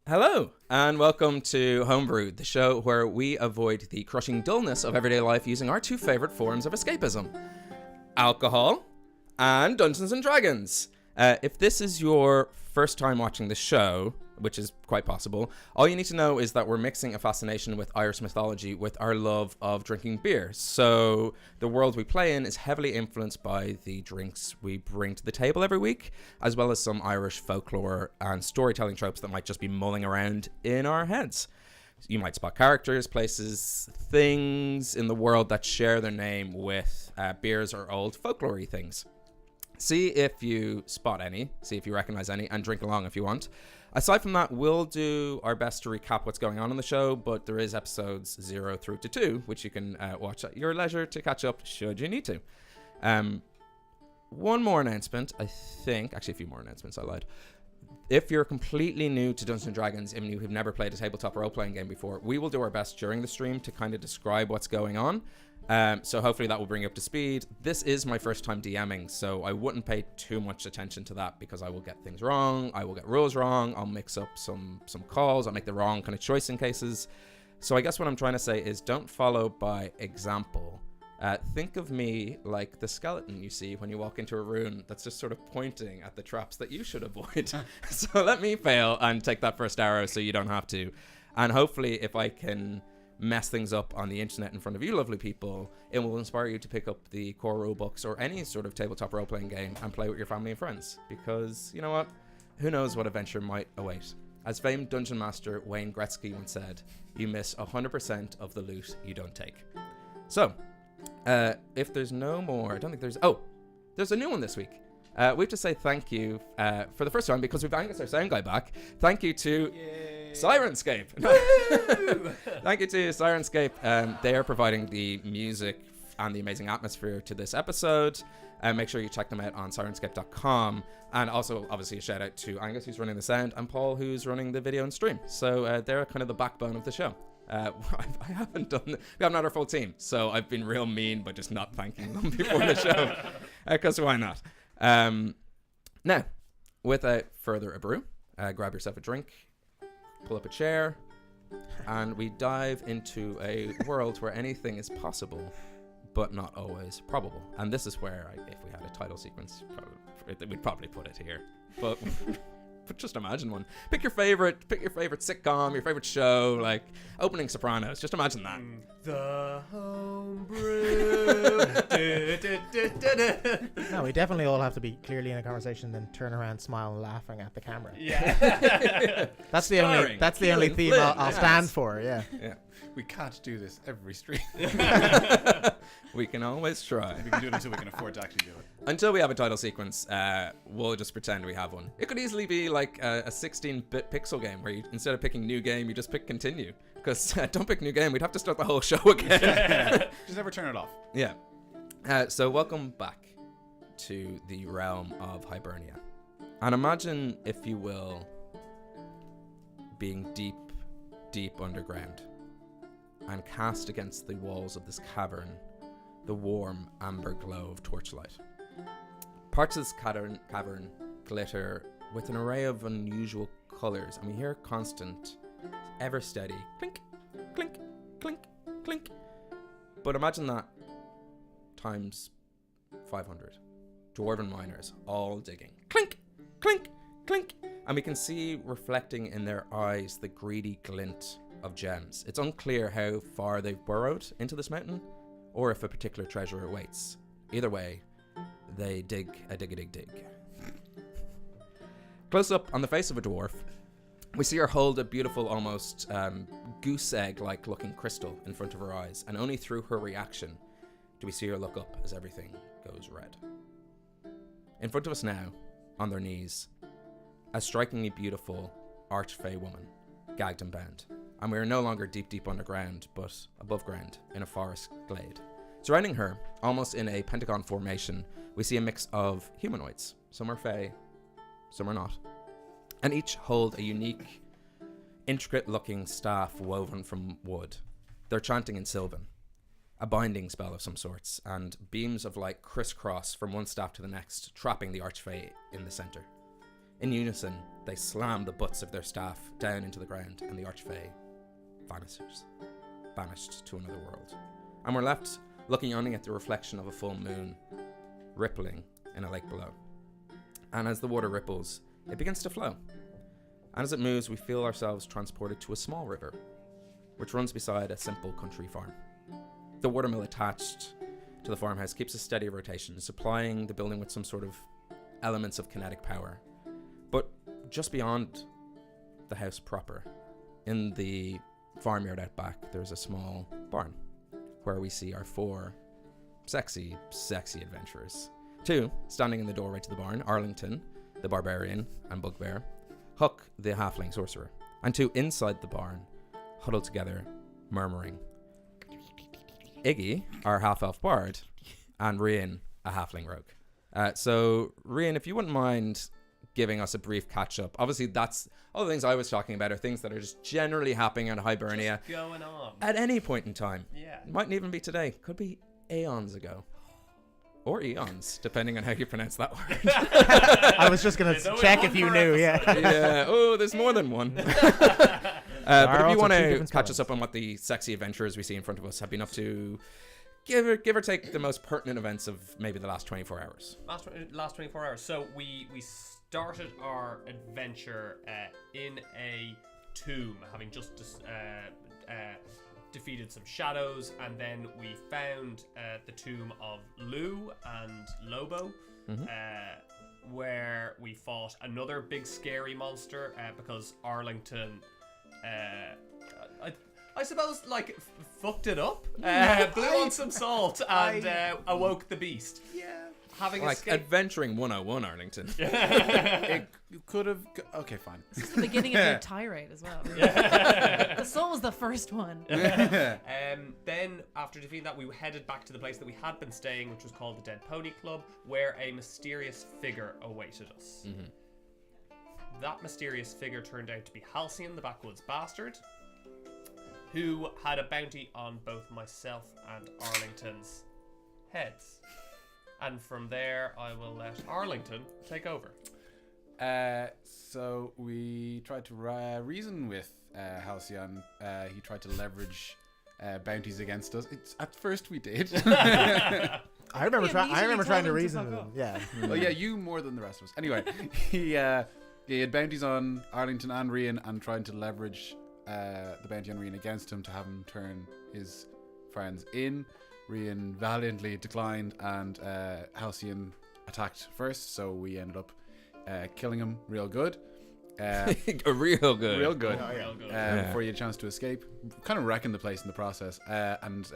Hello, and welcome to Homebrew, the show where we avoid the crushing dullness of everyday life using our two favourite forms of escapism, alcohol and Dungeons and Dragons. If this is your first time watching the show, which is quite possible, all you need to know is that we're mixing a fascination with Irish mythology with our love of drinking beer. So the world we play in is heavily influenced by the drinks we bring to the table every week, as well as some Irish folklore and storytelling tropes that might just be mulling around in our heads. You might spot characters, places, things in the world that share their name with beers or old folklore-y things. See if you spot any, see if you recognize any, and drink along if you want. Aside from that, we'll do our best to recap what's going on in the show, but there is episodes 0 through to 2, which you can watch at your leisure to catch up should you need to. One more announcement, I think. Actually, a few more announcements, I lied. If you're completely new to Dungeons & Dragons and you have never played a tabletop role-playing game before, we will do our best during the stream to kind of describe what's going on. So hopefully that will bring you up to speed. This is my first time DMing, so I wouldn't pay too much attention to that because I will get things wrong, I will get rules wrong, I'll mix up some calls, I'll make the wrong kind of choice in cases. So I guess what I'm trying to say is don't follow by example. Think of me like the skeleton you see when you walk into a room that's just sort of pointing at the traps that you should avoid. So let me fail and take that first arrow so you don't have to. And hopefully if I can mess things up on the internet in front of you lovely people, it will inspire you to pick up the core rule books or any sort of tabletop role-playing game and play with your family and friends. Because, you know what? Who knows what adventure might await. As famed dungeon master Wayne Gretzky once said, you miss 100% of the loot you don't take. So, if there's no more, I don't think there's... Oh, there's a new one this week. We have to say thank you for the first time because we've Angus, our sound guy, back. Thank you to Sirenscape. Thank you to Sirenscape. They are providing the music and the amazing atmosphere to this episode. Make sure you check them out on sirenscape.com. And also, obviously, a shout out to Angus, who's running the sound, and Paul, who's running the video and stream. So they're kind of the backbone of the show. We haven't had our full team, so I've been real mean by just not thanking them before the show. Because why not? Now, without further ado, grab yourself a drink, pull up a chair, and we dive into a world where anything is possible, but not always probable. And this is where, if we had a title sequence, we'd probably put it here. But just imagine one. Pick your favorite sitcom, your favorite show, like opening Sopranos. Just imagine that. The Homebrew. No, we definitely all have to be clearly in a conversation, then turn around, smile, and laughing at the camera. Yeah. That's the only theme I'll stand for. Yeah. We can't do this every stream. We can always try. We can do it until we can afford to actually do it. Until we have a title sequence, we'll just pretend we have one. It could easily be like a 16-bit pixel game where you, instead of picking new game, you just pick continue. Because don't pick new game, we'd have to start the whole show again. Just never turn it off. Yeah. So welcome back to the realm of Hibernia. And imagine, if you will, being deep, deep underground and cast against the walls of this cavern the warm amber glow of torchlight. Parts of this cavern glitter with an array of unusual colours, and we hear constant, ever steady clink, clink, clink, clink. But imagine that times 500. Dwarven miners all digging. Clink, clink, clink. And we can see reflecting in their eyes the greedy glint of gems. It's unclear how far they've burrowed into this mountain, or if a particular treasure awaits. Either way, they dig a dig. Close up on the face of a dwarf, we see her hold a beautiful, almost goose egg-like looking crystal in front of her eyes, and only through her reaction do we see her look up as everything goes red. In front of us now, on their knees, a strikingly beautiful archfey woman, gagged and bound. And we are no longer deep underground, but above ground, in a forest glade. Surrounding her, almost in a pentagon formation, we see a mix of humanoids. Some are fey, some are not. And each hold a unique, intricate-looking staff woven from wood. They're chanting in Sylvan, a binding spell of some sorts, and beams of light crisscross from one staff to the next, trapping the archfey in the center. In unison, they slam the butts of their staff down into the ground, and the Archfey vanishes, banished to another world. And we're left looking only at the reflection of a full moon rippling in a lake below. And as the water ripples, it begins to flow. And as it moves, we feel ourselves transported to a small river, which runs beside a simple country farm. The watermill attached to the farmhouse keeps a steady rotation, supplying the building with some sort of elements of kinetic power. But just beyond the house proper, in the farmyard out back, there's a small barn where we see our 4 sexy adventurers. 2 standing in the doorway to the barn, Arlington, the barbarian and bugbear, Huck, the halfling sorcerer, and 2 inside the barn, huddled together, murmuring. Iggy, our half-elf bard, and Rian, a halfling rogue. So, Rian, if you wouldn't mind giving us a brief catch-up. Obviously, that's all the things I was talking about are things that are just generally happening in Hibernia. Just going on. At any point in time. Yeah. It mightn't even be today. Could be aeons ago. Or eons, depending on how you pronounce that word. I was just going to check if you knew, yeah. Yeah. Oh, there's more than one. But if you want to catch spells. us up on what the sexy adventurers we see in front of us have been up to, give or take the most pertinent events of maybe the last 24 hours. Last 24 hours. So we started our adventure in a tomb, having just defeated some shadows, and then we found the tomb of Lou and Lobo, where we fought another big scary monster because Arlington, I suppose, like, fucked it up, blew on some salt, and awoke the beast. Yeah. Having Like escaped. Adventuring 101, Arlington. It could have. Okay, fine. This is the beginning of your tirade as well. The soul was the first one. Then, after defeating that, we headed back to the place that we had been staying, which was called the Dead Pony Club, where a mysterious figure awaited us. That mysterious figure turned out to be Halcyon, the backwoods bastard, who had a bounty on both myself and Arlington's heads. And from there, I will let Arlington take over. So we tried to reason with Halcyon. He tried to leverage bounties against us. At first we did. I remember, Yeah, I remember trying to told him to reason fuck with off. him. Yeah. Well, yeah, you more than the rest of us. Anyway, he had bounties on Arlington and Rian, and trying to leverage the bounty on Rian against him to have him turn his friends in. Rian valiantly declined, and Halcyon attacked first, so we ended up killing him real good. Real good. Real good. Oh, yeah. Real good. Before he had a chance to escape. Kind of wrecking the place in the process. And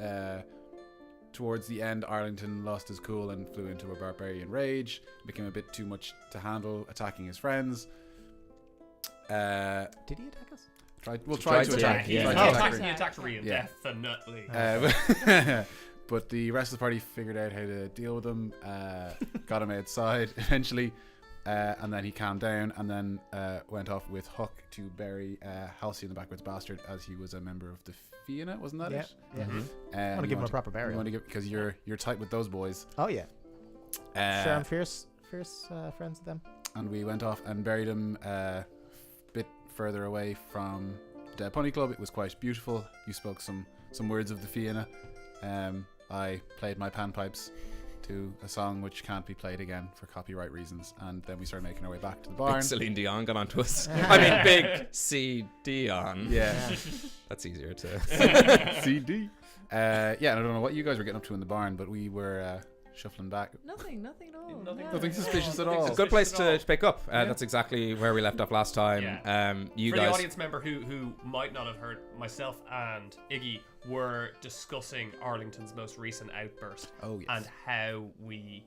towards the end, Arlington lost his cool and flew into a barbarian rage. Became a bit too much to handle, attacking his friends. Did he attack us? Tried Tried to to attack. attack, He yeah. attacked Rian, Yeah. definitely. But the rest of the party figured out how to deal with him, got him outside eventually, and then he calmed down, and then went off with Huck to bury Halcyon, the backwards bastard, as he was a member of the Fianna, wasn't that it? Yeah. I want to give him a proper burial. Because you're tight with those boys. Oh, yeah. Sure, I'm Uh, fierce friends with them. and we went off and buried him a bit further away from the Pony Club. It was quite beautiful. You spoke some words of the Fianna. I played my panpipes to a song which can't be played again for copyright reasons, and then we started making our way back to the barn. Big Celine Dion got onto us. I mean, Big C Dion. Yeah. That's easier to. CD. Yeah, and I don't know what you guys were getting up to in the barn, but we were shuffling back. Nothing at all. Nothing- Yeah. Nothing suspicious at all. It's a good place Suspicious to pick up. That's exactly where we left off last time. Yeah. You For guys. the audience member who might not have heard, myself and Iggy were discussing Arlington's most recent outburst Oh, yes. and how we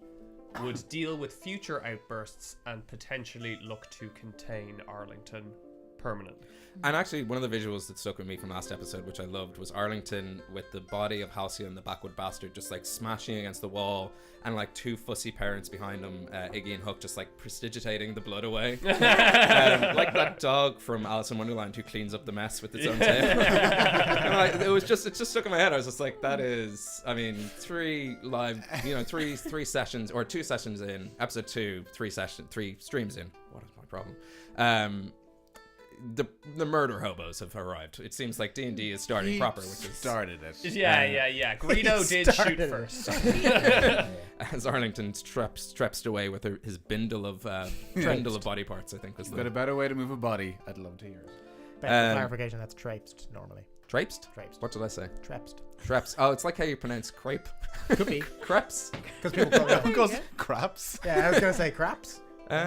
would deal with future outbursts and potentially look to contain Arlington permanently. And actually, one of the visuals that stuck with me from last episode, which I loved, was Arlington with the body of Halcyon, the backward bastard, just like smashing against the wall, and like 2 fussy parents behind him, Iggy and Hook, just like prestidigitating the blood away. Like that dog from Alice in Wonderland who cleans up the mess with its own tail. And it just stuck in my head. I was just like, that is, I mean, 3 sessions, or 2 sessions in, episode 2, 3 streams in. What am I problem. The murder hobos have arrived. It seems like D&D is starting proper, which is Started it. Yeah. Greedo did shoot started it. first. as Arlington streps away with his bindle of body parts. I think was Got a the better way to move a body. I'd love to hear it. For clarification, that's traipsed normally. traipsed. Traipsed. What did I say? Trapsed. Traps. Oh, it's like how you pronounce crepe. Could be. Crepes. Because people call Everyone it. goes Yeah. craps. Yeah, I was going to say craps. I'll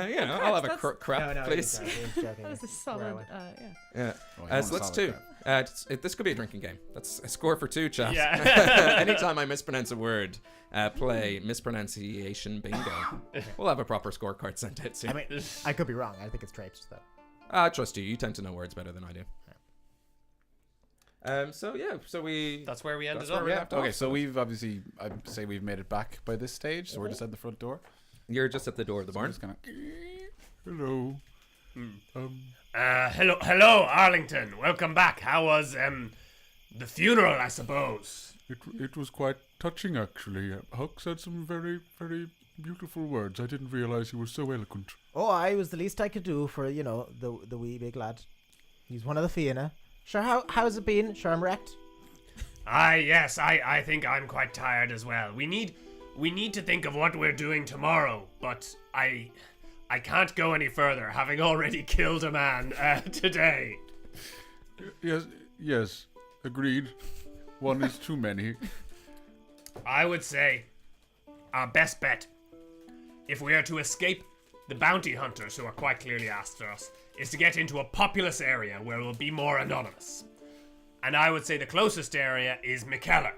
have a That's- crepe, please. He's joking. That was a solid. Where Yeah. Yeah. Oh, you want So a that's solid two. crap. This could be a drinking game. That's a score for 2, chaps. Yeah. Anytime I mispronounce a word, play mispronunciation bingo. We'll have a proper scorecard sent out soon. I mean, I could be wrong. I think it's traipsed though. I trust you. You tend to know words better than I do. So we. That's where we ended That's where up. we Yeah. left Okay, off. so we've obviously, I'd say we've made it back by this stage. So we're just at the front door. You're just at the door of the So we're barn. just kind of. Hello. Hello, Arlington. Welcome back. How was the funeral? I suppose. It was quite touching, actually. Huck said some very, very beautiful words. I didn't realize he was so eloquent. Oh, I was the least I could do for the wee big lad. He's one of the Fianna. Sure, how's it been? Sure, I'm wrecked. Yes. I think I'm quite tired as well. We need to think of what we're doing tomorrow, but I can't go any further, having already killed a man today. Yes, agreed. One is too many. I would say our best bet, if we are to escape the bounty hunters who are quite clearly after us, is to get into a populous area where we'll be more anonymous. And I would say the closest area is McKellar.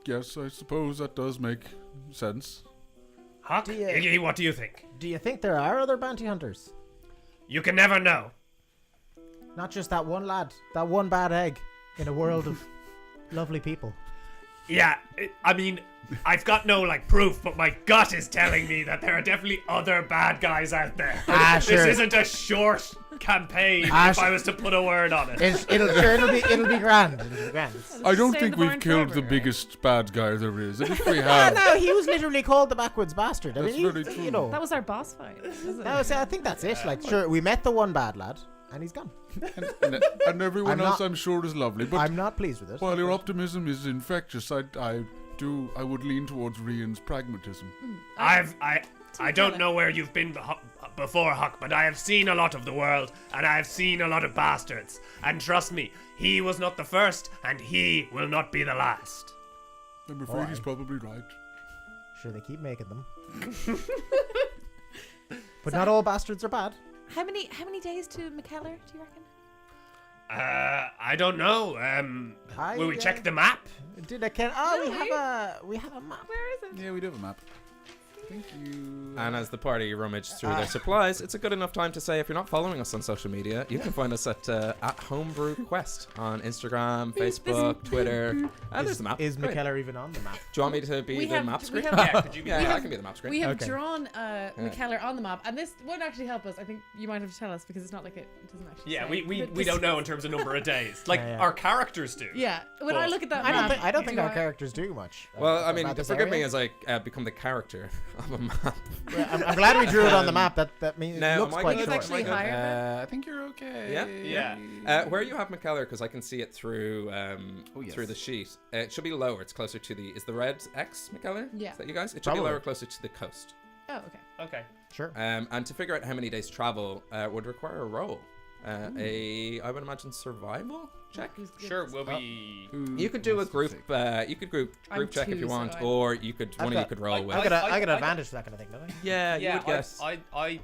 Yes, I suppose that does make sense. Huck, Yeah. Iggy, what do you think? Do you think there are other bounty hunters? You can never know. Not just that one lad, that one bad egg in a world of lovely people. Yeah, I mean, I've got no proof, but my gut is telling me that there are definitely other bad guys out there. Sure. This isn't a short campaign. If Sure. I was to put a word on it. It'll be grand. It'll be grand. I don't Stay in think the we've barn killed forever, the right? biggest bad guy there is. And if we No, have, he was literally called the backwoods bastard. I That's mean, very true. you know. That was our boss fight. Was it? I think that's it. Sure, we met the one bad lad, and he's gone. and everyone I'm else not- I'm sure is lovely. But I'm not pleased with it. while your optimism is infectious, I would lean towards Rian's pragmatism. I don't know where you've been before, Huck, but I have seen a lot of the world, and I have seen a lot of bastards. And trust me, he was not the first, and he will not be the last. I'm afraid he's probably right. Sure, they keep making them. But not all bastards are bad. How many days to McKellar, do you reckon? I don't know. Will we check the map? Did I can? Oh, Really? we have a map. Where is it? Yeah, we do have a map. Thank you. And as the party rummage through their supplies, it's a good enough time to say if you're not following us on social media, you can find us at Homebrew Quest on Instagram, Facebook, Twitter. And there's the map. Is Great. McKellar even on the map? Do you want me to be We the have- map we screen? have- Yeah, could you be? Yeah, I can be the map screen. We have Okay. drawn McKellar on the map, and this won't actually help us. I think you might have to tell us because it's not like it doesn't actually. Yeah, say. we This- don't know in terms of number of days. Yeah. Our characters do. Yeah, when I Well, look at that I map, don't think do our I- characters do much. Well, I mean, about this forgive me area. as I become the character of a map. Well, I'm glad we drew it on the map. That means Now, it looks am I quite good? It's short. actually Am I good? higher. I think you're okay. Yeah? Yeah. Where you have McKellar, because I can see it through yes. through the sheet. It should be lower. It's closer to the. Is the red X McKellar? Yeah. Is that you guys? It should Probably. be lower, closer to the coast. Oh, okay. Okay. Sure. And to figure out how many days travel would require a roll. I would imagine survival check. Who's good? Sure. Will we? You could do a group. You could group I'm check if you 2, so want, I- or you could I've one of got- you could roll with. I got I- an advantage for that kind of thing, don't I? Yeah, you would guess. Do I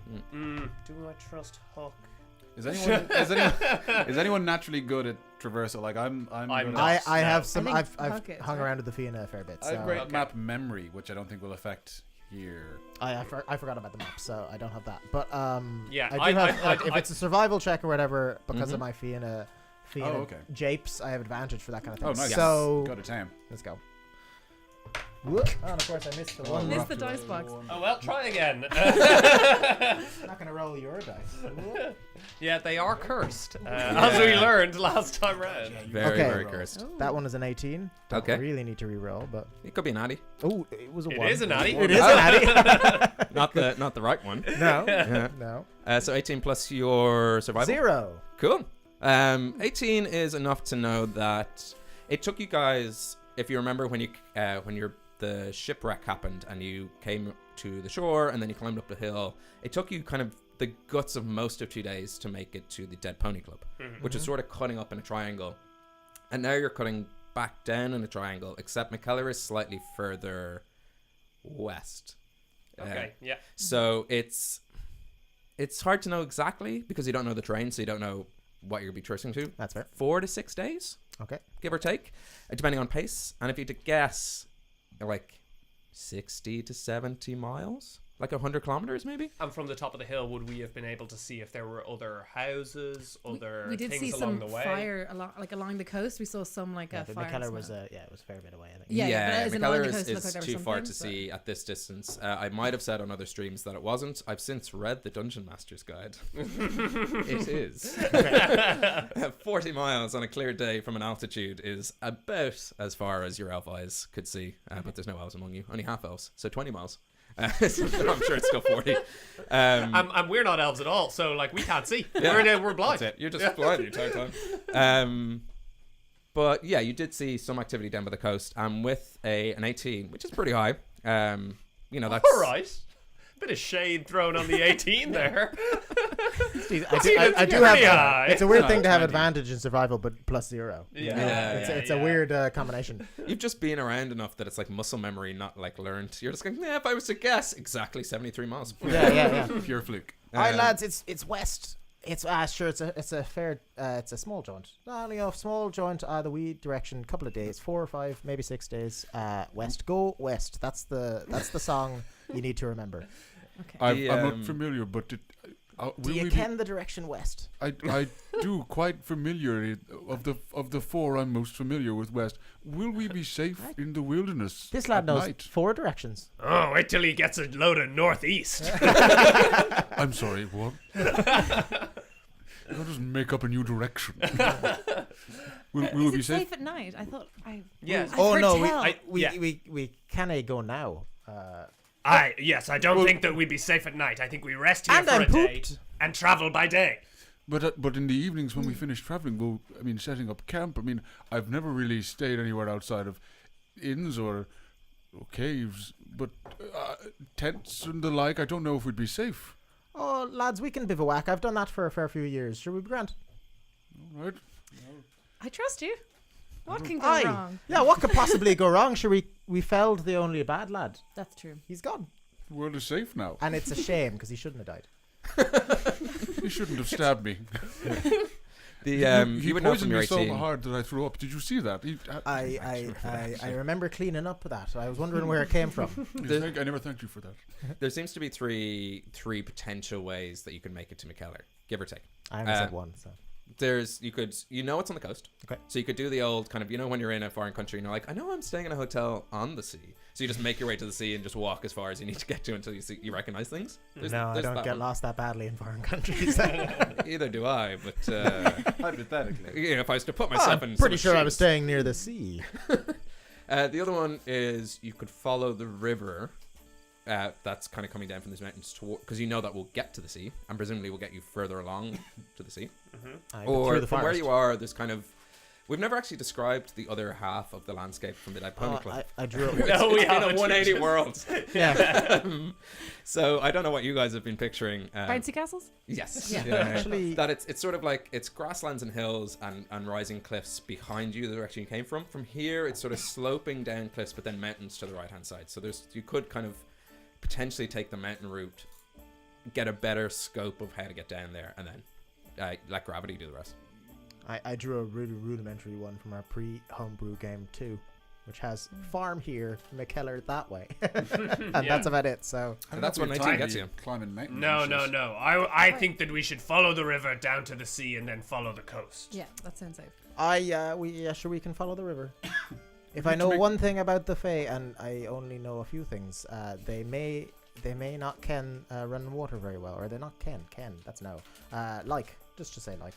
trust Huck? Is anyone naturally good at traversal? Like I'm I'm good not. at- I No. have some. I I've think Huck is, hung right? around with the Fianna a fair bit. I have So great Okay. map memory, which I don't think will affect here. I forgot about the map, so I don't have that. But Yeah, I do have. I- If it's a survival check or whatever, because Mhm. of my Fianna Oh, okay. japes, I have advantage for that kind of thing. Oh, nice. So Go to town. let's go. Whoop. Oh, and of course I missed the one. Missed the dice box. Oh well, try again. I'm not gonna roll your dice. Whoop. Yeah, they are cursed, as we learned last time round. Very, Okay. very cursed. That one is an 18. Don't Okay. really need to re-roll, but It could be an Addy. oh, it was a It 1. is an Addy. It is an Addy. Not the right one. No, Yeah. no. So 18 plus your survival. 0. Cool. 18 is enough to know that it took you guys, if you remember when the shipwreck happened and you came to the shore and then you climbed up the hill, it took you kind of the guts of most of 2 days to make it to the Dead Pony Club, which is sort of cutting up in a triangle. And now you're cutting back down in a triangle, except McKellar is slightly further west. Okay, yeah. So it's hard to know exactly because you don't know the terrain, so you don't know what you'll be trusting to. That's fair. 4 to 6 days, Okay. give or take, depending on pace. And if you had to guess, like 60 to 70 miles, like 100 kilometers maybe. And from the top of the hill, would we have been able to see if there were other houses, other We did things see along some the way? fire along the coast. We saw some like Yeah, a but fire. McKellar was smell. it was a fair bit away, I think. Yeah, but as in along the McKellar coast, it looked like is there too was far something, to but- see at this distance. I might have said on other streams that it wasn't. I've since read the Dungeon Master's Guide. It is. 40 miles on a clear day from an altitude is about as far as your elf eyes could see, but there's no elves among you, only half elves, so 20 miles. So I'm sure it's still 40. And we're not elves at all, so like we can't see. Yeah. We're blind. That's it. You're just blind the entire time. But yeah, you did see some activity down by the coast, and with an 18, which is pretty high. You know, that's All right. Bit of shade thrown on the 18 there. Jeez, it's I do pretty have. high. It's a weird No, thing to have 20. advantage in survival, but plus 0. It's a weird combination. You've just been around enough that it's like muscle memory, not like learned. You're just going, yeah, if I was to guess, exactly 73 miles. Yeah. Pure fluke. Alright, lads, it's west. It's sure it's a fair it's a small jaunt. Only a small jaunt either we direction, couple of days, 4 or 5, maybe 6 days. West, go west. That's the song you need to remember. Okay. I'm not familiar, but Do will you we ken the direction west? I do quite familiar of the 4. I'm most familiar with West. Will we be safe in the wilderness? This lad at knows night? 4 directions. Oh, wait till he gets a load of northeast. I'm sorry, what? I'll just make up a new direction. Will we Is be it safe? safe at night? I thought Yes. I've Oh heard no, tell. we can't go now. I don't Well- think that we'd be safe at night. I think we rest here And for I'm a day pooped. and travel by day. But in the evenings when we finish traveling, setting up camp. I've never really stayed anywhere outside of inns or caves, but tents and the like. I don't know if we'd be safe. Oh, lads, we can bivouac. I've done that for a fair few years. Sure, we be grand. All right. I trust you. What can go Aye. wrong? Yeah, what could possibly go wrong? Sure, we felled the only bad lad. That's true. He's gone. The world is safe now. And it's a shame because he shouldn't have died. He shouldn't have stabbed me. He He would know from poisoned your me so 18. hard that I threw up. Did you see that? I remember cleaning up that. I was wondering where it came from. I never thanked you for that. There seems to be three potential ways that you can make it to McKellar, give or take. I only said one, so. It's on the coast. Okay. So you could do the old kind of, when you're in a foreign country and you're like, I know I'm staying in a hotel on the sea. So you just make your way to the sea and just walk as far as you need to get to until you recognize things. No, I don't that get one. lost that badly in foreign countries. Either do I, but Hypothetically. if I was to put myself in I'm pretty someone's sure I was shoes. staying near the sea. The other one is you could follow the river that's kind of coming down from these mountains because that will get to the sea and presumably will get you further along to the sea. Or through the from where forest. you are, there's kind of... We've never actually described the other half of the landscape from the Dead Pony Club. I drew it. No, we It's been a haven't. 180 world. Yeah. So I don't know what you guys have been picturing. Bouncy castles? Yes. Yeah. Actually- that it's sort of like it's grasslands and hills and rising cliffs behind you the direction you came from. From here, it's sort of sloping down cliffs, but then mountains to the right hand side. So you could kind of potentially take the mountain route, get a better scope of how to get down there, and then let gravity do the rest. I drew a really rudimentary one from our pre-homebrew game 2, which has farm here, McKellar that way. And that's about it, so... And that's what We're 19 gets you. Climbing mountains. No. and shit. I think that we should follow the river down to the sea and then follow the coast. Yeah, that sounds safe. Sure, we can follow the river. If I know one thing about the Fae, and I only know a few things, they may not can run water very well, or they're not can. That's no. Just to say like.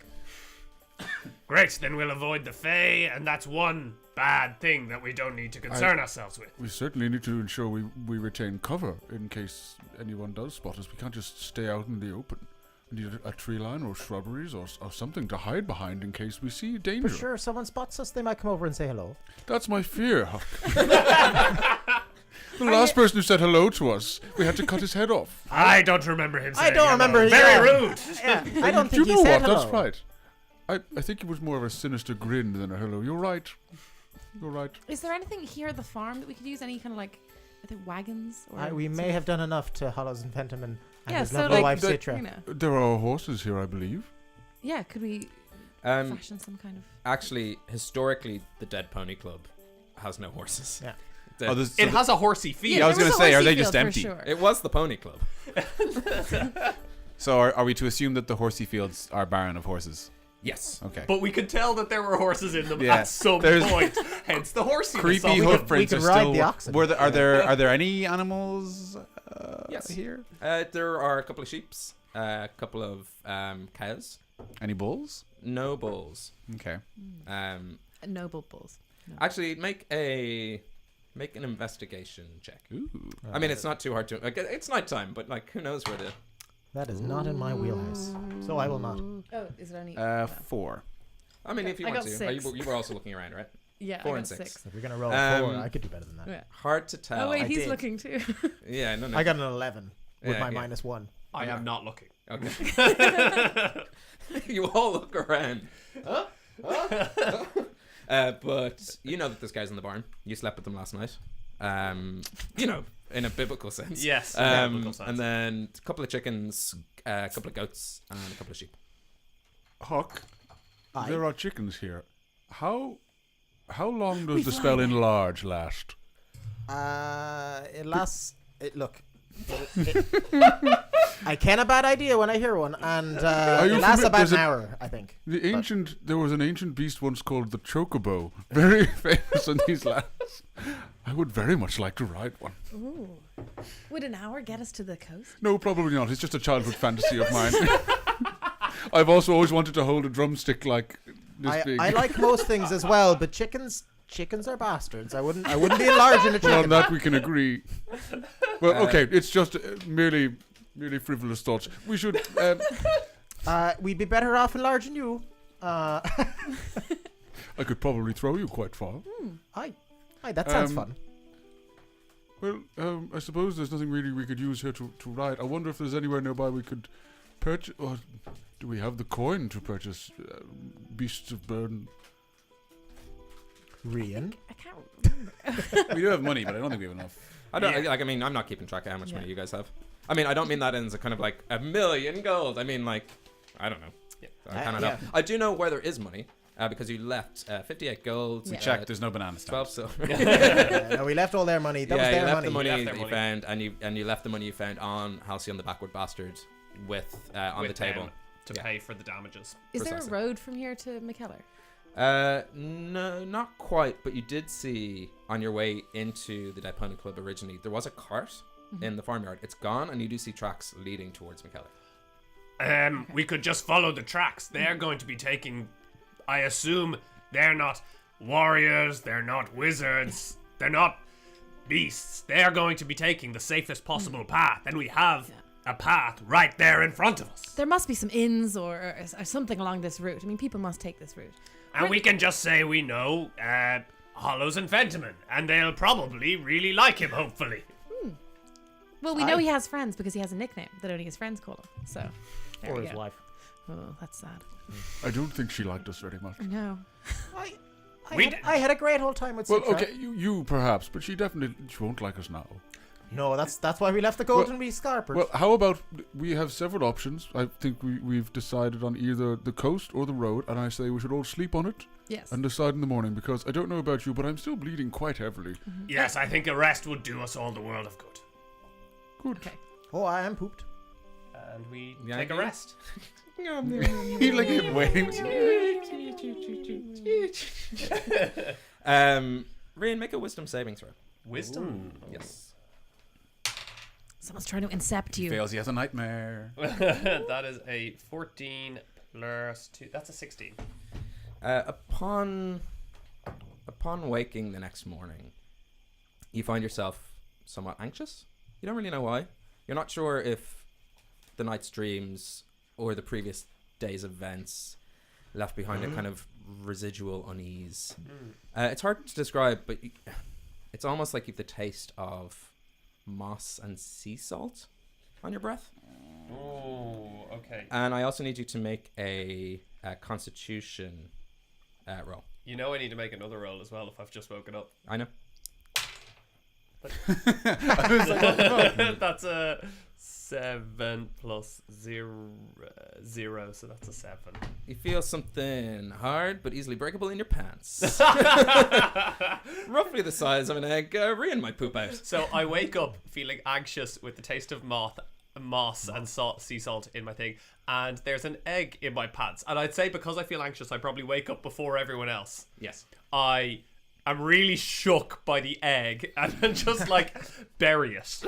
Great, then we'll avoid the Fae, and that's one bad thing that we don't need to concern ourselves with. We certainly need to ensure we retain cover in case anyone does spot us. We can't just stay out in the open. We need a tree line or shrubberies or something to hide behind in case we see danger. For sure, if someone spots us, they might come over and say hello. That's my fear, Huck. The last person who said hello to us, we had to cut his head off. I don't remember him saying I don't hello. remember. Very rude. Yeah, I don't Do you think he know said what? hello. That's right. I think it was more of a sinister grin than a hello. You're right. You're right. Is there anything here at the farm that we could use? Any kind of like, I think wagons? Or We may have done enough to Hollows and Fenton and Yeah, his so lovely like, wife Citra. you know. There are horses here, I believe. Yeah, could we fashion some kind of... Actually, historically, the Dead Pony Club has no horses. Yeah. It has a horsey field. I was there gonna a say, are horsey they field just for empty? Sure. It was the Pony Club. So are we to assume that the horsey fields are barren of horses? Yes. Okay. But we could tell that there were horses in them Yeah. at some There's point. Hence the horsey. Creepy we hoof could prints are ride still. the oxen. Are there any animals? Yes. Here. There are a couple of sheeps, a couple of cows, Any bulls? no bulls. Okay. Noble bulls. No. Actually, make an investigation check. Ooh. I mean, it's not too hard to. Like, it's nighttime, but like, who knows where the. That is not in my wheelhouse, so I will not. Oh, is it only... 4. I mean, if you I want got to, 6. you were also looking around, right? Yeah, 4 I and got 6. If you're gonna roll Um, 4, I could do better than that. Yeah. Hard to tell. Oh wait, I he's did. looking too. Yeah, no. I got an 11 with Yeah, my yeah. -1. I am not looking. Okay. You all look around. But you know that there's guys in the barn. You slept with them last night. You know, in a biblical sense. Yes. in a biblical sense. And then a couple of chickens, a couple of goats, and a couple of sheep. Huck, Aye. there are chickens here. How long does the fly spell there. enlarge last? It lasts. Look. I can a bad idea when I hear one, and you it lasts fami- about there's an a- hour, I think. There was an ancient beast once called the chocobo, very famous on these lands. I would very much like to ride one. Ooh. Would an hour get us to the coast? No, probably not. It's just a childhood fantasy of mine. I've also always wanted to hold a drumstick like this big. I like most things as well, but chickens are bastards. I wouldn't be enlarging a Well, on chicken. that we can agree. Well, okay, it's just merely frivolous thoughts. We should. We'd be better off enlarging you. I could probably throw you quite far. Aye, that sounds fun. Well, I suppose there's nothing really we could use here to ride. I wonder if there's anywhere nearby we could purchase. Or do we have the coin to purchase beasts of burden? Rian. I can't remember. We do have money, but I don't think we have enough. I don't like. I mean, I'm not keeping track of how much money you guys have. I mean, I don't mean that as a kind of like 1,000,000 gold. I mean, like, I don't know. I kind of know. I do know where there is money because you left 58 gold. Yeah. Check. There's no banana 12 stamps. silver. No, we left all their money. That was you their left money. the money left their that you money. found, and you left the money you found on Halcyon the Backward Bastard with on With the table. them to Yeah. pay for the damages. Is there a Precisely. road from here to McKellar? No, not quite. But you did see on your way into the Dead Pony Club originally there was a cart in the farmyard. It's gone, and you do see tracks leading towards McKellar. We could just follow the tracks. They're going to be taking. I assume they're not warriors. They're not wizards. They're not beasts. They're going to be taking the safest possible path, and we have a path right there in front of us. There must be some inns or something along this route. I mean, people must take this route. And we can just say we know Hollows and Fentiman, and they'll probably really like him, hopefully. Well, we know he has friends because he has a nickname that only his friends call him. So, there Or we his go. wife. Oh, that's sad. I don't think she liked us very much. I know. I had a great whole time with Well, Citra. okay, you perhaps, but she won't like us now. No, that's why we left the gold and we scarpered. Well, how about we have several options? I think we've decided on either the coast or the road, and I say we should all sleep on it Yes. and decide in the morning, because I don't know about you, but I'm still bleeding quite heavily. Yes, I think a rest would do us all the world of good. Good. Okay. oh, I am pooped. And we Yeah, take a you- rest. He like him waiting. Rian, make a wisdom saving throw. Wisdom. Yes. Someone's trying to incept you. Fails, he has a nightmare. That is a 14 plus 2. That's a 16. Upon waking the next morning, you find yourself somewhat anxious. You don't really know why. You're not sure if the night's dreams or the previous day's events left behind a kind of residual unease. It's hard to describe, but it's almost like you've the taste of moss and sea salt on your breath. Oh, okay. And I also need you to make a constitution roll. You know I need to make another roll as well if I've just woken up. I know. That's a 7 plus 0, so that's a 7. You feel something hard but easily breakable in your pants. Roughly the size of an egg Rian might poop out. So I wake up feeling anxious with the taste of moss and sea salt in my thing, and there's an egg in my pants. And I'd say because I feel anxious, I probably wake up before everyone else. Yes. I'm really shook by the egg and then just like bury it.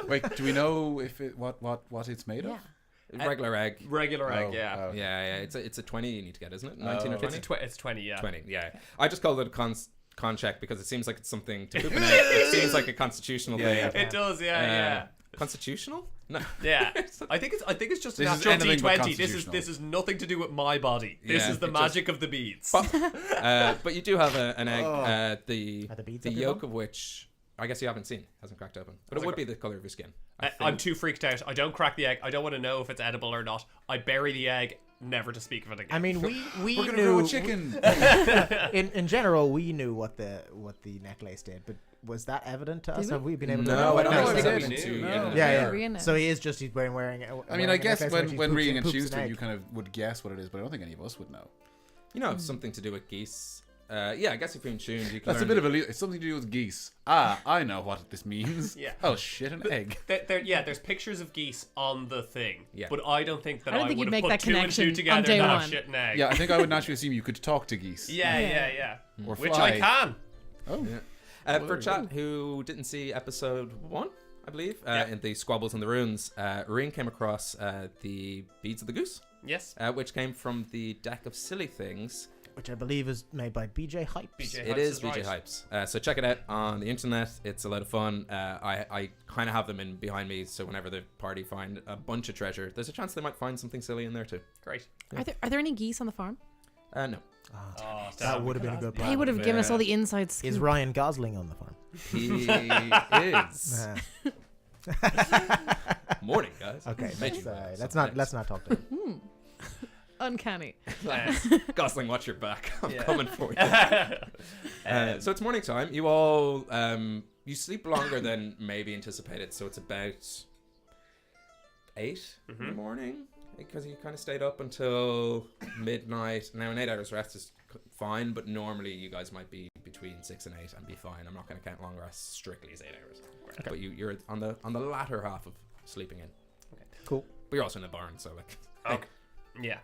Wait, do we know if what it's made of? Regular egg. Regular egg, Oh, yeah. oh. Yeah. It's a 20 you need to get, isn't it? 19 or 20? It's 20, yeah. 20, yeah. I just called it a con check because it seems like it's something to poop an egg. It seems like a constitutional thing. It does, yeah. Constitutional? No. Yeah. I think it's just a This is natural anything but D20. constitutional. This is nothing to do with my body. This Yeah, is the it magic of the beads. But you do have an egg, Are the beads the up your yolk bum? of which I guess you haven't seen, hasn't cracked open. But it Hasn't would be the color of your skin. I'm too freaked out. I don't crack the egg. I don't want to know if it's edible or not. I bury the egg, never to speak of it again. I mean, we We're gonna knew grow a chicken. in general we knew what the necklace did, but was that evident to us? Did we? Have we been able to? No, I don't No, think we so. didn't. we knew. No. Yeah, Rian yeah. is. So he's been wearing. I mean, I guess when reading reading and choose to, you kind of would guess what it is, but I don't think any of us would know. You know, it's something to do with geese. Yeah, I guess if you're in tune, you can That's a learn bit of a. It's something to do with geese. I know what this means. Yeah. Oh shit, an egg. There's pictures of geese on the thing. Yeah. But I don't think that I don't I think would you'd have make put that 2 and 2 connection together. on day No, one. shit, an egg. Yeah, I think I would naturally assume you could talk to geese. Yeah. Or Which fly. I can. Oh. Yeah. For chat who didn't see episode 1, I believe, in the Squabbles and the Runes, Reen came across the Beads of the Goose, Yes. which came from the deck of silly things. which I believe is made by BJ Hypes. BJ It Hypes is is BJ right. Hypes. So check it out on the internet. It's a lot of fun. I kind of have them in behind me, so whenever the party find a bunch of treasure, there's a chance they might find something silly in there too. Great. Are there any geese on the farm? No. Oh, That would have been a good They plan. would have given us all the inside scoop. Is Ryan Gosling on the farm? He is. Morning, guys. Okay, Made you laugh let's sometimes. not talk to him. Uncanny. Gosling, watch your back. I'm Yeah. coming for you. So it's morning time. You all you sleep longer than maybe anticipated. So it's about 8 in the morning because you kind of stayed up until midnight. Now an 8 hours rest is fine, but normally you guys might be between 6 and 8 and be fine. I'm not going to count long rest strictly as 8 hours. But you're on the latter half of sleeping in. Cool. But you're also in the barn, so like. Okay. Yeah.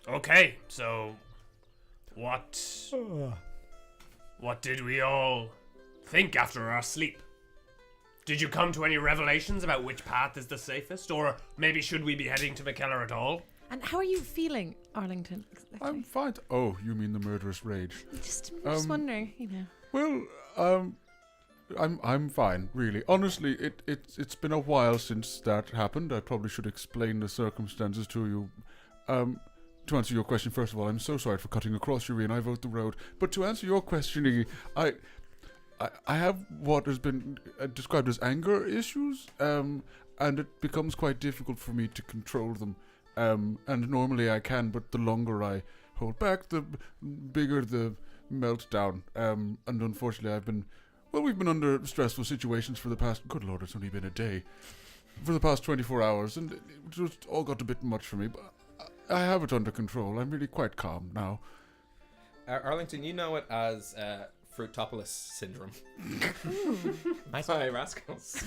Okay. So, what did we all think after our sleep? Did you come to any revelations about which path is the safest, or maybe should we be heading to McKellar at all? And how are you feeling, Arlington? Exactly. I'm fine. Oh, you mean the murderous rage? Just Um, wondering, you know. Well, I'm fine, really. Honestly, it's been a while since that happened. I probably should explain the circumstances to you. To answer your question, first of all, I'm so sorry for cutting across you, and I vote the road. But to answer your question, Iggy, I have what has been described as anger issues, and it becomes quite difficult for me to control them. And normally I can, but the longer I hold back, the bigger the meltdown. And unfortunately, we've been under stressful situations for the past, good lord, it's only been a day, for the past 24 hours, and it just all got a bit much for me, but I have it under control. I'm really quite calm now. Arlington, you know it as Fruitopolis syndrome. Nice. By Rascals.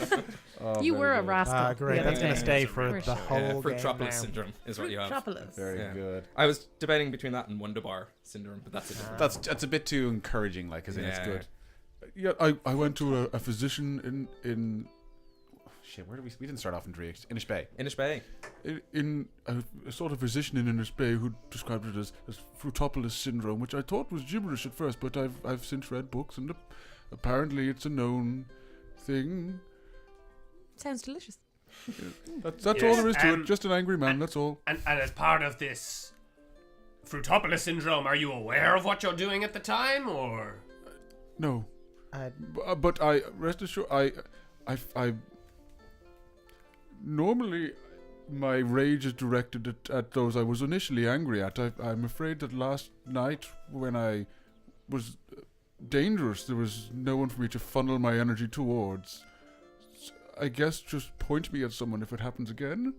You were a rascal. Great. the That's other going day. to stay for For the sure. whole game Fruitopolis now. syndrome is what you have. Fruitopolis. Very Yeah. good. I was debating between that and Wonderbar syndrome, but that's a different. That's a bit too encouraging, like, as in it's Yeah. good. Yeah, I went to a physician in Shit, where did we didn't start off in Drake. Inish Bay. Inish Bay. in a sort of physician in Innis Bay who described it as Fruitopolis syndrome, which I thought was gibberish at first, but I've since read books, and apparently it's a known thing. Sounds delicious. That's all Yes, there is to it. Just an angry man. That's all. And as part of this Fruitopolis syndrome, are you aware of what you're doing at the time, or? No, Uh, but I rest assured. I normally my rage is directed at those I was initially angry at. I'm afraid that last night when I was dangerous, there was no one for me to funnel my energy towards. I guess just point me at someone if it happens again.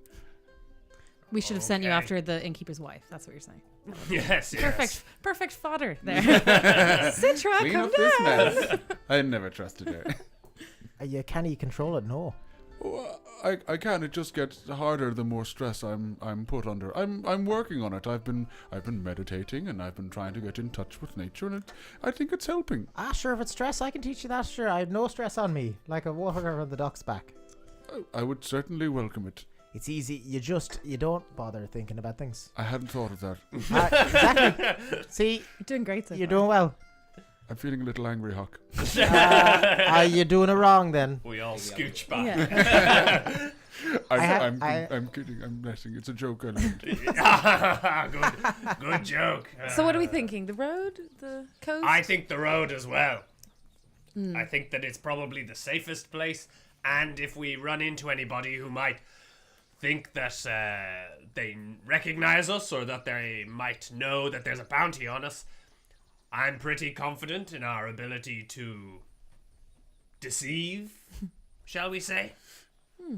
We should have sent you Okay. after the innkeeper's wife. That's what you're saying. Yes, yes. Perfect fodder there. Citra, Clean come up this down. mess. I never trusted her. can you control it? No. Oh, I can. It just gets harder the more stress I'm put under. I'm working on it. I've been meditating, and I've been trying to get in touch with nature, and I think it's helping. Sure, if it's stress, I can teach you that. Sure, I have no stress on me, like a water on the duck's back. I would certainly welcome it. It's easy. You don't bother thinking about things. I hadn't thought of that. Exactly. See, You're doing great so you're far. doing well. I'm feeling a little angry, Huck. Are you doing it wrong then? We all scooch back. Yeah. I'm kidding. I'm messing. It's a joke. I learned. Good joke. So what are we thinking? The road? The coast? I think the road as well. I think that it's probably the safest place, and if we run into anybody who might think that they recognize us or that they might know that there's a bounty on us, I'm pretty confident in our ability to deceive, shall we say?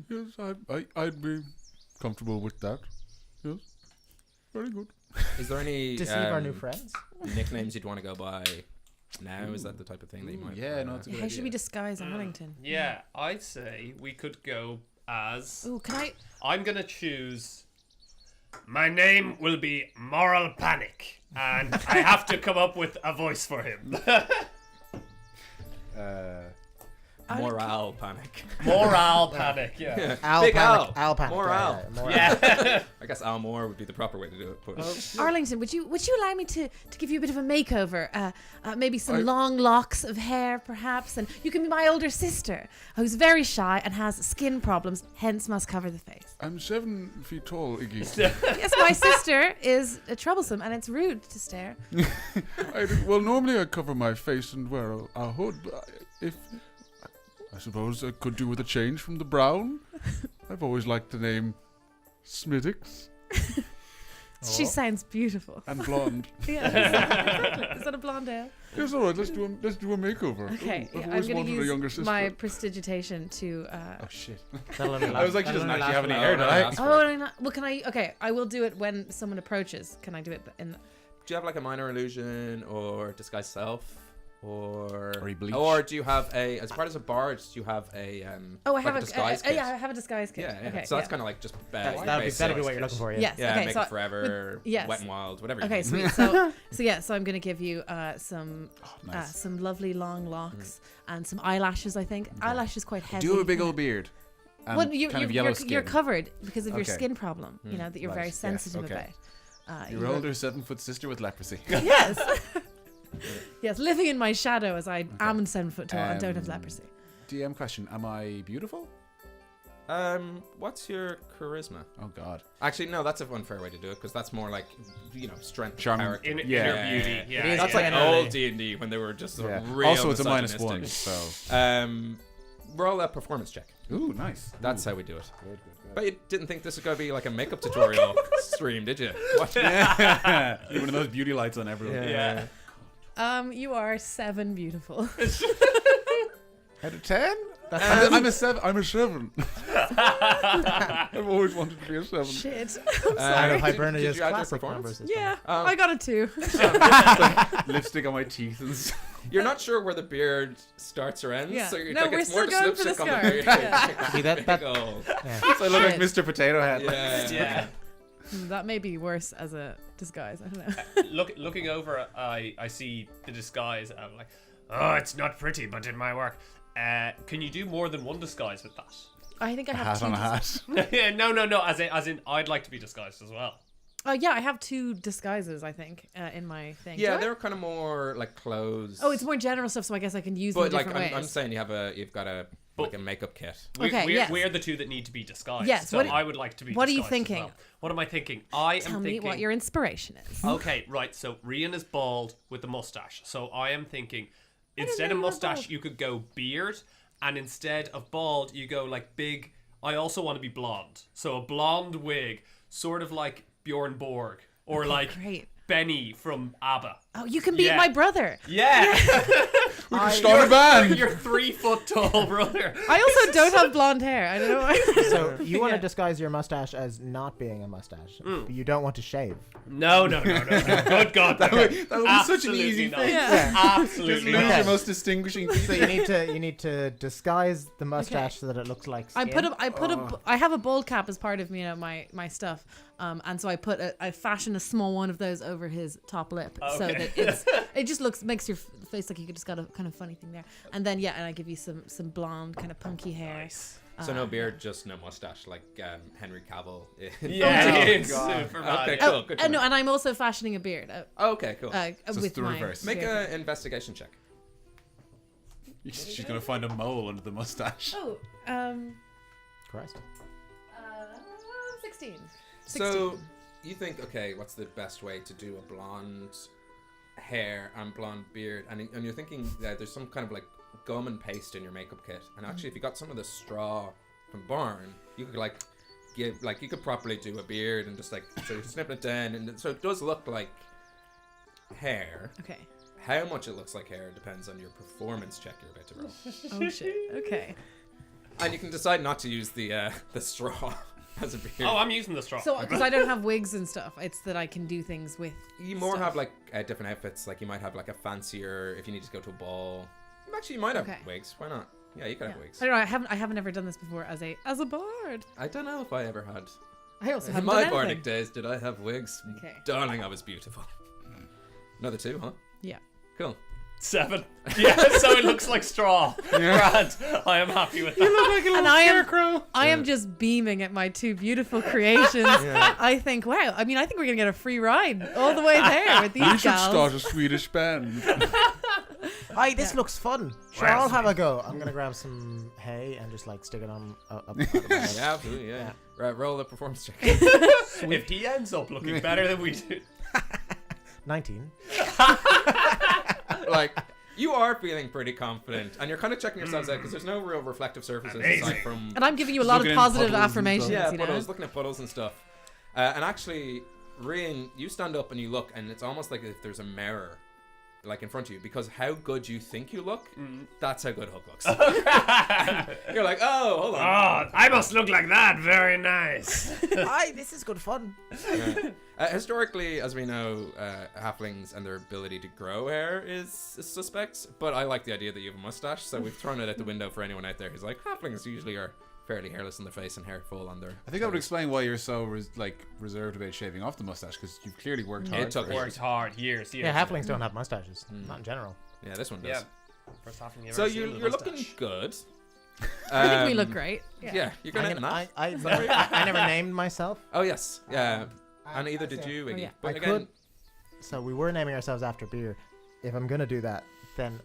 Yes, I'd be comfortable with that. Yes, very good. Is there any Deceive our new friends. nicknames you'd want to go by now? Is that the type of thing that you might? Yeah, no, it's a good How should we idea. disguise Arlington? Yeah, I'd say we could go as... Ooh, can I? I'm gonna choose. My name will be Moral Panic, and I have to come up with a voice for him. Morale panic. Moral Panic, yeah. Al Big panic. Al. Al panic. More Al. More Yeah. I guess Al Moore would be the proper way to do it. But Arlington, would you allow me to give you a bit of a makeover? Maybe some long locks of hair, perhaps, and you can be my older sister, who's very shy and has skin problems, hence must cover the face. I'm 7 feet tall, Iggy. Yes, my sister is troublesome, and it's rude to stare. Well, normally I cover my face and wear a hood. But I suppose I could do with a change from the brown. I've always liked the name Smittix She sounds beautiful. and blonde. Yeah, exactly. Is that a blonde ale? Yes, all right. Let's do a makeover. Okay, Ooh, I've I'm always going wanted to a younger use sister. my prestidigitation to. Oh shit! I I was like, she doesn't actually have any hair, no, do I? that's Oh, no, no. Well, can I? Okay, I will do it when someone approaches. Can I do it in? do you have like a minor illusion or disguise self? Or Or you bleach. Or do you have as part of a bard? Do you have a Oh, I like have a disguise kit? yeah, I have a disguise kit. Yeah, yeah. Okay, so that's yeah. kind of like just That'd be basic what you're kit. looking for. Yeah. Yes. Yeah, okay. make So it forever. yes. Wet and wild, whatever. Okay, you sweet. So I'm going to give you some Nice. some lovely long locks and some eyelashes. I think eyelashes quite heavy. Do you have a big old beard? And Well, kind of yellow skin. you're covered because of your Okay. skin problem. You know that you're Right, very yes, sensitive okay. about. Your older 7-foot sister with leprosy. Yes. Yes, living in my shadow as I am 7 foot tall and don't have leprosy. DM question: am I beautiful? What's your charisma? Oh God. Actually, no, that's an unfair way to do it because that's more like strength, Charm. character. Inner Yeah. beauty. Yeah. It is That's yeah. like generally- old D&D when they were just Yeah. real Also, it's a misogynistic. -1. So. Roll a performance check. Ooh, nice. That's Ooh. how we do it. Good. But you didn't think this was going to be like a makeup tutorial stream, did you? What? You're one of those beauty lights on everyone. Yeah. You are 7 beautiful. Out of 10? I'm a 7. I'm a 7. I've always wanted to be a 7. Shit. Out of Did Hibernia's you add your classic performance? numbers. Yeah, I got a 2. Lipstick on my teeth and stuff. You're not sure where the beard starts or ends, Yeah. so you're No, like, we're it's more still the going for the slipstick on the scarf. beard. Yeah. See, that- Big ol'. Yeah. So I look like Shit. Mr. Potato Head. Yeah. Yeah. That may be worse as a disguise. I don't know. Looking over, I see the disguise, and I'm like, oh, it's not pretty, but it might work. Can you do more than one disguise with that? I think I A have hat two. on a hat. No. As in, I'd like to be disguised as well. Yeah, I have 2 disguises. I think in my thing. Yeah, Do I? they're kind of more like clothes. Oh, it's more general stuff, so I guess I can use them But like, different I'm ways. saying you've got a makeup kit. Okay, yes. We're the 2 that need to be disguised. Yes, So what- I would like to be. what are you disguised as thinking? well. What am I thinking? I Tell am me thinking. what your inspiration is. Okay, right. So Rian is bald with a mustache. So I am thinking, instead know of you were mustache, bald. you could go beard, and instead of bald, you go like big. I also want to be blonde. So a blonde wig, sort of like Bjorn Borg, or like Great. Benny from ABBA. Oh, you can be Yeah. my brother. Yeah, We can start a band. your 3 foot tall brother. I also don't have blonde hair. I don't know why. So you want to Yeah. disguise your mustache as not being a mustache. But you don't want to shave. No. Good God, That would be such an Absolutely easy not. thing. Yeah. Just Absolutely lose not. your most distinguishing So feature. you need to disguise the mustache so that it looks like skin. I have a bald cap as part of my stuff, and so I fashion a small one of those over his top lip, so Okay. that it just makes your face like you just got a kind of funny thing there, and then and I give you some blonde kind of punky hair. Nice. So no beard, just no mustache, like Henry Cavill. Yeah, Oh, it's God. super bad. Okay, yeah. cool. Good to No, know. and I'm also fashioning a beard. Okay, cool. it's With the my reverse. Make beard. an investigation check. She's gonna find a mole under the mustache. Oh, Christ. 16. So you think, okay, what's the best way to do a blonde hair and blonde beard? And you're thinking that there's some kind of like gum and paste in your makeup kit. And actually, if you got some of the straw from barn, you could you could properly do a beard and just like so snip it down, and so it does look like hair. Okay. How much it looks like hair depends on your performance check you're about to roll. Oh shit. Okay. And you can decide not to use the straw as a beard. Oh, I'm using the straw. So because I don't have wigs and stuff, it's that I can do things with. You more stuff. have like different outfits. Like you might have like a fancier if you need to go to a ball. Actually, you might have Okay. wigs. Why not? Yeah, you could have wigs. I don't know. I haven't ever done this before as a bard. I don't know if I ever had. I also In haven't my done bardic anything. days, did I have wigs? Okay. Darling, I was beautiful. Another 2, huh? Yeah. Cool. 7. Yeah, so it looks like straw. Grand. I am happy with that. And I am just beaming at my 2 beautiful creations. I think, wow. I mean, I think we're gonna get a free ride all the way there with We these should gals. start a Swedish band. Aye, this looks fun. Sure, I'll have a go. I'm gonna grab some hay and just like stick it on. Up my head. Yeah, absolutely. Yeah. Right, roll the performance check. If he ends up looking better than we do. 19. Like you are feeling pretty confident, and you're kind of checking yourselves out because there's no real reflective surfaces aside from. And I'm giving you a lot of looking in positive puddles and affirmations. Yeah, You know? puddles, looking at puddles and stuff. And actually, Rian, you stand up and you look, and it's almost like if there's a mirror, like in front of you, because how good you think you look, that's how good Hook looks. You're like, oh, hold on. Oh, I must look like that. Very nice. Aye, this is good fun. Historically, as we know, halflings and their ability to grow hair is suspect, but I like the idea that you have a mustache, so we've thrown it out the window for anyone out there who's like, halflings usually are fairly hairless in their face and hair full on their. I think that would explain why you're so reserved about shaving off the mustache, because you've clearly worked hard. It took for it. Worked hard. Years. Yeah, halflings don't have mustaches. Not in general. Yeah, this one does. Yeah. First half of the So ever seen you're with a you're looking mustache. good. I think we Um, look great. Yeah, you're gonna end that. I never named myself. Oh yes, yeah. And either did you, Iggy. yeah. But I again, could. So we were naming ourselves after beer. If I'm gonna do that, then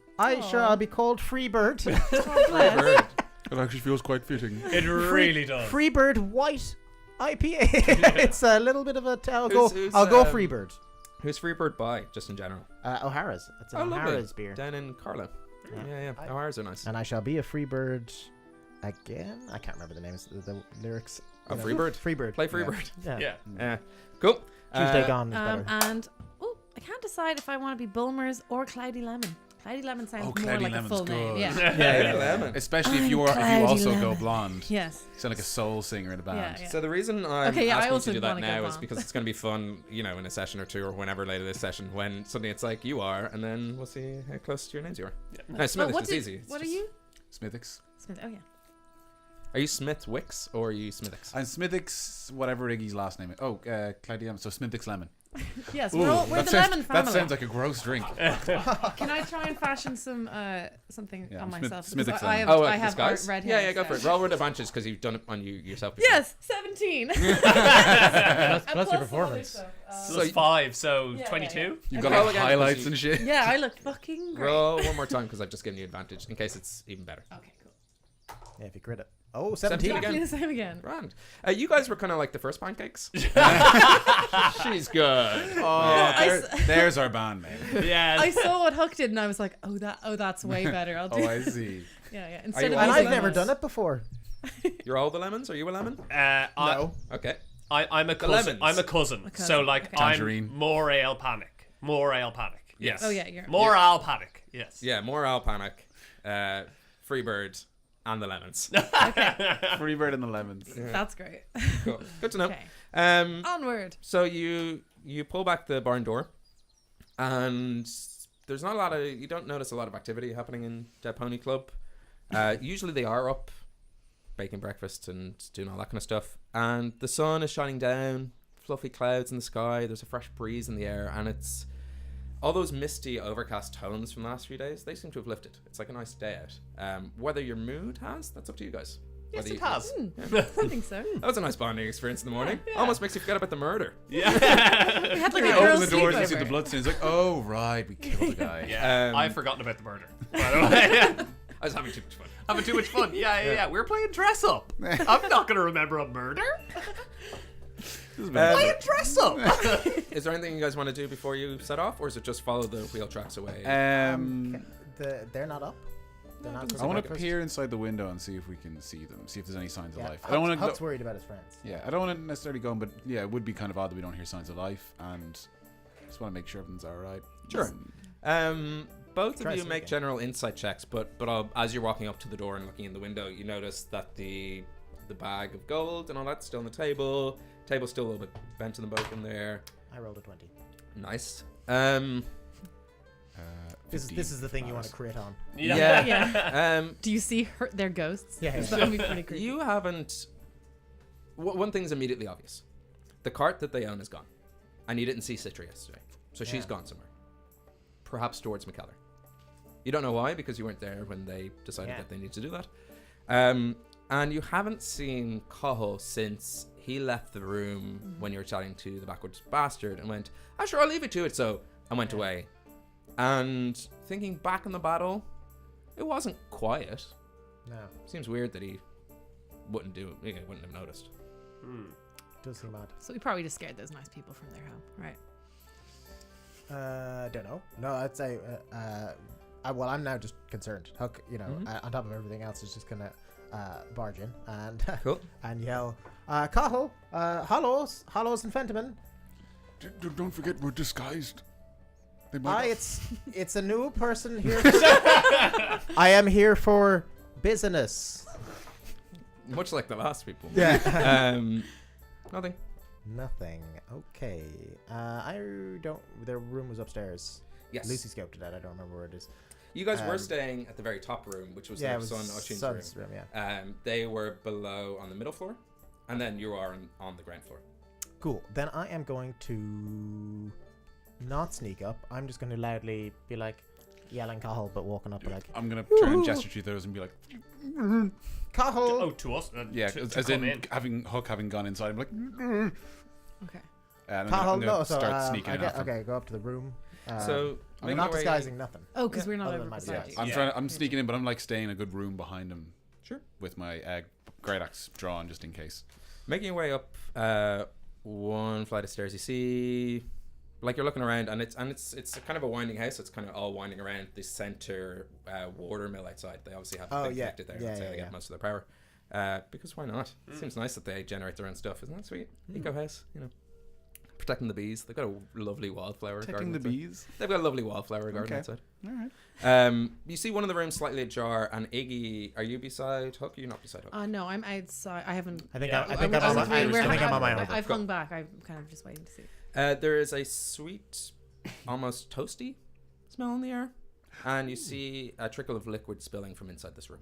sure Aw. I'll be called Freebird. Oh, bless. Bird. It actually feels quite fitting. It really does. Freebird White IPA. It's a little bit of a. I'll Who's, go Freebird. Who's Freebird by, just in general? O'Hara's. It's an Oh, lovely. O'Hara's beer. Down in Carlo. Yeah. Yeah. I- O'Hara's are nice. And I shall be a Freebird again. I can't remember the names, the lyrics. Oh, You know, Freebird? Freebird. Play Freebird. Yeah. Yeah. Yeah. Cool. Tuesday Gone is better. And I can't decide if I want to be Bulmers or Cloudy Lemon. Cloudy Lemon sounds more Cloudy like a Lemon's full name. good. Yeah. Yeah, lemon. Especially if I'm you Cloudy also go Lemon. blonde. Yes. You sound like a soul singer in a band. Yeah. So the reason I'm Okay, yeah, I asking you also to do that wanna go now is blonde. because it's going to be fun, in a session or two or whenever later this session, when suddenly it's like you are, and then we'll see how close to your names you are. No, Oh, Smithix is easy. It's what are just- you? Smithix. Smith. Oh yeah. Are you Smith Wicks or are you Smithix? I'm Smithix, whatever Iggy's last name is. Oh, Cloudy Lemon. So Smithix Lemon. Yes, Ooh, we're the lemon family. That sounds like a gross drink. Can I try and fashion some something Yeah, on myself? Smithix Because lemon. I have disguise? red hair. Yeah, go for it. so- Roll with advantage because you've done it on you yourself before. Yes, 17. Plus And your some performance. other stuff. So Plus you- 5, so Yeah, 22. You've Okay. got Roll like again, highlights because and shit. Yeah, I look fucking great. Roll one more time because I've just given you advantage in case it's even better. Okay, cool. Yeah, if you crit it. Oh, 17 17 again. Exactly the same again. Grand. You guys were kind of like the first pancakes. She's good. I There's our band name. Yeah. I saw what Huck did and I was like, that's way better. I'll do. Oh, I see. Yeah. Instead you of And all I've using never lemons. done it before. You're all the lemons? Are you a lemon? No. Okay. I'm a cousin. lemons. I'm a cousin. A cousin, So like okay. Tangerine. I'm more ale panic. More ale panic. Yes. Oh yeah, you're More ale panic. Yes. Yeah, more Alpanic, Freebird, and the lemons. Freebird and the Lemons. That's great. Cool. Good to know. Okay. Onward. So you pull back the barn door, and there's not a lot of, you don't notice a lot of activity happening in Dead Pony Club. Usually they are up baking breakfast and doing all that kind of stuff, and the sun is shining down, fluffy clouds in the sky, there's a fresh breeze in the air, and it's all those misty overcast tones from the last few days, they seem to have lifted. It's like a nice day out. Whether your mood has, that's up to you guys. Yes, Whether it you- has. I think so. That was a nice bonding experience in the morning. Almost makes you forget about the murder. Yeah. We had like You a open girls' the doors and see sleepover. the bloodstains. Like, oh right, we killed a guy. Yeah. Um, I've forgotten about the murder. By the way. I was having too much fun. Having too much fun. Yeah. We're playing dress up. I'm not gonna remember a murder. Playing dress up. Is there anything you guys want to do before you set off, or is it just follow the wheel tracks away? They're not up. They're not. I want to peer inside the window and see if we can see them. See if there's any signs of Yeah, life. I don't want to. Huck's worried about his friends. Yeah, I don't want to necessarily go in, but yeah, it would be kind of odd that we don't hear signs of life, and just want to make sure everything's all right. Sure. Both Try of you some make again. general insight checks, but as you're walking up to the door and looking in the window, you notice that the bag of gold and all that's still on the table. Table's still a little bit bent and broken there. I rolled a 20. Nice. This is the thing you want to crit on. Yeah. Yeah. Do you see their ghosts? Yeah, yeah. That would be pretty creepy. You haven't. One thing's immediately obvious: the cart that they own is gone, and you didn't see Citra yesterday, so she's Yeah. gone somewhere. Perhaps towards McKellar. You don't know why because you weren't there when they decided Yeah. that they need to do that. And you haven't seen Cahill since he left the room when you were chatting to the backwards bastard and went, "Oh, sure, I'll leave it to it." So I went away, and thinking back on the battle, it wasn't quiet. No, Seems weird that he wouldn't do it. He wouldn't have noticed. does seem odd. So we probably just scared those nice people from their home, right? Don't know. No, I'd say. Well, I'm now just concerned. Huck, on top of everything else, is just gonna barge in and Cool. and yell, "Cahill, Hollows and Fentiman. Don't forget we're disguised. They might. It's a new person here. I am here for business." Much like the last people. Yeah. Nothing. Nothing. Okay. I don't. Their room was upstairs. Yes. Lucy scoped it out. I don't remember where it is. You guys were Um, staying at the very top room, which was Yeah, their it was son Oshin's Son's room. room. Yeah. They were below on the middle floor, and then you are on the ground floor. Cool. Then I am going to not sneak up. I'm just going to loudly be like yelling Cahill, but walking up like I'm gonna turn and gesture to those and be like, Cahill. Oh, to us. yeah, to as come in Hook having gone inside. I'm like, Okay. and Cahill. I'm No. gonna So start sneaking in after. okay, go up to the room. So I'm make not your way- disguising nothing. Oh, because we're not Other over than my beside disguise. you. I'm sneaking in, but I'm like staying a good room behind him. Sure. With my great axe drawn just in case. Making your way up one flight of stairs, you see, like you're looking around, and it's kind of a winding house. It's kind of all winding around the center water mill outside. They obviously have the Oh, thing yeah. connected there. Yeah, That's how yeah, they yeah. get most of their power. Because why not? It seems nice that they generate their own stuff. Isn't that sweet? Eco house, protecting the bees. They've got a lovely wildflower Protecting garden the outside. bees. They've got a lovely wildflower garden Okay. outside. All right. You see one of the rooms slightly ajar, and Iggy, are you beside Hook? Or you're not beside Hook? No, I'm outside. I haven't. I think Yeah, I think I'm on my. I think I'm on my own. I've hung back. I'm kind of just waiting to see. There is a sweet, almost toasty smell in the air, and you see a trickle of liquid spilling from inside this room.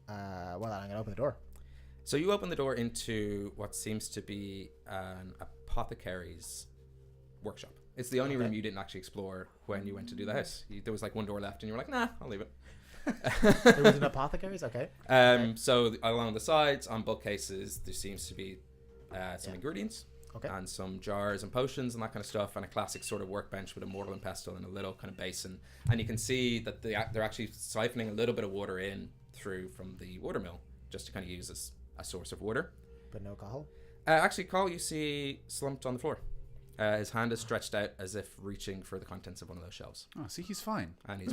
Well, I'm gonna open the door. So you open the door into what seems to be an apothecary's workshop. It's the only room you didn't actually explore when you went to do the house. There was like one door left, and you were like, "Nah, I'll leave it." There was an apothecary's. Okay. So along the sides, on bookcases, there seems to be some ingredients, Okay. and some jars and potions and that kind of stuff, and a classic sort of workbench with a mortar and pestle and a little kind of basin. And you can see that they're actually siphoning a little bit of water in through from the water mill, just to kind of use as a source of water. But no Cahill. Actually, Carl, you see slumped on the floor. His hand is stretched out as if reaching for the contents of one of those shelves. Oh, see, he's fine. And he's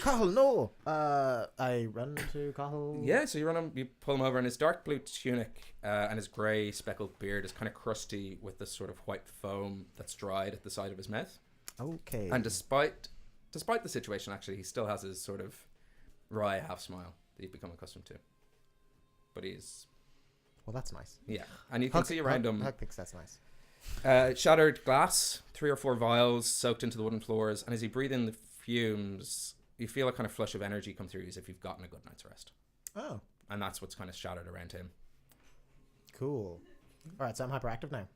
Cahill, no. I run to Cahill. yeah, so you run him, you pull him over, and his dark blue tunic and his grey speckled beard is kind of crusty with this sort of white foam that's dried at the side of his mouth. Okay. And despite the situation, actually, he still has his sort of wry half smile that you've become accustomed to. But he's well, that's nice. yeah, and you can see around him Huck thinks that's nice. shattered glass, 3 or 4 vials soaked into the wooden floors, and as you breathe in the fumes, you feel a kind of flush of energy come through you as if you've gotten a good night's rest. Oh, And that's what's kind of shattered around him. cool. All right, so I'm hyperactive now.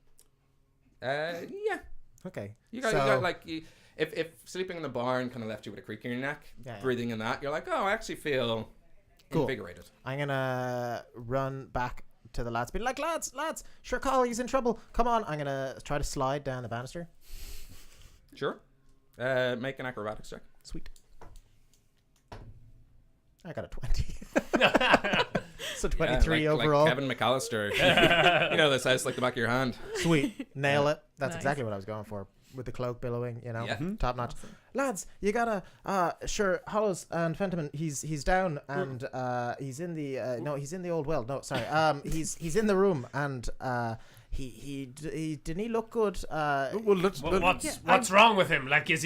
Yeah. Okay. You got like, if sleeping in the barn kind of left you with a creak in your neck, Yeah. breathing in that, you're like, oh, I actually feel Cool. invigorated. I'm gonna run back to the lads, be like, lads, sure, Cahill, he's in trouble. Come on. I'm gonna try to slide down the banister. Sure. Make an acrobatics check. Sweet. I got a 20. So 23 like overall. Kevin McAllister. You know this house like the back of your hand. Sweet. Nail it. That's Nice. exactly what I was going for. With the cloak billowing, you know. Yeah. Top notch. Lads, you gotta sure, Hollows and Fentiman, he's down and he's in the no, he's in the old well. No, sorry. He's in the room and he didn't he look good? Well, let's. Well, what's wrong with him? Like, was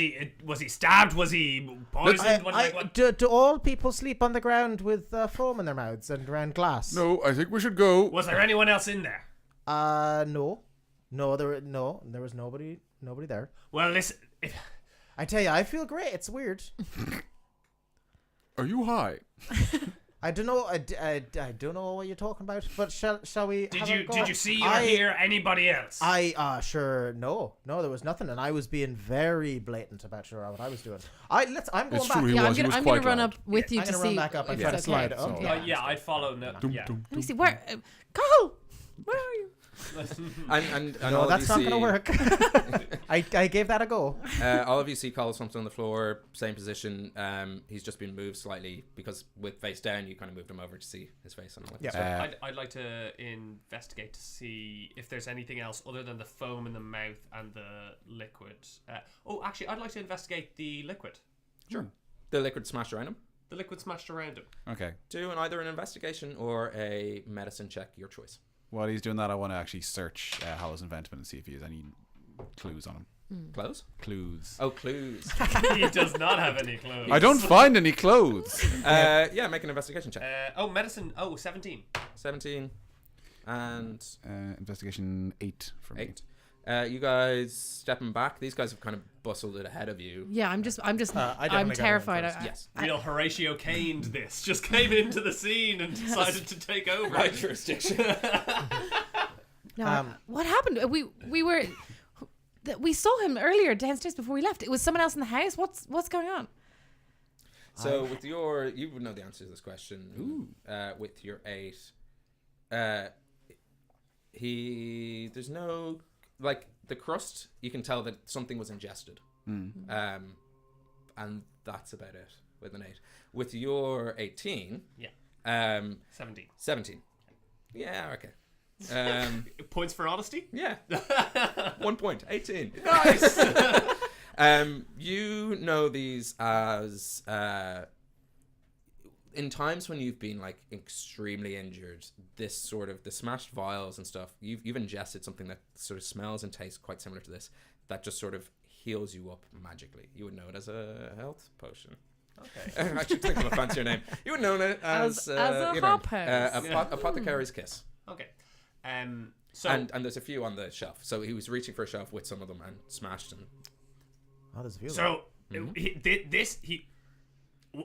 he stabbed? Was he poisoned? What? Do all people sleep on the ground with foam in their mouths and around glass? No, I think we should go. Was there anyone else in there? No, there was nobody there. Well, listen. I tell you, I feel great. It's weird. Are you high? I don't know. I don't know what you're talking about. But shall we? Did have a go? you see or hear anybody else? Sure no, there was nothing, and I was being very blatant about sure what I was doing. I'm going It's back. true, he Yeah, was. He was I'm gonna quite run loud. up with you I'm to gonna see. run back up and if try to it's slide okay. up. Okay. yeah, I'd follow. No, yeah. Let me see. Where? Cahill, where are you? And No, all that's of not you gonna see, work. I gave that a go. all of you see Carl something on the floor, same position. He's just been moved slightly because with face down, you kind of moved him over to see his face on it. Yeah. I'd like to investigate to see if there's anything else other than the foam in the mouth and the liquid. Actually, I'd like to investigate the liquid. Sure. The liquid smashed around him. The liquid smashed around him. Okay. Do either an investigation or a medicine check, your choice. While he's doing that, I want to actually search Hallows and Ventman and see if he has any clues on him. Clothes? Clues. Oh, clues. He does not have any clothes. I don't find any clothes. Yeah, make an investigation check. Medicine. 17. 17 and Investigation 8 for me. 8. You guys stepping back. These guys have kind of bustled it ahead of you. Yeah, I'm definitely I'm got one terrified. first. Yes. Real Horatio Caned this. Just came into the scene and decided to take over. Right jurisdiction. No, what happened? We saw him earlier downstairs before we left. It was someone else in the house. What's going on? So with your, you would know the answer to this question. With your 8, there's no, like, the crust, you can tell that something was ingested. And that's about it with an 8. With your 18, 17. 17. Yeah, okay. Points for honesty? Yeah. 1 point. 18. Nice! You know these as in times when you've been like extremely injured, this sort of the smashed vials and stuff, you've ingested something that sort of smells and tastes quite similar to this, that just sort of heals you up magically. You would know it as a health potion. Okay. I should think of a fancier name. You would know it as a hop house. Apothecary's kiss. Okay. So And there's a few on the shelf. So he was reaching for a shelf with some of them and smashed and Oh, there's a few. So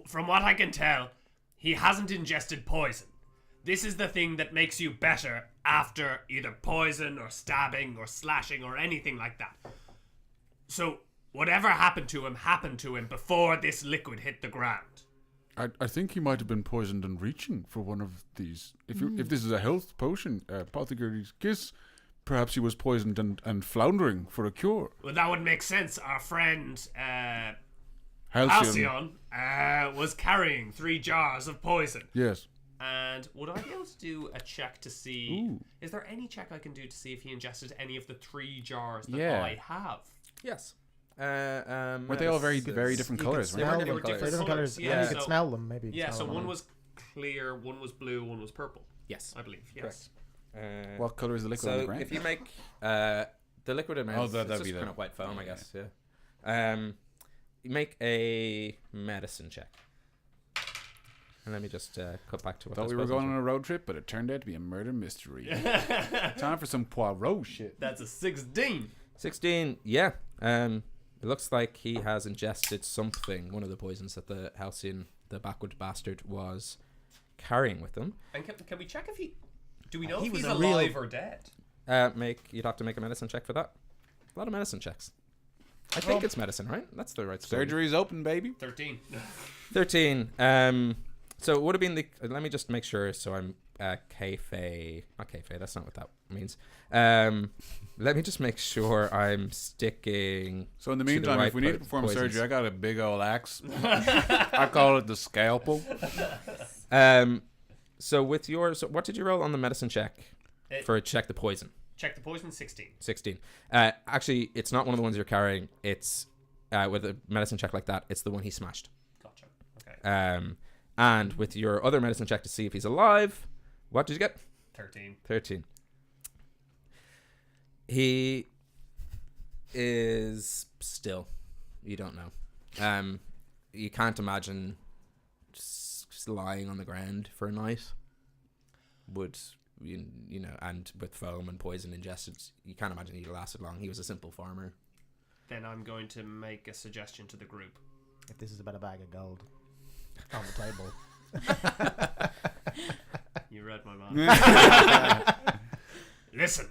from what I can tell, he hasn't ingested poison. This is the thing that makes you better after either poison or stabbing or slashing or anything like that. So whatever happened to him before this liquid hit the ground. I think he might have been poisoned and reaching for one of these. If this is a health potion, Apothecary's kiss, perhaps he was poisoned and floundering for a cure. Well, that would make sense. Our friend Halcyon. Halcyon was carrying 3 jars of poison. Yes. And would I be able to do a check to see... Ooh. Is there any check I can do to see if he ingested any of the 3 jars that Yeah. I have? yes. Weren't they all very different colors? They weren't were they? different They're colours. different colors. Yeah, Yeah, you so- could smell them. Maybe. Yeah, so one was clear, one was blue, one was purple, Yes. I believe. Yes. What color is the liquid on the So ground? if you make the liquid amount, Oh, that'd it's be just the- kind of white foam, I guess. Yeah. You make a medicine check. And let me just cut back to what Thought we were going on a road trip, but it turned out to be a murder mystery. Time for some Poirot shit. That's a 16. 16. Yeah. It looks like he has ingested something, one of the poisons that the Halcyon, the backward bastard, was carrying with him. And can we check if he... Do we know He if was he's a real- alive or dead? You'd have to make a medicine check for that. A lot of medicine checks. I think it's medicine, right? That's the right story. Surgery's open, baby. 13. 13. So it would have been the... Let me just make sure. So I'm kayfabe. Not kayfabe. That's not what that means. Let me just make sure I'm sticking... So in the to meantime, right if we need to perform poisons. surgery, I got a big old axe. I call it the scalpel. So with yours... So what did you roll on the medicine check for check the poison? Check the poison, 16. 16. Actually, it's not one of the ones you're carrying. It's... with a medicine check like that, it's the one he smashed. Gotcha. Okay. And with your other medicine check to see if he's alive, what did you get? 13. 13. He is still. You don't know. You can't imagine just lying on the ground for a night. Would you know? And with foam and poison ingested, you can't imagine he'd lasted long. He was a simple farmer. Then I'm going to make a suggestion to the group. If this is about a bag of gold on the table. You read my mind. Listen,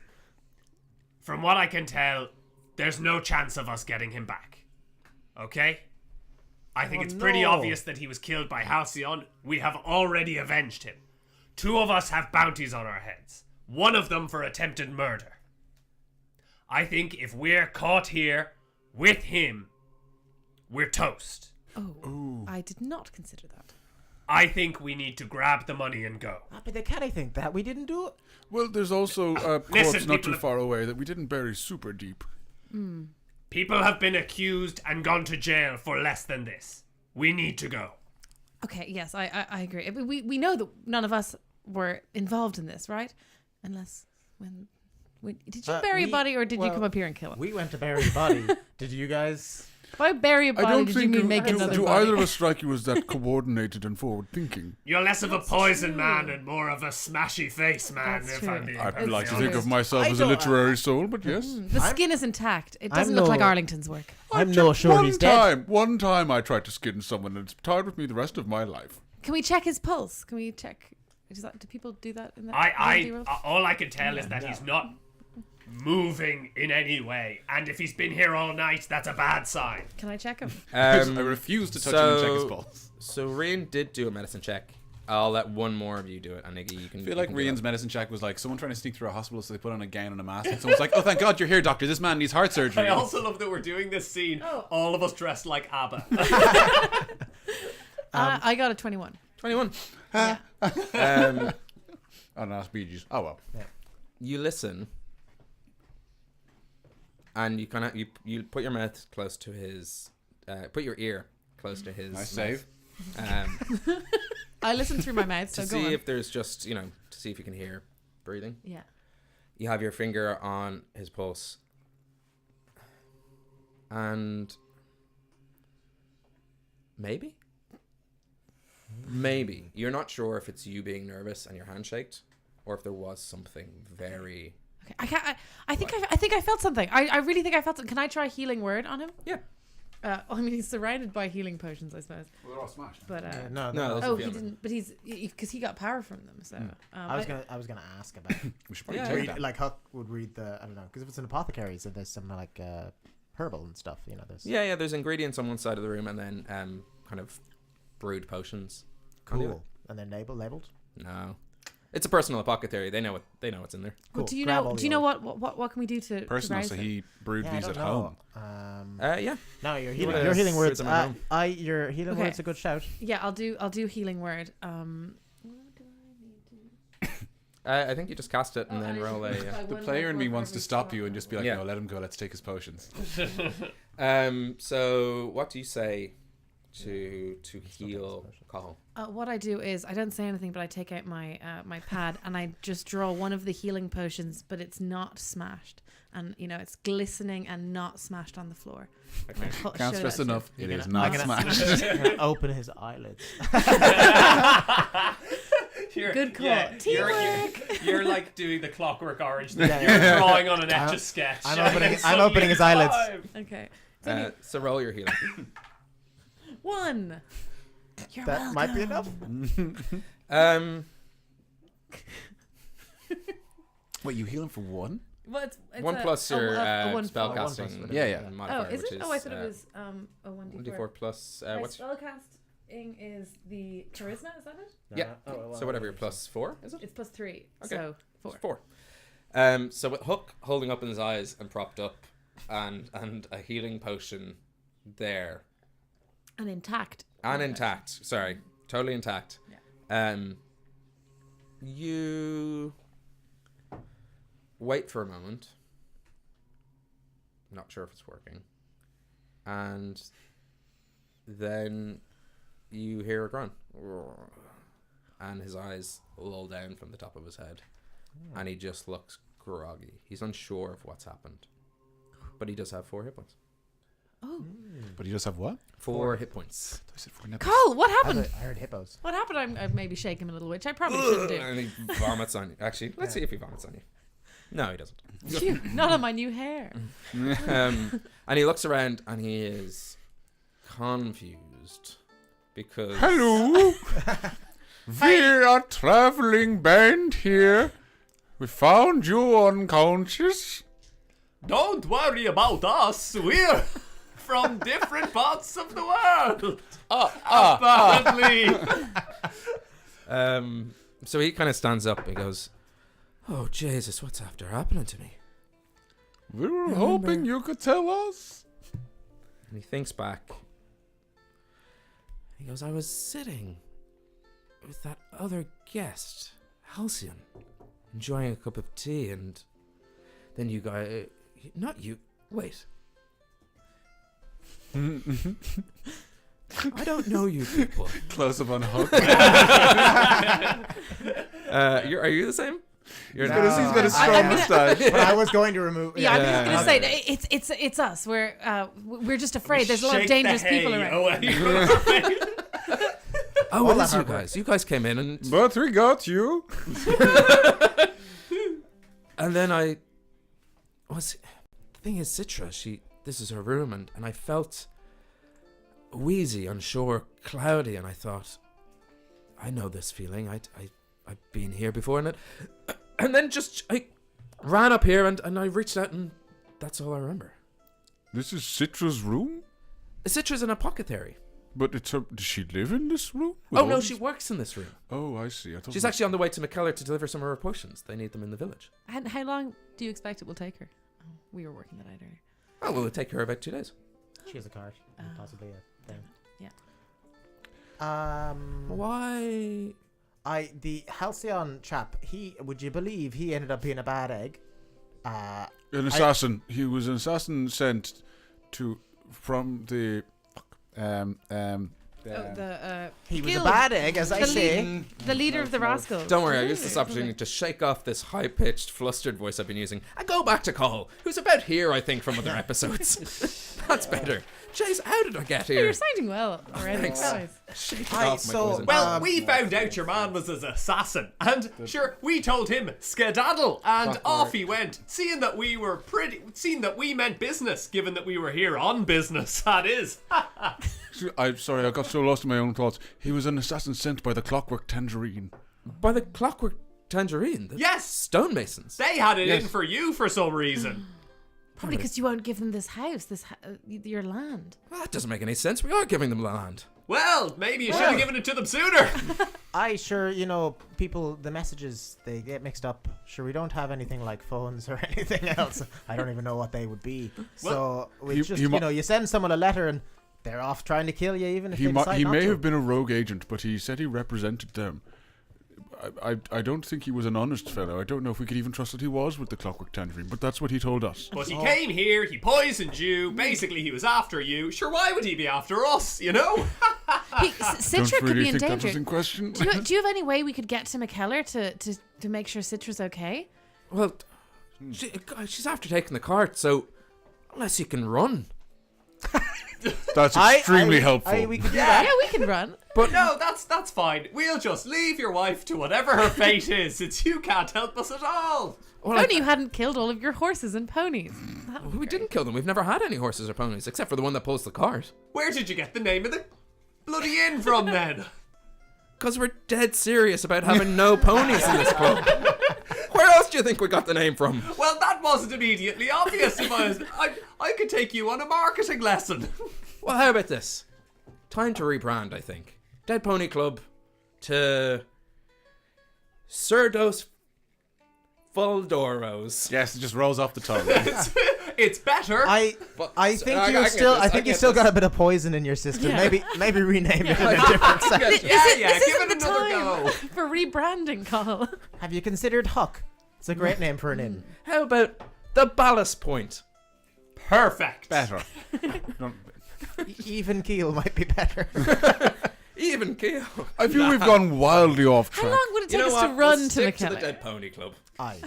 from what I can tell, there's no chance of us getting him back. Okay? I think it's pretty no. obvious that he was killed by Halcyon. We have already avenged him. 2 of us have bounties on our heads. 1 of them for attempted murder. I think if we're caught here with him, we're toast. Oh, I did not consider that. I think we need to grab the money and go. But they can't think that. We didn't do it. Well, there's also a corpse Listen, not people too have- far away that we didn't bury super deep. People have been accused and gone to jail for less than this. We need to go. Okay, yes, I agree. We know that none of us were involved in this, right? Unless when did you bury a body or did you come up here and kill him? We went to bury a body. Did you guys? By bury a I body, don't did you think mean make another do body? either of us strike you as that coordinated and forward thinking. You're less of a poison man and more of a smashy face man, That's if true. I'm being I'd perfectly like to true. think honest. of myself I as a don't- literary soul, but yes. The skin is intact. It doesn't I'm look like no- Arlington's work. I'm no sure he's dead. One time I tried to skin someone and it's tied with me the rest of my life. Can we check his pulse? Can we check? Do people do that in that? D&D world? All I can tell is that he's not moving in any way, and if he's been here all night, that's a bad sign. Can I check him? I refuse to touch him and check his pulse. So Rian did do a medicine check. I'll let one more of you do it, and Iggy, you can. I feel like Rian's medicine check was like someone trying to sneak through a hospital, so they put on a gown and a mask. And someone's like, "Oh, thank God you're here, doctor. This man needs heart surgery." I also love that we're doing this scene, all of us dressed like ABBA. I got a 21. 21. Yeah. Oh no, that's Bee Gees. Oh well. You listen, and you kind of you put your mouth close to his, put your ear close to his. Nice mouth. save. I listen through my mouth, so to go see on. if there's just, to see if you can hear breathing. Yeah. You have your finger on his pulse. And maybe you're not sure if it's you being nervous and your hand shaked, or if there was something very. Okay. I think I felt something. I really think I felt something. Can I try healing word on him? Yeah. I mean, he's surrounded by healing potions, I suppose. Well, they're all smashed. But No, oh, those he are the didn't. But he's because he got power from them. So I was gonna ask about. We should probably Yeah. take read, that. like Huck would read the. I don't know, because if it's an apothecary, so there's some like herbal and stuff. There's. Yeah. There's ingredients on one side of the room, and then kind of brewed potions. on the other. Cool. And then labeled. No, it's a personal apothecary. They know what's in there. Cool. do you Grab know? all Do the you know old- what can we do to Personal, rouse so it? he brewed Yeah, I these don't at know. home. Yeah. No, your You healing. wanna Your healing brew words. them at home? Your healing Okay. words a good shout. Yeah, I'll do healing word. I think you just cast it and then roll a. The player in me wants to stop you and just be like, Yeah. no, let him go. Let's take his potions. So what do you say to heal Cahill? What I do is I don't say anything, but I take out my my pad and I just draw one of the healing potions, but it's not smashed, and it's glistening and not smashed on the floor. Okay. Can't Show stress that to enough. him. It You're is gonna- not I'm gonna- smashed. You're gonna open his eyelids. Good call. You're like doing the Clockwork Orange thing. Yeah, You're yeah. drawing on an Etch-a-Sketch. I'm and opening- it's I'm suddenly opening his eyelids. time. Okay. It's only So roll your healing. 1. You're That might be welcome. enough. Wait, you heal him for one? Well, it's 1 plus your one spell for- casting. Yeah. Modifier, Oh, is which it? is, Oh, I thought it was a 1d4. 1d4 plus My what's spellcasting is the charisma. Is that it? Yeah. so whatever your plus 4 is it? It's plus 3. Okay. So 4. It's 4. So with Hook holding up in his eyes and propped up, and a healing potion there And intact. and intact. Sorry, totally intact. Yeah. You wait for a moment. Not sure if it's working, and then you hear a grunt, and his eyes roll down from the top of his head, and he just looks groggy. He's unsure of what's happened, but he does have 4 hit points. Oh. But you just have what? 4 hit points. I said 4 nipples. Cole, what happened? I heard hippos. What happened? I maybe shake him a little, which I probably shouldn't do. And he vomits on you. Actually, let's see if he vomits on you. No, he doesn't. Phew, not on my new hair. And he looks around and he is confused because Hello. We're a traveling band here. We found you unconscious. Don't worry about us. We're from different parts of the world. Apparently. So he kind of stands up. He goes, "Oh Jesus, what's after happening to me?" We were hoping you could tell us. And he thinks back. He goes, "I was sitting with that other guest, Halcyon, enjoying a cup of tea, and then you guys, not you, wait. I don't know you people. Close up on Hook. Are you the same? You're No. not. He's got a strong I'm gonna- mustache. But I was going to remove. Yeah, I'm Yeah. just gonna say it's us. We're just afraid. There's a lot of Shake the dangerous people hay around. away from her face. Oh, what All is that you hard work. guys? You guys came in and But we got you. then I was. The thing is, Citra. This is her room, and I felt wheezy, unsure, cloudy, and I thought, I know this feeling. I've been here before, and then I ran up here and I reached out, and that's all I remember. This is Citra's room? Citra's an apothecary. But does she live in this room? Oh no, she works in this room. Oh, I see. I thought She's actually on the way to McKellar to deliver some of her potions. They need them in the village. And how long do you expect it will take her? Oh, we were working that out earlier. Oh, well, it'll take her about 2 days. She has a card, and possibly a thing. Yeah. Why? The Halcyon chap. Would you believe he ended up being a bad egg? An assassin. He was an assassin sent from the He was a Guild. bad egg, as I The say. The leader of the Rascals. Don't worry, I used this opportunity to shake off this high-pitched, flustered voice I've been using and go back to Cole, who's about here, I think, from other episodes. That's better. Jeez, how did I get Oh, you're here? sounding well already. Thanks. Guys. Shake Hi, off my so- poison. Well, we found out your man was his assassin, and sure, we told him skedaddle, and off he went. Seeing that we meant business, given that we were here on business, that is. I'm sorry, I got so lost in my own thoughts. He was an assassin sent by the Clockwork Tangerine. By the Clockwork Tangerine? The Yes! stonemasons? They had it Yes. in for you for some reason. Probably because you won't give them this house, your land. Well, that doesn't make any sense. We are giving them land. Well, maybe you should have given it to them sooner. People, the messages, they get mixed up. Sure, we don't have anything like phones or anything else. I don't even know what they would be. So, we you send someone a letter and they're off trying to kill you even if they decide He not may to. have been a rogue agent, but he said he represented them. I don't think he was an honest fellow. I don't know if we could even trust that he was with the Clockwork Tangerine, but that's what he told us. But he came here, he poisoned you, basically he was after you. Sure, why would he be after us, you know? Citra Don't could really be in think that was danger. in question. Do you have any way we could get to McKellar to make sure Citra's okay? Well, she's after taking the cart, so unless you can run. That's extremely helpful. We could do Yeah, that. we can run. But no, that's fine. We'll just leave your wife to whatever her fate is, since you can't help us at all. Well, If only you hadn't killed all of your horses and ponies. we didn't kill them. We've never had any horses or ponies, except for the one that pulls the cart. Where did you get the name of the bloody inn from then? Because we're dead serious about having no ponies in this club. Where else do you think we got the name from? Well, that wasn't immediately obvious. If I could take you on a marketing lesson. Well, how about this? Time to rebrand, I think. Dead Pony Club to Surdos Fuldoros. Yes, it just rolls off the tongue. It's better. I think you still got a bit of poison in your system. Yeah. Maybe rename it in a different sense. This give isn't it the another time go. for rebranding, Carl. Have you considered Huck? It's a great name for an inn. How about the Ballast Point? Perfect. Better. Even keel might be better. Even keel. I feel we've gone wildly off How track. long would it You take know us what? to run We'll to stick to the McKellar? Dead Pony Club. Aye.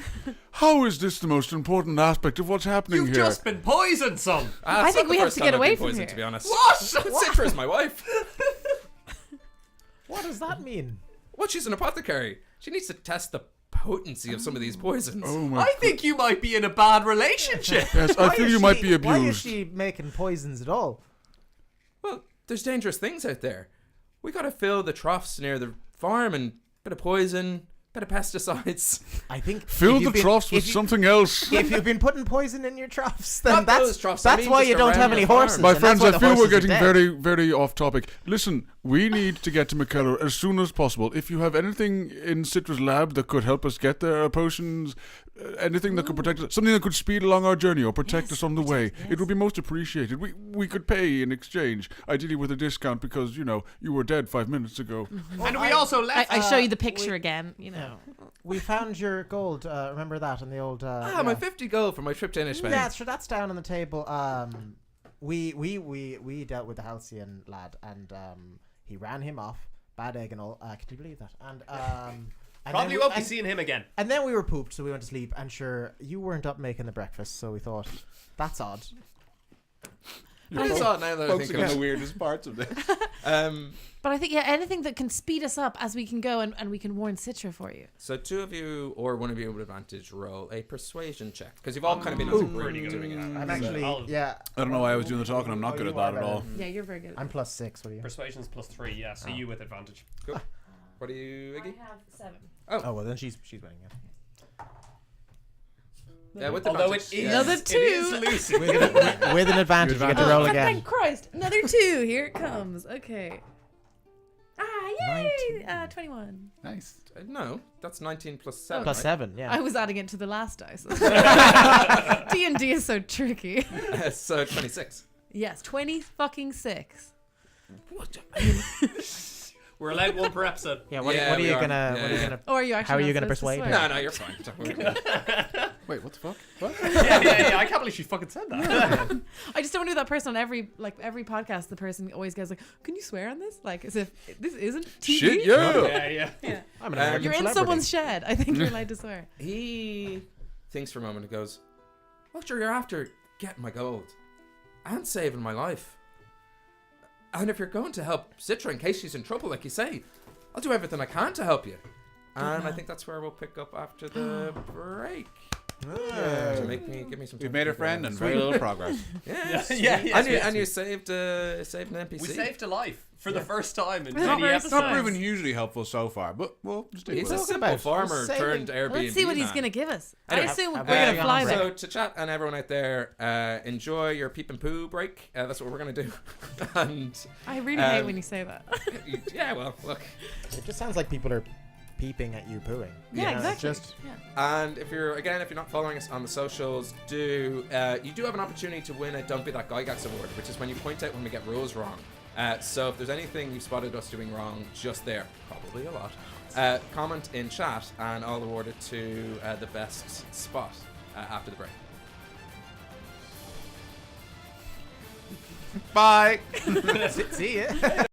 How is this the most important aspect of what's happening You've here? just been poisoned, son. I It's think not we the have first to time get I've away been from poisoned, here. to be honest. What? Citra's my wife. What does that mean? Well, she's an apothecary. She needs to test the potency of some of these poisons. Oh my I think you might be in a bad relationship. Yes, I feel you might be Why is abused. she making poisons at all? Well, there's dangerous things out there. We gotta fill the troughs near the farm and bit of poison, bit of pesticides. I think Fill if the you've been- troughs with if you- something else. If you've been putting poison in your troughs, then Not that's those troughs, I that's mean why just you don't around have the any farm. horses. My and friends, that's why I the feel we're horses are getting dead. very, very off topic. Listen, we need to get to McKellar as soon as possible. If you have anything in Citra's lab that could help us get there, potions, anything that could protect us, something that could speed along our journey or protect us on the way, it would be most appreciated. We could pay in exchange, ideally with a discount because, you were dead 5 minutes ago. And we also left. I show you the picture again, We found your gold. Remember that in the old. My 50 gold for my trip to Inishbane. Yeah, sure. That's down on the table. We dealt with the Halcyon lad, and he ran him off. Bad egg and all. Can you believe that? And Probably won't be seeing him again. And then we were pooped, so we went to sleep. And sure, you weren't up making the breakfast, so we thought that's odd. It's odd now that I think Focusing of on the it. weirdest parts of this. But I think, anything that can speed us up as we can go and we can warn Citra for you. So two of you or one of you with advantage roll a persuasion check because you've all kind of been as a group pretty good. doing it. I'm actually, yeah. I don't know why I was doing the talking. I'm not good you at that are at all. better. Yeah, you're very good. I'm +6. What are you? Persuasion's +3, yeah, so you with advantage. Cool. What are you, Iggy? have 7. Oh well, then she's winning. Yeah. Yeah, with Although advantage. it is, Another it 2. is Lucy. With an advantage, you get to roll again. Thank Christ. Another 2. Here it comes. Okay. Yay! 21. Nice. No, that's 19 plus 7. Plus right? 7, yeah. I was adding it to the last dice. D&D is so tricky. So 26. Yes, 20 fucking 6. What? We're allowed one per episode. Yeah. What Yeah, are we you are. gonna? Yeah, What are you yeah. gonna? Or are you actually How are not you gonna supposed to persuade swear? No, you're fine. Don't worry. Wait, what the fuck? What? yeah. I can't believe she fucking said that. I just don't want to be that person on every podcast. The person always goes like, "Can you swear on this?" Like as if this isn't TV. Shit, yeah. yeah. I'm an American You're in celebrity. someone's shed. I think you're allowed to swear. He thinks for a moment and goes, "Well, sure, you're after getting my gold and saving my life. And if you're going to help Citra in case she's in trouble, like you say, I'll do everything I can to help you." And I think that's where we'll pick up after the break. To give me some time We've made to a friend and think very little progress. Yes. Yeah. And you saved an NPC. We saved a life for the first time in Not many very episodes. It's not proven hugely helpful so far, but we'll stick He's with a it. Talking simple about farmer saving- turned Airbnb Let's see what he's man. gonna give us. Anyway, I assume we're have gonna we- fly there. So to chat and everyone out there, enjoy your peep and poo break. That's what we're gonna do. And I really hate um, when you say that. yeah, well, look. It just sounds like people are peeping at you pooing. Yeah, You know, exactly. Just Yeah. And if you're not following us on the socials, you do have an opportunity to win a Don't Be That Gygax award, which is when you point out when we get rules wrong. So if there's anything you've spotted us doing wrong, just there, probably a lot, comment in chat, and I'll award it to the best spot after the break. Bye. see ya.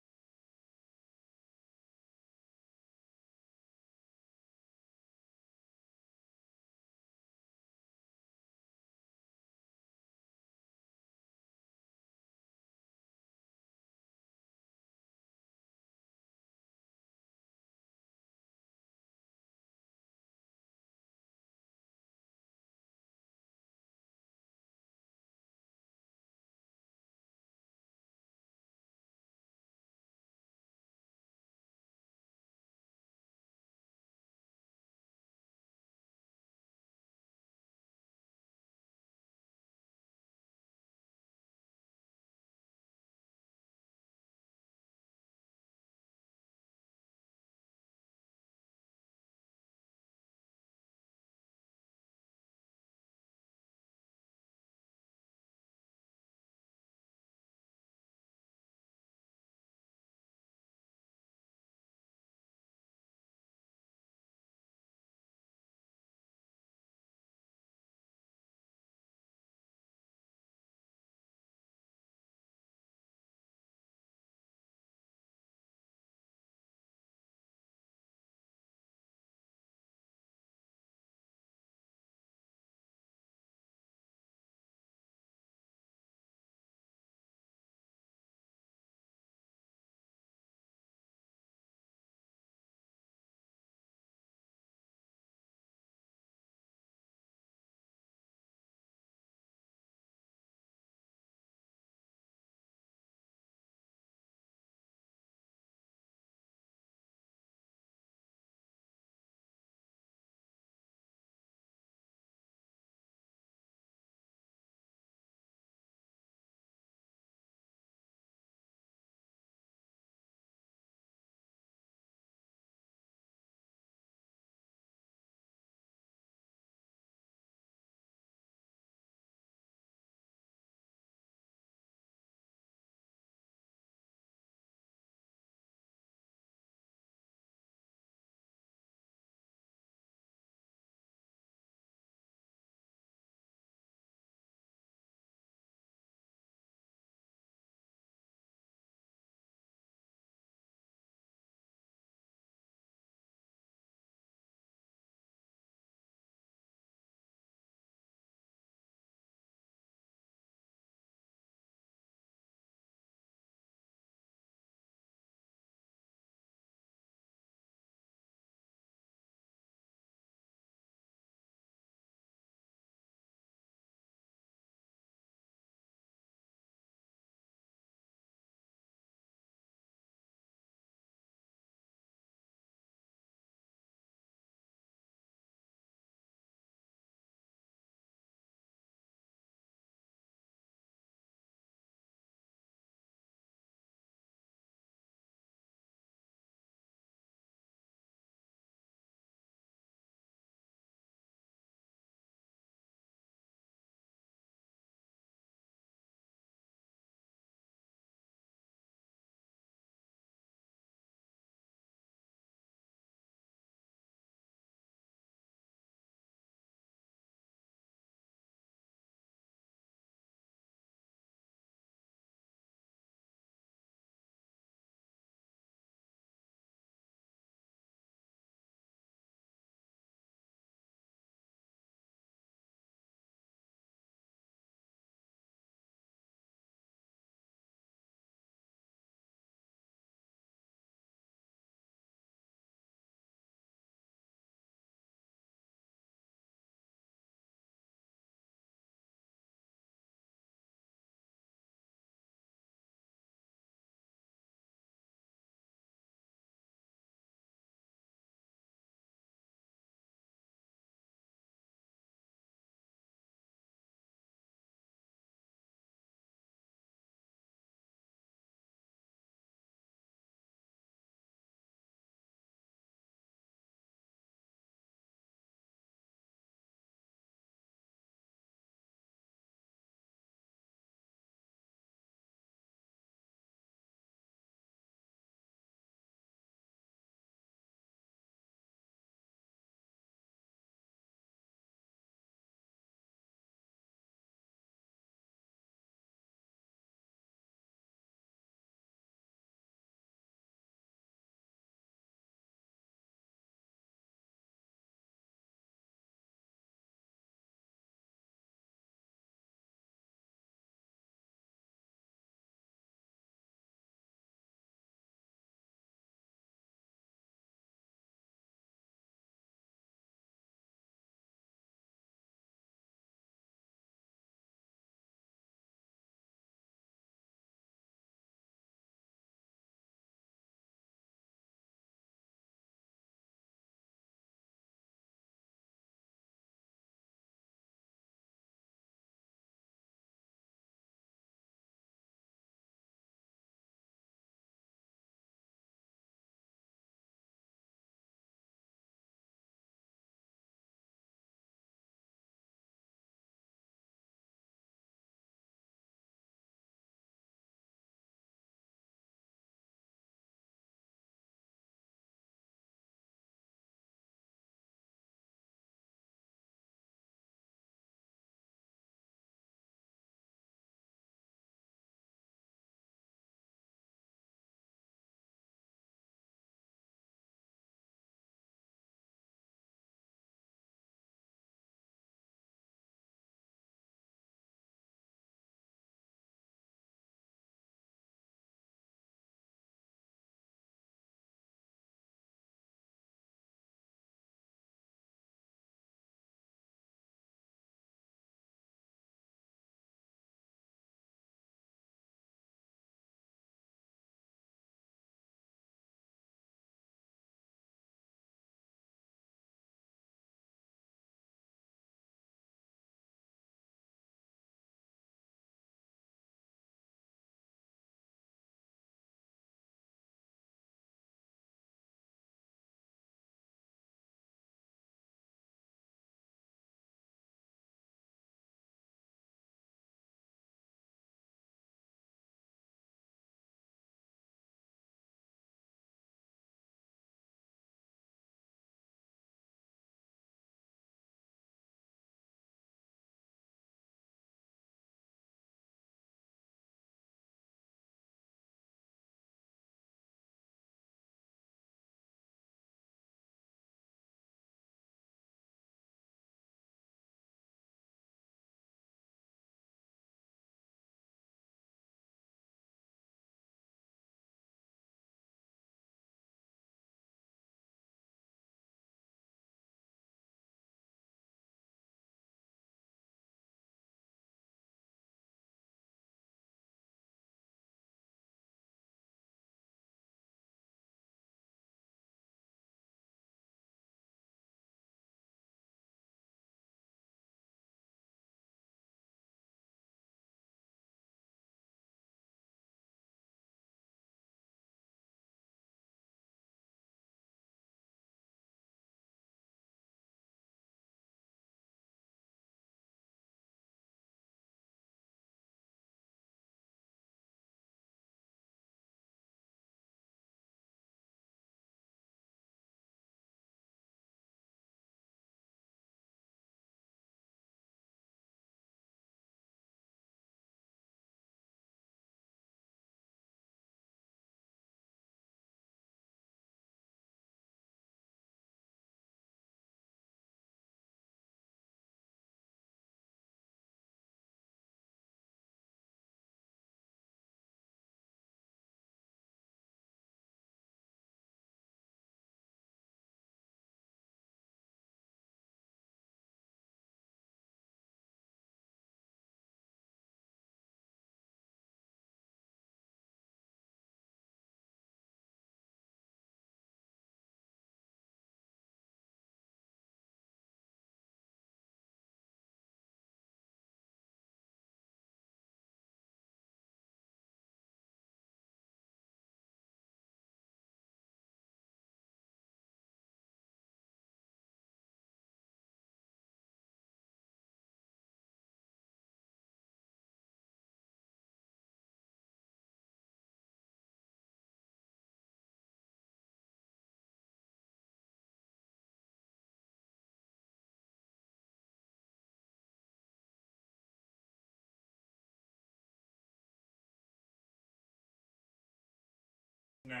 No.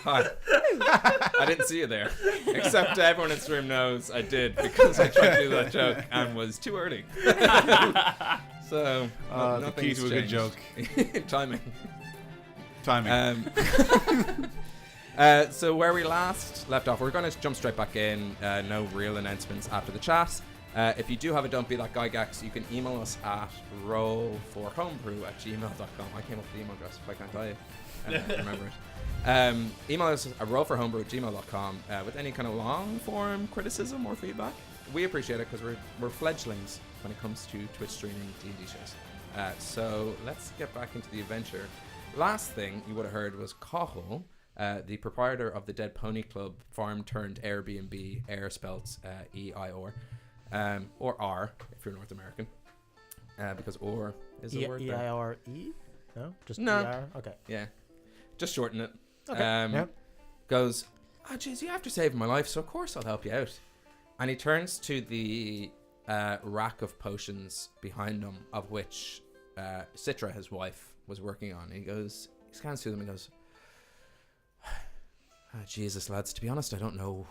Hi. I didn't see you there. Except everyone in this room knows I did because I tried to do that joke and was too early. So, the key to a good joke. Timing. Timing. So where we last left off, we're going to jump straight back in. No real announcements after the chat. If you do have a Don't Be That Guy Gax, you can email us at rollforhomebrew@gmail.com. I came up with the email address, if I can't tell you. I remember it. Email us at rollforhomebrew@gmail.com with any kind of long-form criticism or feedback. We appreciate it because we're fledglings when it comes to Twitch streaming D&D shows. So let's get back into the adventure. Last thing you would have heard was Cahill, the proprietor of the Dead Pony Club farm turned Airbnb, air spelt E-I-R, or R if you're North American, because or is a word there. E-I-R-E? No? Just No. E-R? Okay. Yeah, just shorten it. Okay. Yep. Goes, oh jeez, you after saving my life, so of course I'll help you out. And he turns to the rack of potions behind him, of which Citra, his wife, was working on. He scans through them and goes, oh, Jesus, lads, to be honest, I don't know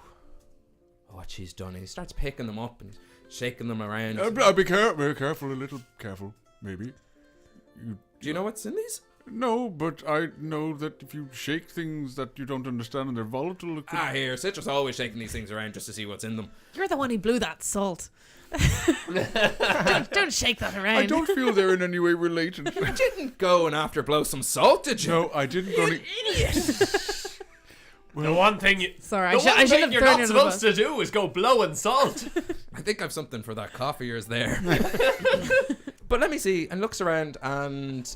what she's done. And he starts picking them up and shaking them around. I'll be careful, a little careful, maybe. Do you know what's in these? No, but I know that if you shake things that you don't understand and they're volatile, it could... Here, Citra's always shaking these things around just to see what's in them. You're the one who blew that salt. don't shake that around. I don't feel they're in any way related. You didn't go and after blow some salt, did you? No, I didn't go... The one thing Sorry, the I one should thing have you're thrown not in supposed to do is go blowing salt. I think I've something for that cough of yours there. But let me see. And looks around and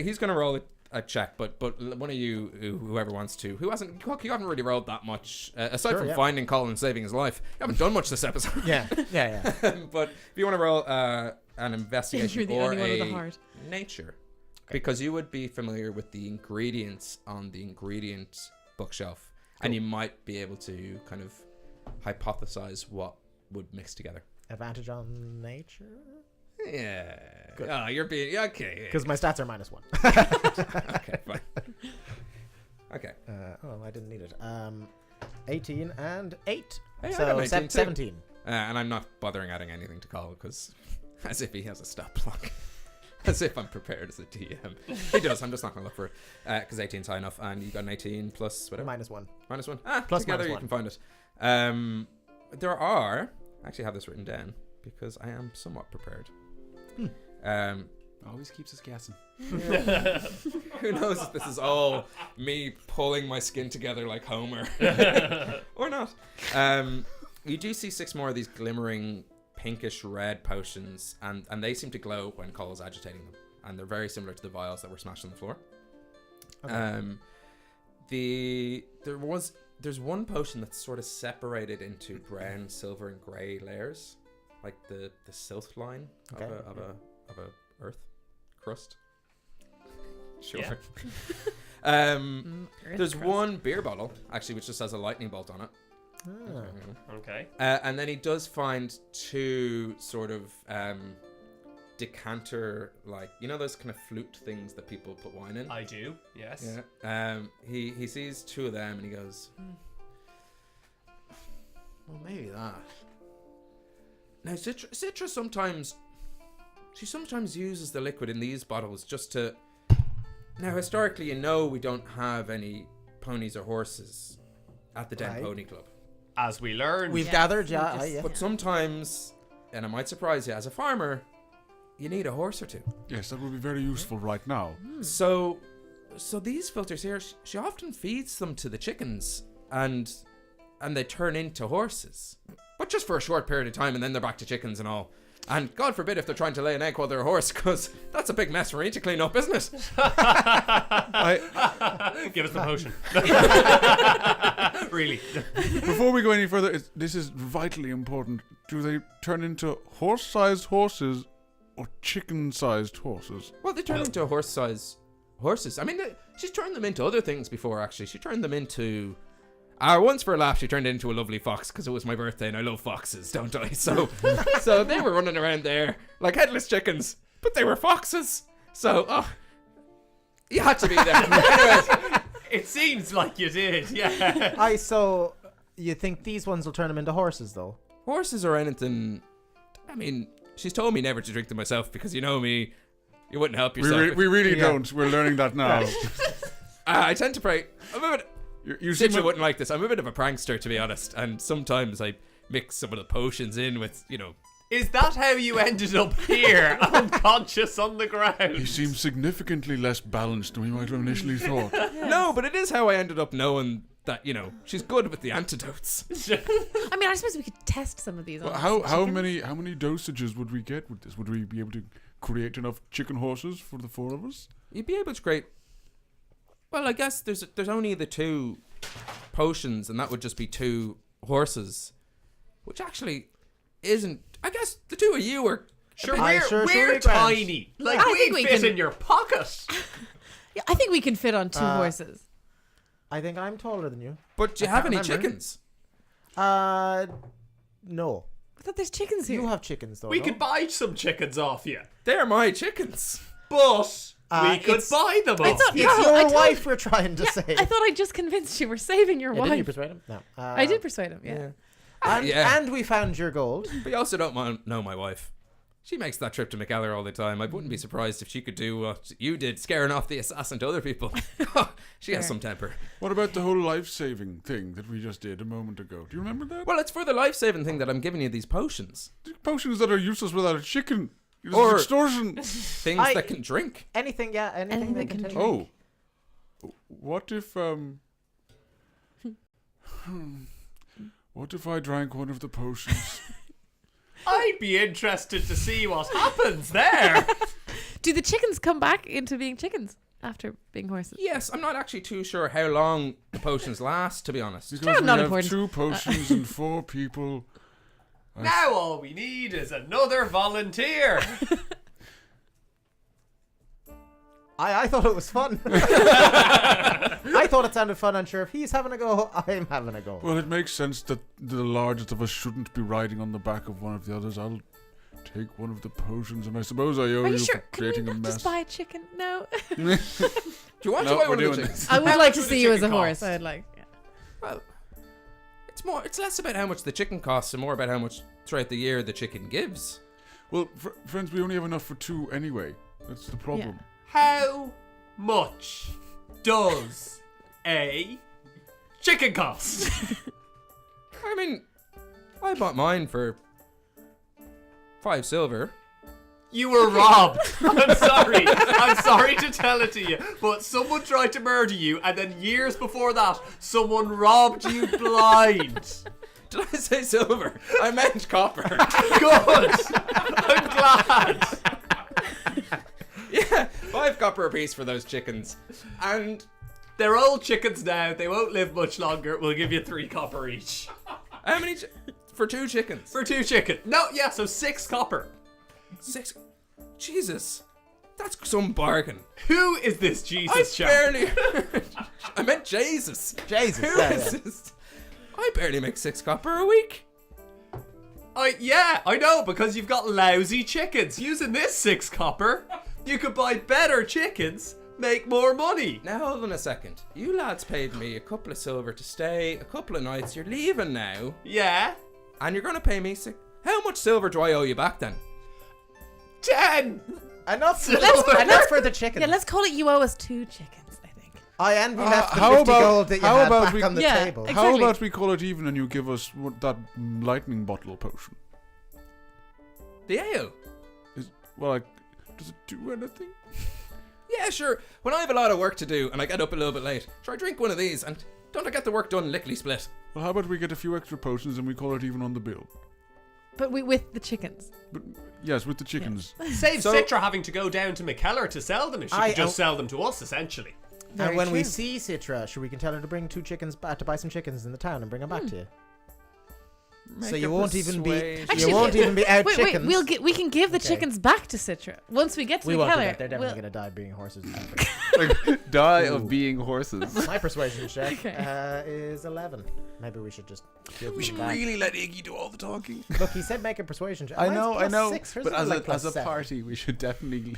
he's gonna roll a check, but one of you, whoever wants to, you haven't really rolled that much, aside from finding Colin and saving his life. You haven't done much this episode. Yeah. But if you want to roll an investigation You're the or only one with a a heart. nature, because you would be familiar with the ingredients on the ingredient bookshelf, and you might be able to kind of hypothesize what would mix together. Advantage on nature? Yeah. Good. Oh, you're being okay. Because my stats are -1. Okay, fine. Okay. I didn't need it. 18 and 8. Hey, I So got 19 too. 17. And I'm not bothering adding anything to Call because, as if he has a stat block. As if I'm prepared as a DM. He does. I'm just not going to look for it because 18's high enough. And you got an 18 plus whatever. -1. -1. Plus together -1. you can find it. There are. I actually have this written down because I am somewhat prepared. Always keeps us guessing. Who knows if this is all me pulling my skin together like Homer or not. You do see 6 more of these glimmering pinkish red potions, and they seem to glow when Cole's agitating them, and they're very similar to the vials that were smashed on the floor. Okay. There's one potion that's sort of separated into brown, silver, and grey layers, like the silt line of a earth crust. Sure. Yeah. There's one beer bottle actually which just has a lightning bolt on it. Okay. And then he does find 2 sort of decanter, like, you know those kind of flute things that people put wine in? I do, yes. Yeah. He sees 2 of them and he goes, well, maybe that. Now, Citra sometimes uses the liquid in these bottles just to... Now, historically, we don't have any ponies or horses at the Den Right. Pony Club. As we learned. We've Yeah. gathered, Yeah. yeah. But sometimes, and it might surprise you, as a farmer, you need a horse or 2. Yes, that would be very useful right now. So these filters here, she often feeds them to the chickens, and they turn into horses. But just for a short period of time, and then they're back to chickens and all. And God forbid if they're trying to lay an egg while they're a horse, because that's a big mess for me to clean up, isn't it? Give us the potion. Really. Before we go any further, this is vitally important. Do they turn into horse-sized horses or chicken-sized horses? Well, they turn into horse-sized horses. I mean, she's turned them into other things before, actually. She turned them into... once for a laugh, she turned it into a lovely fox because it was my birthday and I love foxes, don't I? So they were running around there like headless chickens, but they were foxes. So, You had to be there. Anyways, It seems like you did, yeah. So you think these ones will turn them into horses, though? horses or anything. I mean, she's told me never to drink them myself because you know me. You wouldn't help yourself. We really don't. We're learning that now. I tend to pray. I'm a bit. You seem Citra wouldn't like this. I'm a bit of a prankster, to be honest, and sometimes I mix some of the potions in with, you know. Is that how you ended up here, unconscious on the He ground? seems significantly less balanced than we might have initially thought. No, but it is how I ended up knowing that, you know, she's good with the antidotes. I mean, I suppose we could test some of these. Well, on how some many chickens. dosages would we get with this? Would we be able to create enough chicken horses for the four of us? You'd be able to create. Well, I guess there's only the 2 potions, and that would just be 2 horses, which actually isn't. I guess the 2 of you are. Sure, Aye, we're we grand. tiny. Like, I we think we fit can- in your pocket. Yeah, I think we can fit on 2 horses. I think I'm taller than you. But do you I have can't any remember. chickens? No. I thought there's chickens here. You have chickens, though. We no? could buy some chickens off you, They're my chickens. but we could it's- buy them I off thought- you. It's No, I your told- wife we're trying to say. I thought I just convinced you. We're saving your Yeah, didn't you wife. persuade him? No. I did persuade him. Yeah. And, Yeah. and we found your gold. But you also don't know my wife. She makes that trip to McKellar all the time. I wouldn't be surprised if she could do what you did, scaring off the assassin to other people. She has some temper. What about the whole life-saving thing that we just did a moment ago? Do you remember that? Well, it's for the life-saving thing that I'm giving you these potions. Potions that are useless without a chicken. It's Or- extortion. Things I- that can drink. Anything Anything they that can can take. Oh. What if what if I drank one of the potions? I'd be interested to see what happens there. Do the chickens come back into being chickens after being horses? Yes, I'm not actually too sure how long the potions last, to be honest. Because we not have important. 2 potions and 4 people. Now all we need is another volunteer. I thought it was fun. I thought it sounded fun, and sure, if he's having a go, I'm having a go. Well, it makes sense that the largest of us shouldn't be riding on the back of one of the others. I'll take one of the potions, and I suppose I owe Are you you sure? for Can we creating a not mess. just buy a chicken? No. Do you want No, to buy we're one of the doing chickens? this. I would How like much to would see the you as a chicken horse. cost? I'd like. Yeah. Well, it's less about how much the chicken costs and more about how much throughout the year the chicken gives. Well, friends, we only have enough for 2 anyway. That's the problem. How much does a chicken cost? I mean, I bought mine for 5 silver. You were robbed. I'm sorry. I'm sorry to tell it to you, but someone tried to murder you, and then years before that, someone robbed you blind. Did I say silver? I meant copper. Good. I'm glad. Yeah, 5 copper apiece for those chickens. And They're old chickens now. They won't live much longer. We'll give you 3 copper each. how many for 2 chickens? For 2 chicken. No, yeah, so 6 copper. 6. Jesus, that's some bargain. Who is this I Jesus chap? barely. I meant Jesus. Jesus. Who yeah, is yeah. this? I barely make 6 copper a week. Yeah, I know, because you've got lousy chickens. Using this 6 copper, you could buy better chickens, make more money. Now hold on a second. You lads paid me a couple of silver to stay a couple of nights. You're leaving now, Yeah. and you're gonna pay me 6. How much silver do I owe you back then? 10. Enough for the chicken. Yeah, let's call it you owe us 2 chickens, I think. And we left the how 50 about- gold that you how had about back we- on the Yeah, table. exactly. How about we call it even and you give us that lightning bottle potion? The ale. Does it do anything? Yeah, sure. When I have a lot of work to do and I get up a little bit late, sure, I drink one of these and don't I get the work done lickety split? Well, how about we get a few extra potions and we call it even on the bill? But with the chickens. But yes, with the chickens. Save So- Citra having to go down to McKellar to sell them if she I- could just sell them to us, essentially. And when we true. see Citra, sure, we can tell her to bring 2 chickens back, to buy some chickens in the town and bring them back to you. So Make you a won't even be persuasion- Actually, you won't even be out Wait, chickens. we can give the Okay. chickens back to Citra once we get to We the won't do Keller. that. They're definitely going to die being horses. Like, die Ooh. of being horses. My persuasion check Okay. is 11. Maybe we should just give We them should back. really let Iggy do all the talking. Look, he said make a persuasion check. I Mine's know, plus 6. Hers but is as like a plus as a 7. party, we should definitely.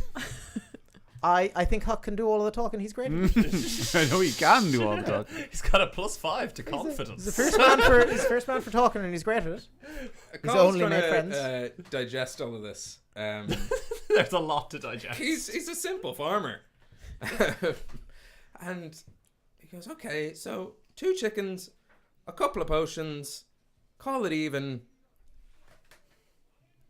I think Huck can do all of the talking. He's great. I know he can do all the talk. He's got a +5 to confidence. He's the first man for talking, and he's great at it. He's Carl's only made gonna, friends. digest all of this. There's a lot to digest. He's a simple farmer. And he goes, okay, so 2 chickens, a couple of potions, call it even.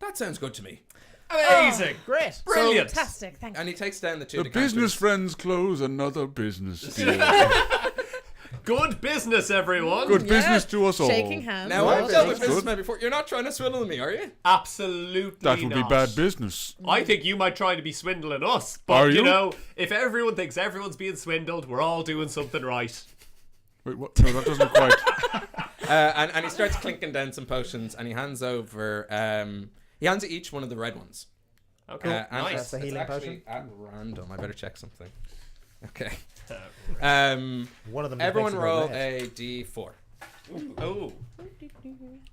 That sounds good to me. Amazing. Great. Brilliant. Fantastic. Thank you. And he takes down the 2 The decanters. business friends close another business deal. Good business, everyone. Good business to us all. Shaking hands. Now, Well, I've dealt with that's businessmen before. You're not trying to swindle me, are you? Absolutely That would be not. bad business. I think you might try to be swindling us. But, Are you you? know, if everyone thinks everyone's being swindled, we're all doing something right. Wait, what? No, that doesn't quite. And he starts clinking down some potions, and he hands over. He hands each one of the red ones. Okay, And nice. That's a it's healing actually potion. at random. I better check something. Okay. One of them. Everyone makes it roll red. a d4. Oh,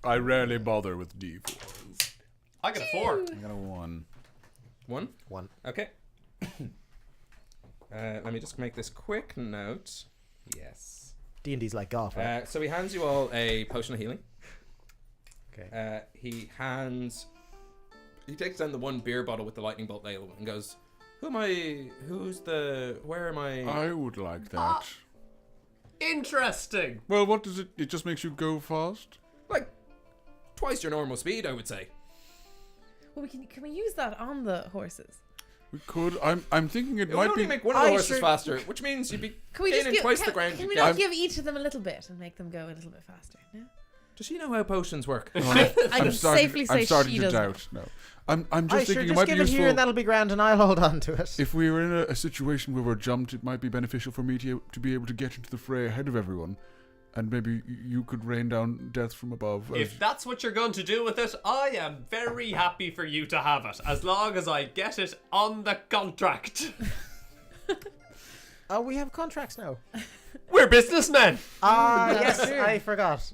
I rarely bother with D4s. I got a 4. I got a 1. 1. One. Okay. Let me just make this quick note. Yes. D&D's like golf. Right? So he hands you all a potion of healing. Okay. He takes down the 1 beer bottle with the lightning bolt label and goes, where am I? I would like that. Interesting. Well, what does it? It just makes you go fast. Like, twice your normal speed, I would say. Well, can we use that on the horses? We could. I'm thinking it It would might only be. make one of the I horses sure- faster, which means you'd be Can we just gaining give, twice can, the ground can you we get. not give each of them a little bit and make them go a little bit faster? No? Does she know how potions work? I can safely say I'm starting she to doesn't. doubt. No, I'm I just sure thinking it just might be give it useful. here and that'll be grand, and I'll hold on to it. If we were in a situation where we're jumped, it might be beneficial for me to be able to get into the fray ahead of everyone, and maybe you could rain down death from above. If that's what you're going to do with it, I am very happy for you to have it, as long as I get it on the contract. Oh, we have contracts now. We're businessmen. Yes, true. I forgot.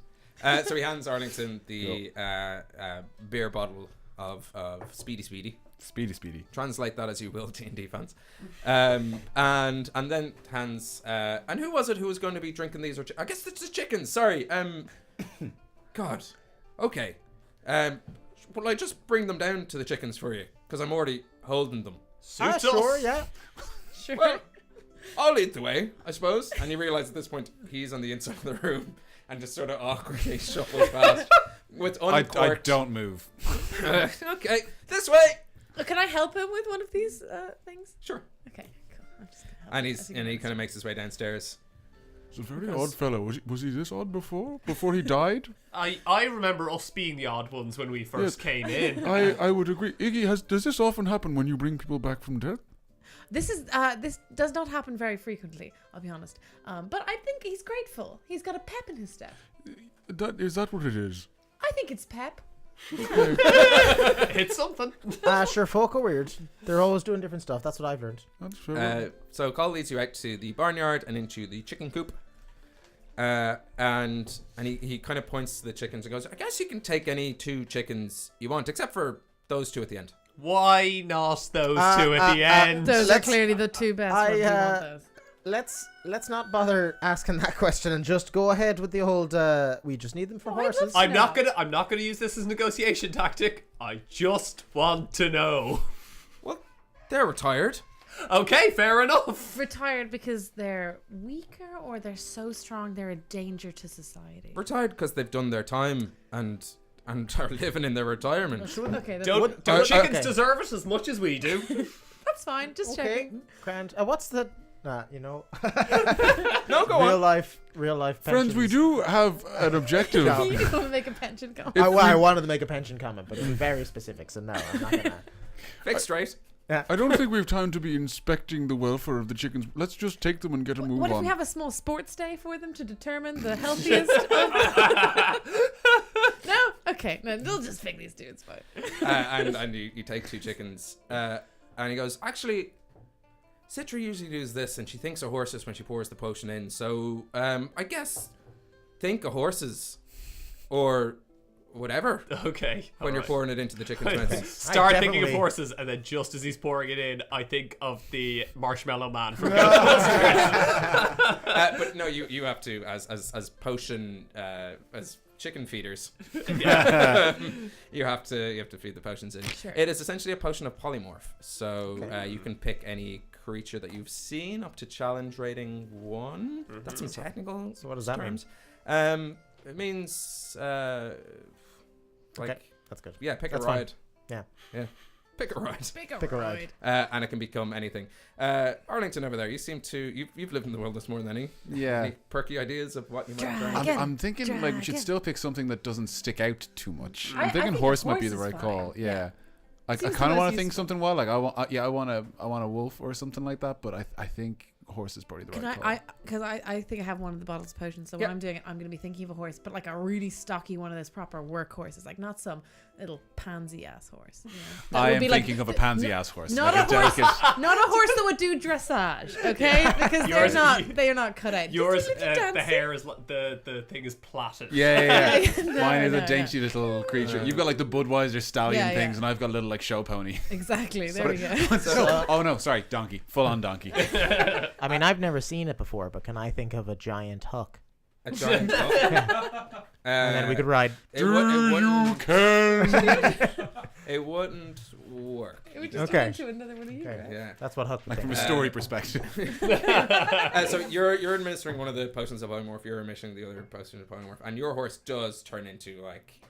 So he hands Arlington the beer bottle of Speedy. Speedy. Translate that as you will, D&D fans. And then hands... and who was it who was going to be drinking these? I guess it's the chickens, sorry. God. Okay. Will I just bring them down to the chickens for you? Because I'm already holding them. Suits Sure, us. yeah. Sure. Well, I'll lead the way, I suppose. And you realise at this point he's on the inside of the room and just sort of awkwardly shuffles past with I uncorked... don't move. Okay, this way! Can I help him with one of these things? Sure. Okay, cool. I'm just gonna help And him as he goes. kind of makes his way downstairs. It's a very odd fellow. Was he this odd before? Before he died? I remember us being the odd ones when we first came in. I would agree. Iggy, does this often happen when you bring people back from death? This does not happen very frequently, I'll be honest. But I think he's grateful. He's got a pep in his step. Is that what it is? I think it's pep. It's something. Sure, folk are weird. They're always doing different stuff. That's what I've learned. That's fair. So Cole leads you out to the barnyard and into the chicken coop. And he kind of points to the chickens and goes, I guess you can take any 2 chickens you want, except for those 2 at the end. Why not those 2 at the end? Those are Let's- clearly the 2 best ones. We want those. Let's not bother asking that question and just go ahead with the old. We just need them for Well, I'd love horses. to- I'm not gonna use this as a negotiation tactic. I just want to know. Well, they're retired. Okay, fair enough. Retired because they're weaker or they're so strong they're a danger to society. Retired because they've done their time and are living in their retirement. Okay, that's, Don't chickens okay. deserve it as much as we do? that's fine. Just Okay, checking. grand. What's the? You know. No, go real on. life. Friends, we pensions. do have an objective. No. You want to make a pension comment? I wanted to make a pension comment, but it was very specific, so no, I'm not gonna. Fix straight. I don't think we have time to be inspecting the welfare of the chickens. Let's just take them and get a move What if on. we have a small sports day for them to determine the healthiest? No? Okay, no, they'll just pick these dudes, fine. And you take 2 chickens. And he goes, actually, Citra usually does this, and she thinks of horses when she pours the potion in. So I guess think of horses, or whatever. Okay. When you're alright. pouring it into the chicken's mouth. Start thinking of definitely- horses, and then just as he's pouring it in, I think of the Marshmallow Man from But no, you have to as potion as chicken feeders. Yeah. you have to feed the potions in. Sure. It is essentially a potion of polymorph. So you can pick any creature that you've seen up to challenge rating 1. That's some technical. So what does that mean? terms. It means like Okay, that's good. yeah, pick That's a fine. ride. Yeah. Pick a ride. Pick a ride. And it can become anything. Arlington over there, you seem to you've lived in the wilderness more than any. Yeah. Any perky ideas of what you might try? Dragon. I'm thinking like we should Dragon. still pick something that doesn't stick out too much. I I'm thinking think a horse might be horse the is right fine. call. Yeah. I Seems the kind of most want to think useful. something wild. Like I want a wolf or something like that. But I think horse is probably the Can right call. I because I think I have one of the bottles of potions, so Yeah. when I'm doing it, I'm going to be thinking of a horse, but like a really stocky one of those proper work horses, like not some little pansy ass horse. You know. That I would am be like thinking of a the- pansy ass horse. not like a horse. delicate. Not a horse that would do dressage, okay? Because Yours- they are not cut out. Just Yours, a little the dancer. hair is the thing is plaited. Yeah. No, Mine is no, a dainty little creature. You've got like the Budweiser stallion Yeah, things, yeah. and I've got a little like show pony. Exactly. There Sorry. we go. Oh no, sorry, donkey, full on donkey. I mean, I've never seen it before, but can I think of a giant huck? A giant dog. And then we could ride. It wouldn't, Can. it wouldn't work. It would just Okay. turn into another one of you. Okay. Yeah. That's what huck Like from became. a story perspective. So you're administering one of the potions of polymorph. You're administering the other potion of polymorph, and your horse does turn into like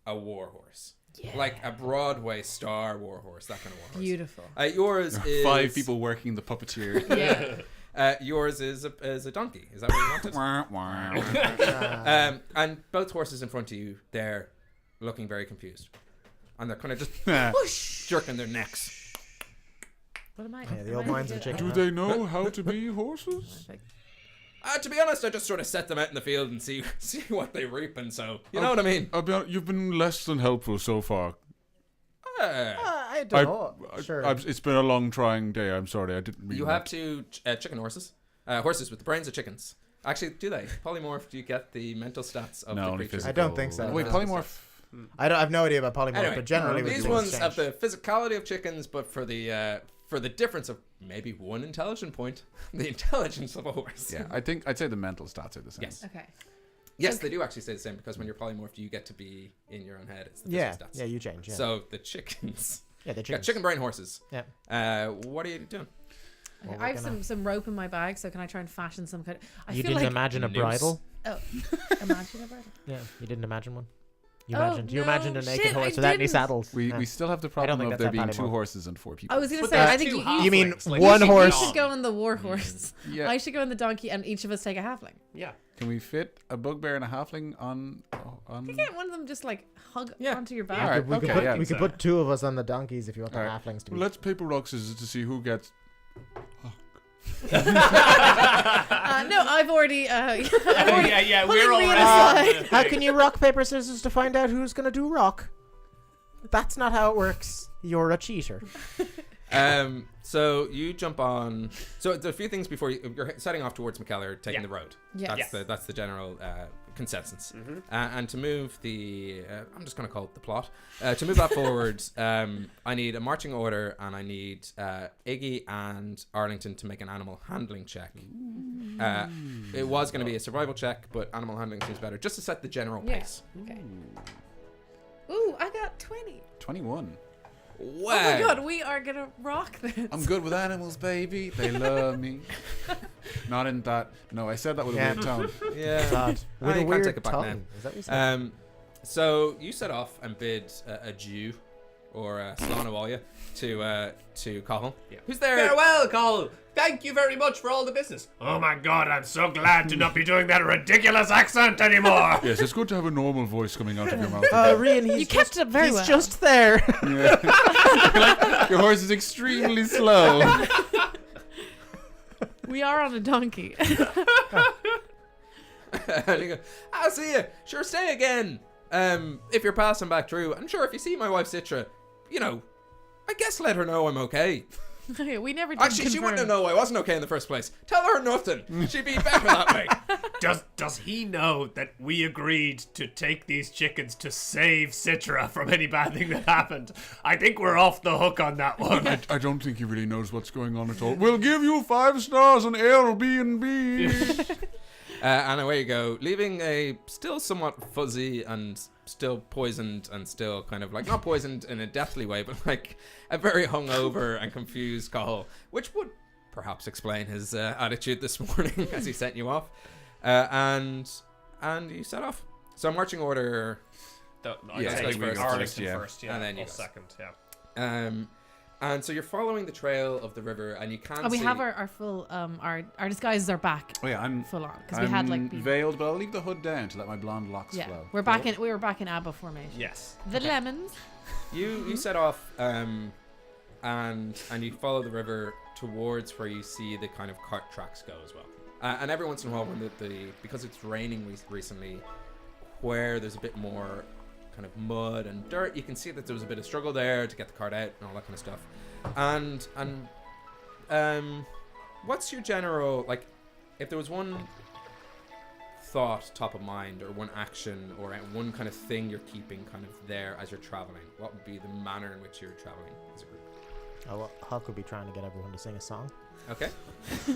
a war horse, like a Broadway star war horse, that kind of war horse. Beautiful. Yours is 5 people working the puppeteer. Yeah. Yours is a donkey. Is that what you wanted? Wah, wah. And both horses in front of you, they're looking very confused, and they're kind of just Whoosh. jerking their necks. What am I? Yeah, the am old I minds of good? chicken. Do they know how to be horses? To be honest, I just sort of set them out in the field and see what they reap, and so you know what I mean. I'll be honest, you've been less than helpful so far. I don't know. Sure. It's been a long, trying day. I'm sorry, I didn't mean You that. have two chicken horses, horses with the brains of chickens. Actually, do they polymorph? Do you get the mental stats of No, the only creature? I don't think so. Wait, No. polymorph. I have no idea about polymorph, Anyway, but generally with these the ones exchange. have the physicality of chickens, but for the difference of maybe one intelligent point, the intelligence of a horse. Yeah, I'd say the mental stats are the same. Yes. Okay. Yes, they do actually stay the same because when you're polymorphed, you get to be in your own head. It's the Yeah, physical stats. yeah, you change. Yeah, So the chickens. yeah, the Yeah, chickens. chicken brain horses. Yeah. What are you doing? Okay, Well, I have we're gonna- some rope in my bag, so can I try and fashion some kind of... I You feel didn't like... imagine a Noose. bridle? Oh, imagine a bridle. Yeah, you didn't imagine one. You Oh, imagined. You no, imagined a naked shit, horse I without any didn't. saddles. We Yeah. still have the don't problem think of that's there that being bad 2 anymore. horses and 4 people. I was going to But say, there's I think two you You mean halflings, like, one you should horse? be should go on the war horse. Yeah. I should go on the donkey, and each of us take a halfling. Yeah. Can we fit a bugbear and a halfling on? You can't one of them just like hug Yeah. onto your We back. Alright, could, we could okay, put, yeah. we could put 2 of us on the donkeys if you want the Alright. halflings to be. Let's paper rock scissors to see who gets. No, I've already. I've already yeah, pulling we're me already. aside. How can you rock paper scissors to find out who's gonna do rock? That's not how it works. You're a cheater. So you jump on. So there's a few things before you're setting off towards McKellar, taking Yeah. the road. Yeah. That's the general consensus. And to move the, I'm just going to call it the plot. To move that forward, I need a marching order, and I need Iggy and Arlington to make an animal handling check. It was going to be a survival check, but animal handling seems better, just to set the general Yeah. pace. Okay. Ooh, I got 20. 21. Wow. Oh my god, we are gonna rock this. I'm good with animals, baby. They love me. Not in that. No, I said that with a Yeah. weird tone. Yeah. God. Ah, With you a can't weird take it back tongue. now. Is that what you said? So you set off and bid a Jew or Slánahwálja to Cahill. Yeah. Who's there? Farewell, Cole. Thank you very much for all the business. Oh my god, I'm so glad to not be doing that ridiculous accent anymore. Yes, it's good to have a normal voice coming out of your mouth. Rian, he's You kept it up very he's well. just there. Your horse is extremely slow. We are on a donkey. And you go, I'll see you. Sure, stay again. If you're passing back through, and sure, if you see my wife Citra, you know, I guess let her know I'm okay. We never did Actually, she wouldn't know I wasn't okay in the first place. Tell her nothing. She'd be better that way. Does he know that we agreed to take these chickens to save Citra from any bad thing that happened? I think we're off the hook on that one. I don't think he really knows what's going on at all. We'll give you 5 stars on Airbnb. And away you go, leaving a still somewhat fuzzy and still poisoned and still kind of like, not poisoned in a deathly way, but like a very hungover and confused Cathal, which would perhaps explain his attitude this morning as he sent you off. And you set off. So marching order. I'd say goes we first. Arlington first, And then you or guys. second, yeah. And so you're following the trail of the river, and you can And we see. have our full our disguises are back Oh yeah, I'm full on because we had like veiled, but I'll leave the hood down to let my blonde locks yeah. flow. We were back in ABBA formation. Yes. The lemons. You set off, and you follow the river towards where you see the kind of cart tracks go as well. And every once in a while, when the because it's raining recently, where there's a bit more kind of mud and dirt, you can see that there was a bit of struggle there to get the cart out and all that kind of stuff. And what's your general, like, if there was one thought top of mind or one action or one kind of thing you're keeping kind of there as you're traveling, what would be the manner in which you're traveling as a group? Oh, well, Hulk would be trying to get everyone to sing a song Okay.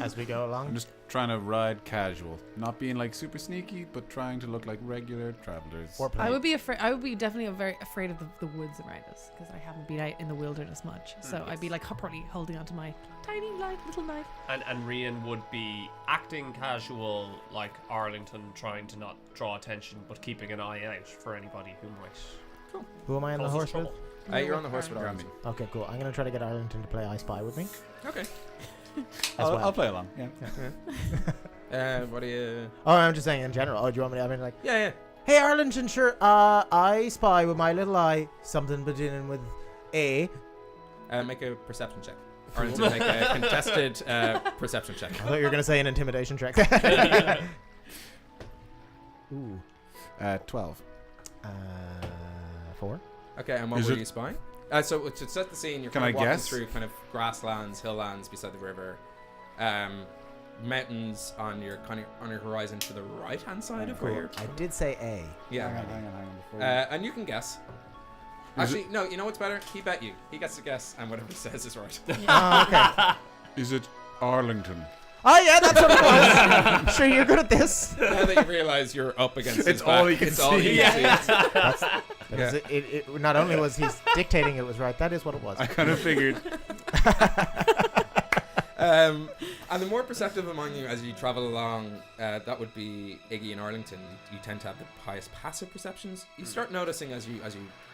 as we go along. I'm just trying to ride casual, not being like super sneaky, but trying to look like regular travelers. Or play. I would be afraid. I would be definitely very afraid of the woods around us because I haven't been out in the wilderness much. So I'd be like probably holding onto my tiny little knife. And Rian would be acting casual, like Arlington, trying to not draw attention, but keeping an eye out for anybody who might Who am I on the cause us horse with? trouble. You're on the horse with You're on Arlington. Okay, cool. I'm going to try to get Arlington to play I Spy with me. Okay. I'll play along. Yeah. What do you... Oh, I'm just saying in general. Oh, do you want me to have it like, Yeah. hey, Arlington, sure, I spy with my little eye something beginning with A. Make a perception check. Arlington, make a contested perception check. I thought you were going to say an intimidation check. Ooh. 12. 4. Okay, and what Is were it- you spying? So to set the scene, you're Can kind of I walking guess? through kind of grasslands, hilllands beside the river, mountains on your horizon to the right hand side of where you're. I did say A. Yeah. Hang on. Before And you can guess. Actually, no. You know what's better? He bet you. He gets to guess, and whatever he says is right. Oh, okay. Is it Arlington? Oh, yeah, that's what it was. Sure, you're good at this. Now that you realize you're up against, It's his all back, he can it's all see. he can see. Because it not only was he's dictating it was right, that is what it was. I kind of figured. And the more perceptive among you as you travel along, that would be Iggy and Arlington. You tend to have the highest passive perceptions. You start noticing as you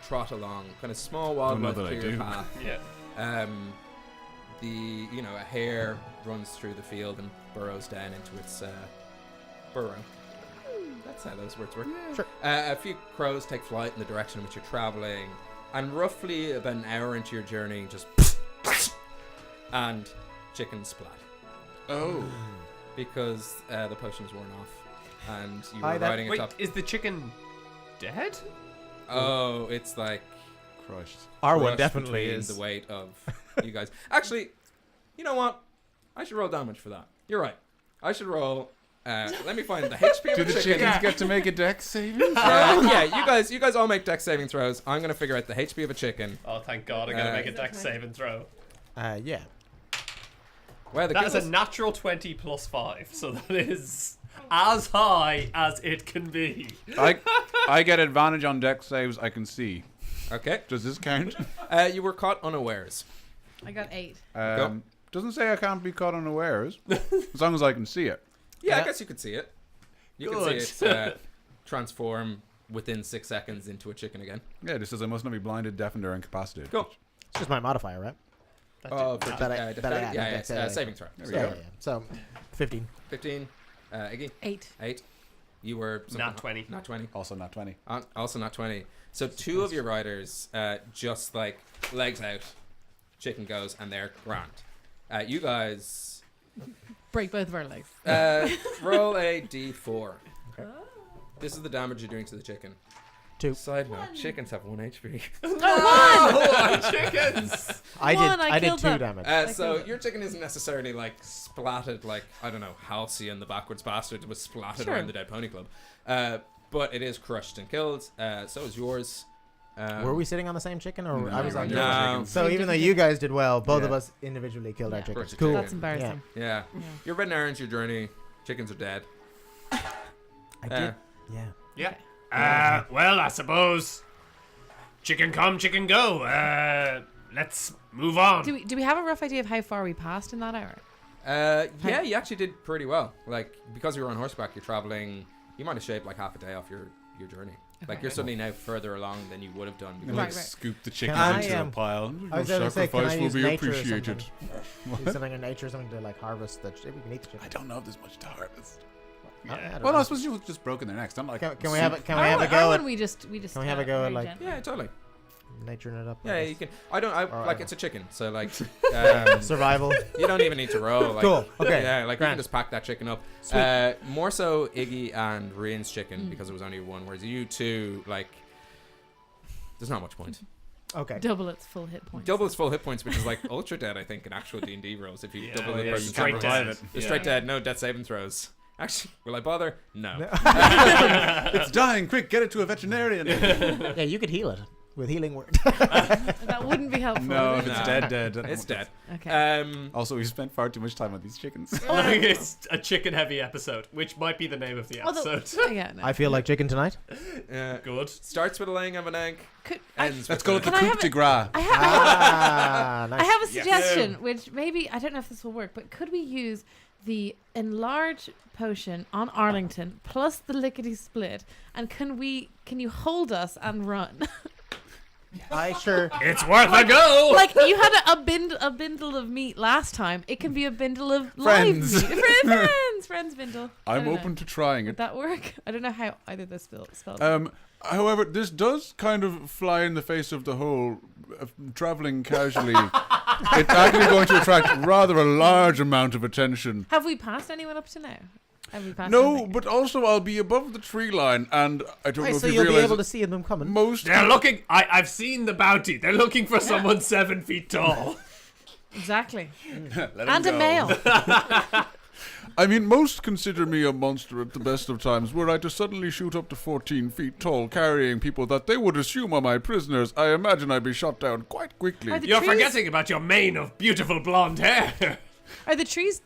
trot along, kind of small wildlife that I clear do. path. Yeah. A hare runs through the field and burrows down into its burrow. That's how those words work. Sure. A few crows take flight in the direction in which you're traveling, and roughly about an hour into your journey, just and chicken splat Oh. because the potion is worn off, and you Hi, were that- riding Wait, atop. is the chicken dead? Oh, it's like Crushed. Our one crushed definitely between is. the weight of you guys. Actually, you know what? I should roll damage for that. You're right. I should roll. Let me find the HP of Do the the chicken. chickens get to make a dex saving? Yeah, you guys all make dex saving throws. I'm gonna figure out the HP of a chicken. Oh, thank God! I'm gonna make a dex save and throw. Yeah. Well, the That is a goodness- natural 20 plus 5, so that is as high as it can be. I get advantage on dex saves I can see. Okay. Does this count? You were caught unawares. I got 8. Doesn't say I can't be caught unawares, as long as I can see it. Yeah, Yeah. I guess you could see it. You Good. can see it transform within 6 seconds into a chicken again. Yeah, this says I must not be blinded, deafened, or incapacitated. Cool. It's just my modifier, right? Oh, for That I added, yeah, that's it. saving throw. Yeah, yeah. So, 15. 15. Iggy, 8. 8. You were Nat 20. Not 20. Also not 20. Also not 20. So 2 of your riders just like legs out, chicken goes, and they're grand. You guys Break both of our legs. roll a d4. This is the damage you're doing to the chicken. Side note: chickens have 1 HP. Oh, chickens! I did killed 2 that. damage. So your chicken isn't necessarily like splatted like I don't know Halcyon the backwards bastard was splattered Sure. around the Dead Pony Club, but it is crushed and killed. So is yours. Were we sitting on the same chicken, or No, I was on no. yours? No. So even though you guys did well, both of Yeah. us individually killed our Yeah. chickens. Crushed Cool. chicken. That's embarrassing. Yeah, you're riding errands your journey. Chickens are dead. I did. Yeah. Yeah. Well, I suppose. Chicken come, chicken go. Let's move on. Do we have a rough idea of how far we passed in that hour? Yeah, you actually did pretty well. Like because you were on horseback, you're traveling. You might have shaved like half a day off your journey. Like you're suddenly now further along than you would have done. You Because Right, like right. scoop the chicken I, into a um, pile. I was Your going to say, can I sacrifice will use be nature or appreciated. something? Use something in nature, something to like harvest the chicken. We can eat the chicken. I don't know if there's much to harvest. I don't Well, know. I suppose you just broken their necks. Don't like. Can we have a can we Or have a when- go or at when we just can we have a go at, very like- gently. yeah, totally. naturing it up? I Yeah, guess? you can. I don't. I Or like I- it's a chicken, so like Survival. you don't even need to roll. Like, Cool. Okay. Yeah, like you Grand. can just pack that chicken up. Sweet. More so Iggy and Rian's chicken because it was only one, whereas you two like. There's not much point. Okay. Double its full hit points. Double its full hit points, which is like ultra dead, I think, in actual D&D rolls. If you double the yeah, person's straight hit dead. points. You're straight dead. No death saving throws. Actually, will I bother? No. It's dying. Quick, get it to a veterinarian. Yeah, you could heal it with healing word. That wouldn't be helpful. No, would if it? it's No. dead. It's dead. Okay. Also, we spent far too much time on these chickens. It's a chicken-heavy episode, which might be the name of the Although- episode. yeah, no. I feel like chicken tonight. Good. Starts with a laying of an egg. Ends Let's with go a- to the Can I Coop have de it? Grâce. I have, Ah, nice. I have a Yes. suggestion, which maybe I don't know if this will work, but could we use the enlarge potion on Arlington plus the lickety split, and can you hold us and run? I sure. It's worth a go. Like you had a bindle of meat last time. It can be a bindle of Friends. live meat. Friends bindle. I I'm don't open know. to trying Would it. that work? I don't know how either of those spells. However, this does kind of fly in the face of the whole traveling casually. It's actually going to attract rather a large amount of attention. Have we passed anyone up to now? Have we passed? No, anything? but also I'll be above the tree line, and I don't know Right, if so you you'll be realize able to that see them coming. most. They're looking. I've seen the bounty. They're looking for someone 7 feet tall. Exactly. Let 'em And a go. male. I mean, most consider me a monster at the best of times. Were I to suddenly shoot up to 14 feet tall, carrying people that they would assume are my prisoners, I imagine I'd be shot down quite quickly. Are the You're trees- forgetting about your mane of beautiful blonde hair. Are the trees?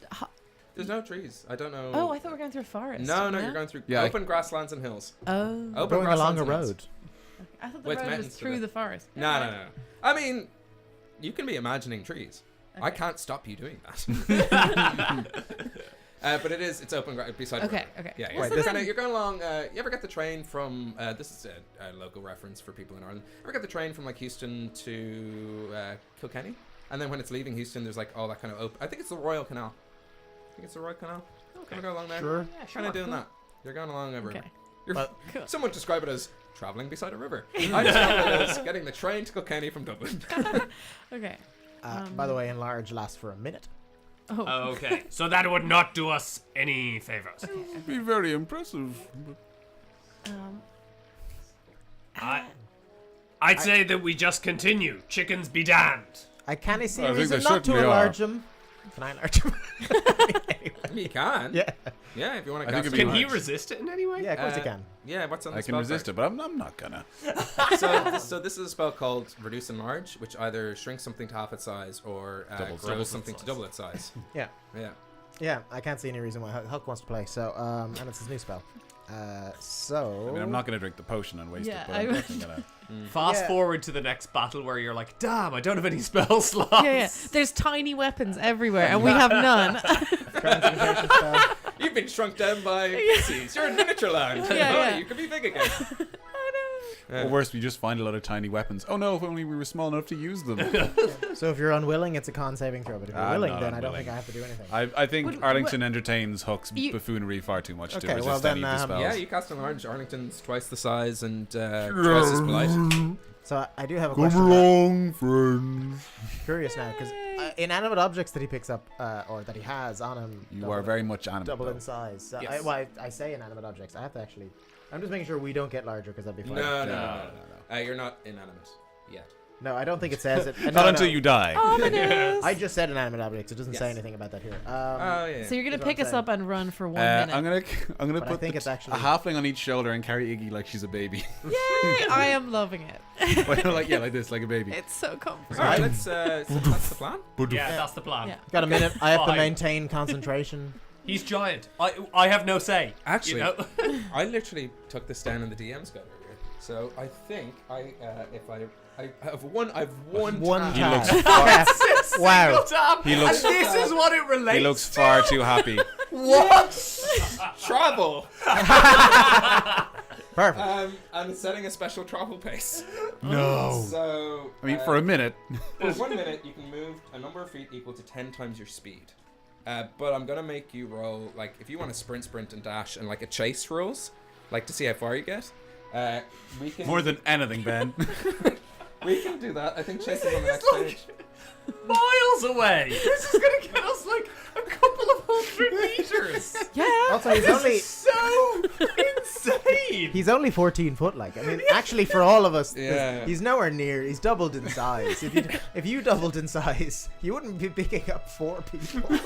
There's no trees. I don't know. Oh, I thought we were going through a forest. No, you're going through Yeah, open grasslands and hills. Oh, Open Going along grasslands a and hills. road. I thought the With road was mountains to through the- the forest. No. I mean, you can be imagining trees. I Okay. can't stop you doing that. But it's open beside. Okay, the river. okay. Yeah, Well, yeah. Right, so this- then- You're going along. You ever get the train from? This is a local reference for people in Ireland. Ever get the train from like Houston to Kilkenny, and then when it's leaving Houston, there's like all that kind of open. I think it's the Royal Canal. I think it's the Royal Canal. Okay. Gonna go along there. Sure. Yeah, Kind of doing that. You're going along over. Okay. You're, But- Cool. Someone describe it as traveling beside a river. I describe it as getting the train to Kilkenny from Dublin. Okay. By the way, enlarge lasts for a minute. Oh. Okay, so that would not do us any favors. Okay. okay. Be very impressive. But I'd say that we just continue. Chickens be damned. I can't see I a think reason they not to certainly enlarge them. Can I enlarge them? You can. Yeah. Yeah, if you want I to think cast it'd be Can he nice. resist it in any way? Yeah, of course you Uh, can. Yeah, what's on the I can spell resist card? it, but I'm not gonna. So this is a spell called Reduce Enlarge, which either shrinks something to half its size or Doubles grows its something to size. double its size. Yeah. Yeah. Yeah, I can't see any reason why Huck wants to play. So, and it's his new spell. So. I mean, I'm not gonna drink the potion and waste Yeah, it, but I I'm would- definitely gonna. Fast Yeah. forward to the next battle where you're like, damn, I don't have any spell slots. Yeah, yeah. There's tiny weapons everywhere, and we have none. Concentration spell. You've been shrunk down by PCs. You're in miniature land. Yeah, yeah. You could be big again. Or worse, we just find a lot of tiny weapons. Oh no! If only we were small enough to use them. So if you're unwilling, it's a con saving throw. But if you're I'm willing, not then I don't unwilling. think I have to do anything. I think Would- Arlington entertains Huck's You- buffoonery far too much to Okay, resist well then, any of the spells. Yeah, you cast Enlarge. Arlington's twice the size and twice as polite. So I do have a Come question. About, along, friends. curious now, because inanimate objects that he picks up or that he has on him. You double- are very much animate. double though. in size. So Yes. I say inanimate objects. I have to actually I'm just making sure we don't get larger because that'd be No, fine. no. You're not inanimate yet. No, I don't think it says it. Not until you die. Ominous. I just said inanimate objects. It doesn't say Yes. anything about that here. Oh yeah. So you're gonna That's what pick I'm us saying. up and run for 1 minute. I'm gonna But I put think it's a actually halfling on each shoulder and carry Iggy like she's a baby. Yay! I am loving it. like this, like a baby. It's so comfortable. All right, let's. So that's the plan. Yeah, that's the plan. Yeah. got a minute. I have to Fine. maintain concentration. He's giant. I have no say. Actually, You know? I literally took this down in the DM's guide earlier. So I think I have one. I've one. One tab. He tab. looks far, Wow. He looks- And this is what it relates. he looks far too happy. What? Travel. Perfect. And it's setting a special travel pace. No. So I mean, for a minute. for 1 minute, you can move a number of feet equal to 10 times your speed. But I'm gonna make you roll, like, if you want to sprint, and dash, and like a chase rules, like to see how far you get. We can More than anything, Ben. we can do that. I think chase is on the next page. Miles away. This is gonna get us like a couple of 100 meters. Yeah. Also, he's only So insane. he's only 14 foot. Like, I mean, actually, for all of us, Yeah. he's nowhere near. He's doubled in size. If you doubled in size, you wouldn't be picking up 4 people.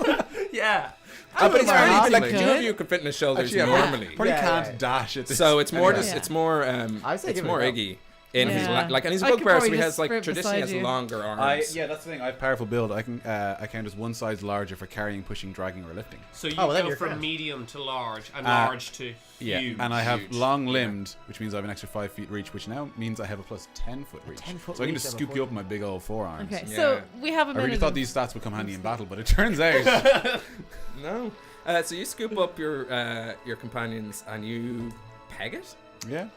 Yeah. But it's Very really, like, good. 2 of you could fit in his shoulders Actually, yeah, normally. Probably Yeah, can't yeah. dash at this. So it's more anyway. just Yeah. it's more I say it's give it more a go. Iggy in his Yeah. like, and he's a I could bugbear, so probably he has just like sprint traditionally beside has you. longer arms. Yeah, that's the thing. I have powerful build. I count as one size larger for carrying, pushing, dragging, or lifting. So you Oh, well, then go you're from grand. medium to large and Uh, large to Yeah, huge. and I have huge. long-limbed, which means I have an extra 5 feet reach, which now means I have a plus 10 foot reach. 10 foot so I can reach just over scoop you up with my big old forearms. Okay. Yeah. So we have a I minute. really thought of- these stats would come handy in battle, but it turns out No. So you scoop up your companions and you peg it. yeah.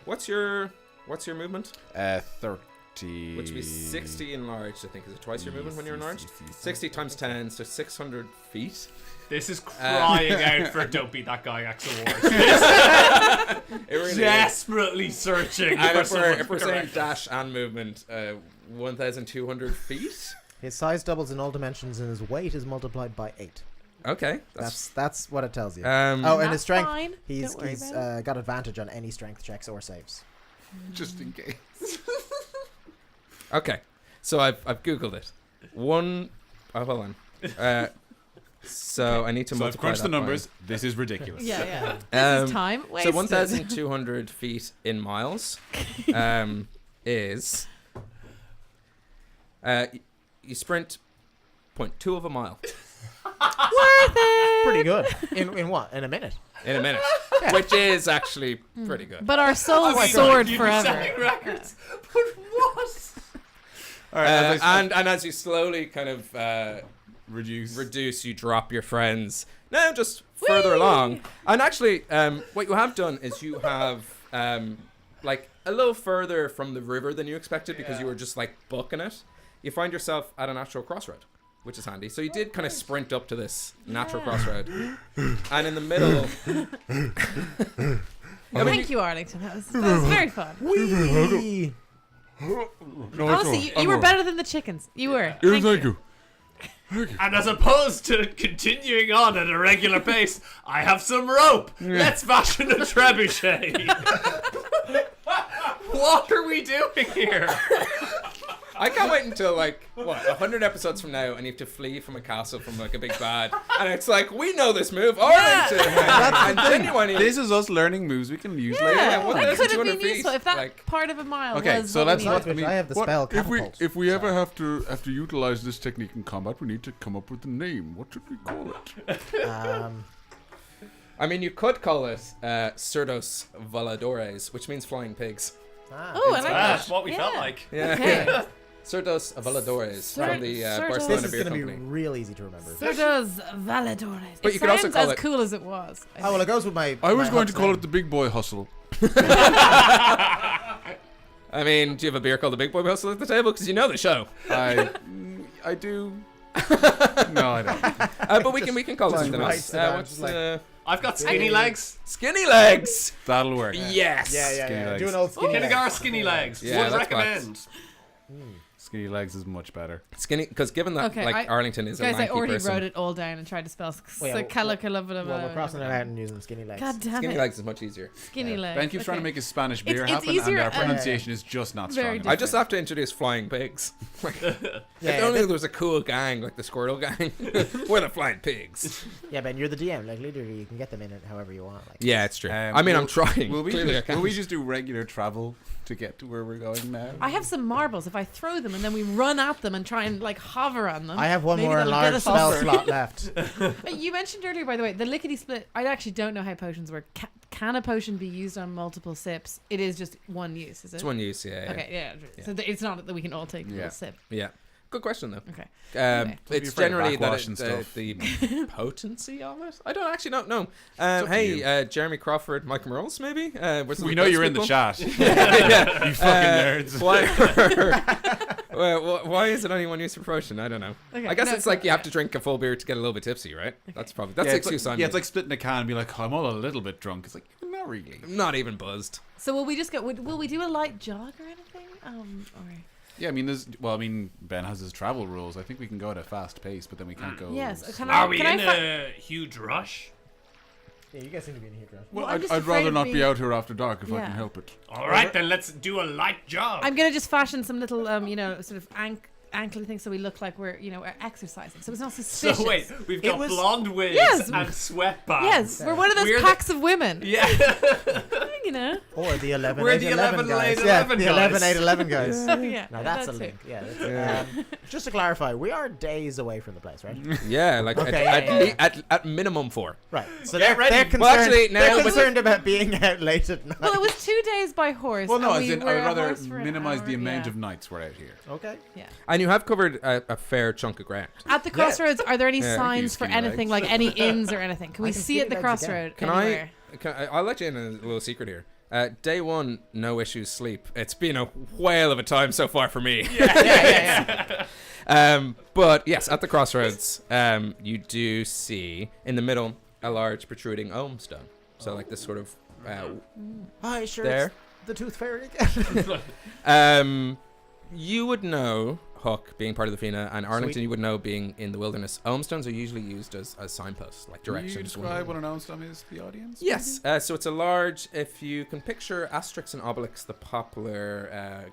What's your movement? 30. Which would be 60 enlarged, I think. Is it twice your movement when you're enlarged? Yes. 60 times 10, so 600 feet. This is crying out for don't be that guy X Awards. It really is. Desperately searching And for if someone we're to saying correct us. dash and movement, 1,200 feet. His size doubles in all dimensions, and his weight is multiplied by 8. Okay, That's what it tells you. um. Oh, and That's his strength. fine. He's Don't worry he's about got advantage on any strength checks or saves. Just in case. Okay, so I've googled it. Hold on. So I need to So I've multiply crunched the that by- numbers. This is ridiculous. Yeah, yeah. This is time So wasted. 1,200 feet in miles is you sprint 0.2 of a mile Worth it. Pretty good. In what? In a minute. in a minute, which is actually pretty good. But our souls Oh my God, soared you'd be forever. setting records. But what? All right, And as you slowly kind of reduce. you drop your friends now just further along. And actually, what you have done is you have like a little further from the river than you expected because you were just like booking it. You find yourself at a natural crossroad, which is handy. So you did kind of sprint up to this natural crossroad, and in the middle. Thank you, Arlington. That was very fun. Whee! Honestly, you were better than the chickens. You were. Thank Thank you. And as opposed to continuing on at a regular pace, I have some rope. Let's fashion a trebuchet. What are we doing here? I can't wait until like 100 episodes from now, and you have to flee from a castle from like a big bad, and it's like we know this move, Arlington, and genuinely. This is us learning moves we can use later. Yeah, what that is could have 200 been feet? useful if that Like- part of a mile Okay, was so what let's we not- needed. Which I have the What- spell if we catapult. ever have to utilize this technique in combat, we need to come up with a name. What should we call it? I mean, you could call it Cerdos Voladores, which means flying pigs. Oh, I like That's that. what we felt Yeah. like. Yeah. Okay. Cerdos Voladores from the Cerdos. Barcelona This is Beer going to be Company. real easy to remember. Cerdos Valedores. But It you could also sounds call as it- cool as it was. I Oh, well, think. it goes with my. I was my going to hub's call name. it the Big Boy Hustle. I mean, do you have a beer called the Big Boy Hustle at the table? Because you know the show. I do. No, I don't. But we can call it Just something right else. to that, What's just like- I've got skinny legs. Skinny Legs? That'll work. Yes. Yeah, yeah, Skinny yeah. legs. Do an old skinny leg. Kinnegar skinny legs. Yeah, Would that's recommend. Skinny legs is much better. Skinny, because given that Okay, Arlington is a Guys, I lanky already person, wrote it all down and tried to spell Well, yeah, well, we're crossing it out and using skinny legs. God damn skinny it. legs is much easier. Skinny legs. Ben keeps trying to okay. make his Spanish beer It's happen, easier, and our pronunciation is just not strong very enough. I just have to introduce flying pigs. If only there was a cool gang like the Squirtle Gang. We're the flying pigs. Yeah, Ben, you're the DM. Like, literally, you can get them in it however you want. Like, Yeah, it's true. Um, I mean, will- I'm trying. Will we, Clearly I just, will we can't. just do regular travel to get to where we're going now? I have some marbles. If I throw them and then we run at them and try and like hover on them. I have one maybe more that'll get large us spell over. slot left. You mentioned earlier, by the way, the lickety split. I actually don't know how potions work. Can a potion be used on multiple sips? It is just one use, is it? It's one use, yeah. Okay, yeah. So it's not that we can all take a little sip. Yeah. Good question, though. Okay. Um, Don't be it's afraid of generally backwash that and the, stuff. the potency of it. I don't actually know. up to Hey, Jeremy Crawford, Mike Morales, maybe. We know you're in the chat. Yeah. You fucking nerds. Why is it only one use for potion? I don't know. Okay, I guess no, it's like you have to drink a full beer to get a little bit tipsy, right? That's probably Yeah, the it's excuse like, I'm yeah, it's using. like splitting a can and be like, I'm all a little bit drunk. It's like, not really. Not even buzzed. So will we just go? Will we do a light jog or anything? Or Yeah, I mean, Ben has his travel rules. I think we can go at a fast pace, but then we can't go. yes. Can Are I? we Can in I? a huge rush? Yeah, you guys seem to be in here, Josh. Well, I'm just I'd afraid rather of not being- be out here after dark if I Yeah. can help it. All right, then let's do a light jog. I'm gonna just fashion some little, sort of ankle things so we look like we're, exercising. So it's not suspicious. So wait, we've got was- blonde wigs Yes. and sweatbands. Yes, we're one of those We're the- packs of women. Yeah. Or the 11 We're 8 the 11 11 guys. 8 Yeah, 11 the guys. 11 8 11 guys. Yeah, Now that's a it. link. Yeah. Just to clarify, we are days away from the place, right? Yeah, like Okay, at minimum 4. Right. So Get ready. they're concerned. Well, actually, now- they're concerned about being out late at night. Well, it was 2 days by horse. Well, no, and as we in, I were would a rather horse for an minimize the hour, amount yeah. of nights we're out here. Okay. Yeah. And you have covered a fair chunk of ground. At the crossroads, are there any Yeah. signs for Skinny anything, legs. like any inns or anything? Can we I can see at the skinny legs again. crossroad Can anywhere? I'll let you in a little secret here. Day 1, no issues sleep. It's been a whale of a time so far for me. But yes, at the crossroads, you do see in the middle a large protruding ohm stone. So like this sort of Hi, sure. there. It's the Tooth Fairy again. You would know, Huck being part of the Fina, and Arlington Sweet. you would know being in the wilderness. Ohm stones are usually used as signposts, like Can you directions. describe what an ounce is to the audience? Yes, so it's a large, if you can picture Asterix and Obelix, the popular...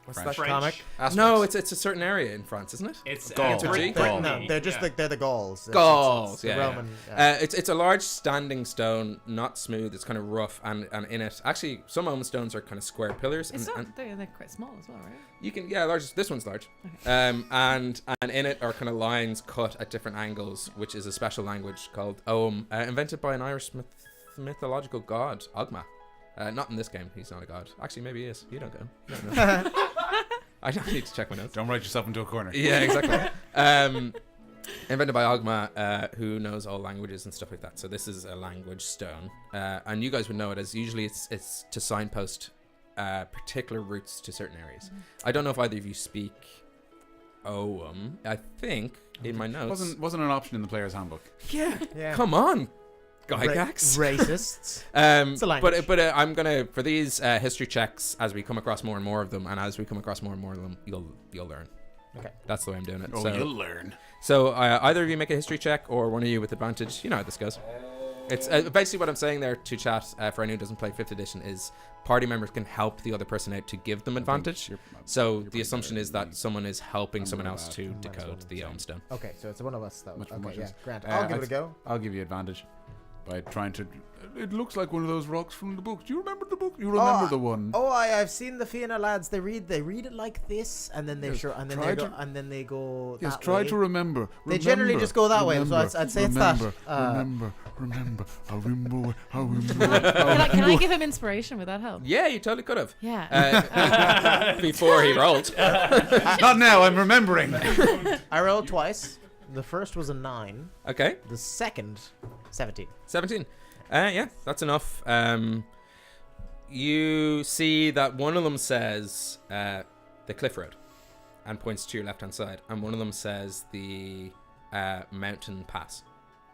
what's French. that? French. No, it's a certain area in France, isn't it? It's Gaul. Brittany. Gaul. No, they're just Yeah. they're the Gauls. Gauls, the yeah, Roman. It's a large standing stone, not smooth. It's kind of rough, and in it, actually, some ohm stones are kind of square pillars, It's and not. They're quite small as well, right? you can large. This one's large, and in it are kind of lines cut at different angles, which is a special language called ohm, invented by an Irish mythological god, Ogma. Not in this game. He's not a god. Actually, maybe he is. You don't go. You don't know. I need to check my notes. Don't write yourself into a corner. Yeah, exactly. Invented by Ogma, who knows all languages and stuff like that. So this is a language stone, and you guys would know it as usually it's to signpost particular routes to certain areas. I don't know if either of you speak Ogham. I think in my notes. Wasn't an option in the player's handbook. yeah. Come on, Ra- Gygax. racists. It's a But language. I'm gonna, for these history checks, as we come across more and more of them, and as we come across more and more of them, you'll learn. Okay. That's the way I'm doing it. Oh, so, you'll learn. So either of you make a history check, or one of you with advantage. You know how this goes. It's basically what I'm saying there to chat for anyone who doesn't play 5th edition is party members can help the other person out to give them advantage. So the assumption is that someone is helping someone else to decode the Ohm stone. Okay, so it's one of us though. Much Okay, more yeah, chance. Grant. Uh, I'll give I'd- it a go. I'll give you advantage by trying to. It looks like one of those rocks from the book. Do you remember the book? You remember the one? Oh, I've seen the Fianna lads. They read it like this, and then they Yes, and then try they go, to- and then they go. Yes, that try way. to remember. They generally just go that way, so I'd say it's that. Remember. Can I give him inspiration? Would that help? Yeah, you totally could have. Yeah. Before he rolled. Not now. I'm remembering. I rolled twice. The first was a 9. Okay, The second, 17. 17. Yeah, that's enough. You see that one of them says the cliff road and points to your left-hand side, and one of them says the mountain pass.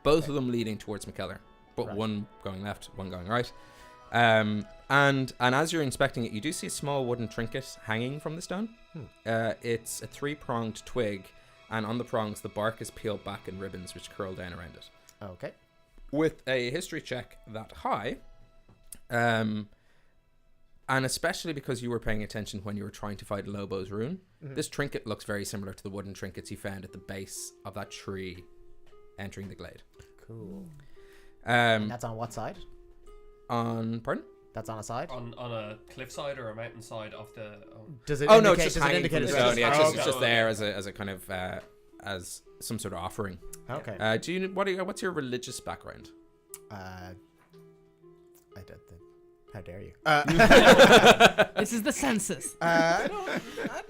Both of them leading towards McKellar, but Right. one going left, one going right. And as you're inspecting it, you do see a small wooden trinket hanging from the stone. It's a 3-pronged twig, and on the prongs, the bark is peeled back in ribbons which curl down around it. Okay. With a history check that high, and especially because you were paying attention when you were trying to fight Lobo's rune, this trinket looks very similar to the wooden trinkets you found at the base of that tree entering the glade. Cool. That's on what side? Pardon? That's on a side? On a cliffside or a mountainside of the. Does it Oh indicate, no, it's just does it hanging indicate from the it's stone. Yeah, it's just, okay. it's just there as a kind of as some sort of offering. Okay. Do you what's your religious background? I don't think. How dare you? This is the census.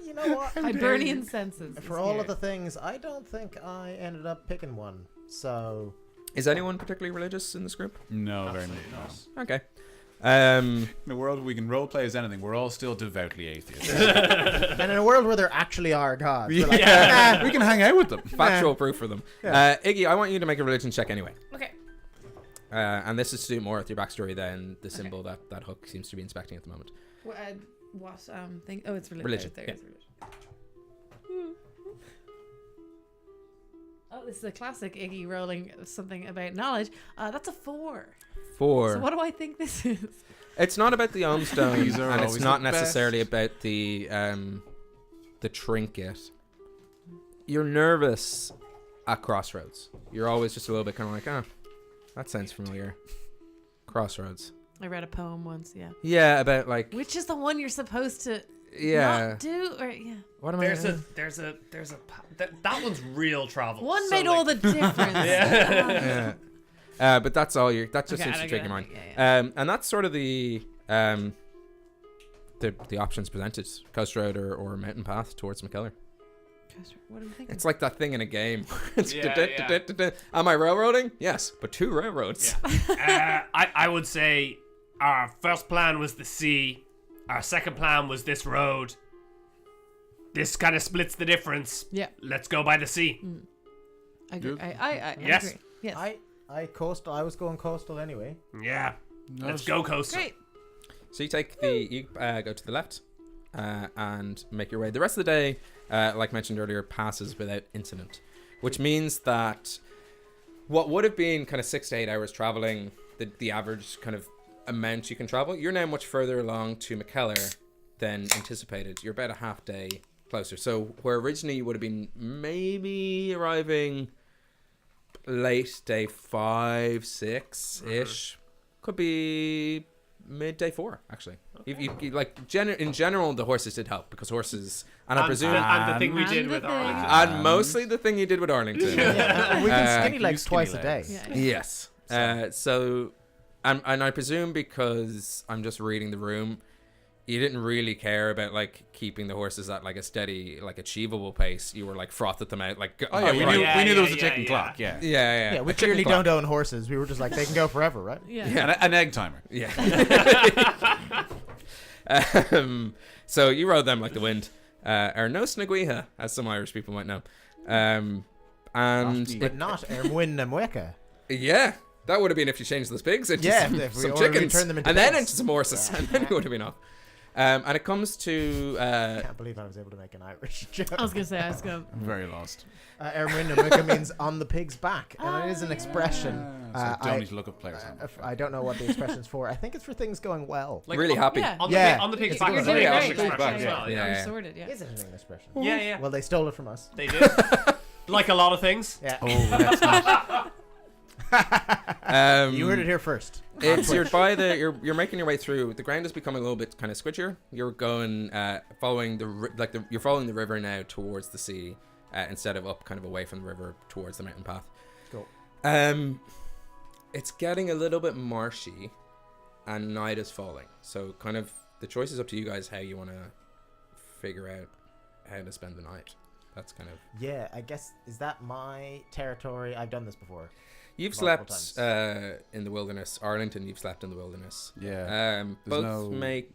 You know what? Hibernian census. For all of the things, I don't think I ended up picking one. So. Is anyone particularly religious in this group? No, very much. Okay. In a world where we can roleplay as anything, we're all still devoutly atheists. And in a world where there actually are gods, we're like, We can hang out with them. Factual proof for them. Yeah. Iggy, I want you to make a religion check anyway. Okay. And this is to do more with your backstory than the symbol that Hook seems to be inspecting at the moment. What thing? Oh, it's religion. Religion, There, yeah. it's religion. Oh, this is a classic Iggy rolling something about knowledge. That's a 4. 4. So what do I think this is? It's not about the Om Stone, These are and it's always not the best. necessarily about the trinket. You're nervous at Crossroads. You're always just a little bit kind of like, that sounds familiar. Crossroads. I read a poem once. Yeah. Yeah, about like. Which is the one you're supposed to Yeah. not do? Or yeah. What am There's I? that one's real travel. One So, made like, all the difference. Yeah. But that's all you. That just Okay, seems to I trick get your it. mind. Yeah. And that's sort of the options presented: Coast Road or Mountain Path towards McKellar. What are we thinking? It's like that thing in a game. It's Yeah. Am I railroading? Yes, but 2 railroads. I would say our first plan was the sea. Our second plan was this road. This kind of splits the difference. Yeah. Let's go by the sea. I agree. Good. I Yes. agree. Yes. I was going coastal anyway. Yeah. Let's go coastal. Great. So you take you go to the left and make your way. The rest of the day, like mentioned earlier, passes without incident, which means that what would have been kind of 6 to 8 hours traveling, the average kind of amount you can travel, you're now much further along to McKellar than anticipated. You're about a half day closer. So where originally you would have been maybe arriving late day 5, 6 ish, could be midday 4 actually. You like in general the horses did help because horses and I presume and the thing we And did the with thing. Arlington. and mostly the thing you did with Arlington. We can skinny legs skinny twice a day. legs. Yeah. Yes. So and I presume because I'm just reading the room, you didn't really care about like keeping the horses at like a steady, like achievable pace. You were like frothed them out, like Oh yeah, we right. knew Yeah, we knew yeah, there was a yeah, ticking yeah. clock. Yeah. Yeah, we A chicken clearly clock. don't own horses. We were just like, they can go forever, right? Yeah. And an egg timer. Yeah. So you rode them like the wind, or no snaguiha, as some Irish people might know. And But not Ermwin and Mweka. yeah, that would have been if you changed those pigs into Yeah, some, if we- some or we chickens, turned them into and then pigs. into some horses, and then you would have been off. And it comes to I can't believe I was able to make an Irish joke. I was gonna say. I was gonna. I'm very lost. Ermwin and Mweka means on the pig's back, and it is an expression. So I don't I- need to look up players. I don't know what the expression's for. I think it's for things going well. Like, really happy. Yeah. On Yeah. the pig's It's back good. is an You're English doing great. expression as Yeah, well. yeah. I'm Yeah. sorted. Yeah. Is it an English expression? Yeah, yeah. Well, they stole it from us. They did. Like a lot of things. Yeah. Oh, that's not. You heard it here first. It's you're making your way through. The ground is becoming a little bit kind of squidgier. You're going following you're following the river now towards the sea instead of up kind of away from the river towards the mountain path. Cool. It's getting a little bit marshy, and night is falling. So kind of the choice is up to you guys how you want to figure out how to spend the night. That's kind of Yeah, I guess, is that my territory? I've done this before. you've Multiple slept in the wilderness. Arlington, you've slept in the wilderness. Yeah. Both no- make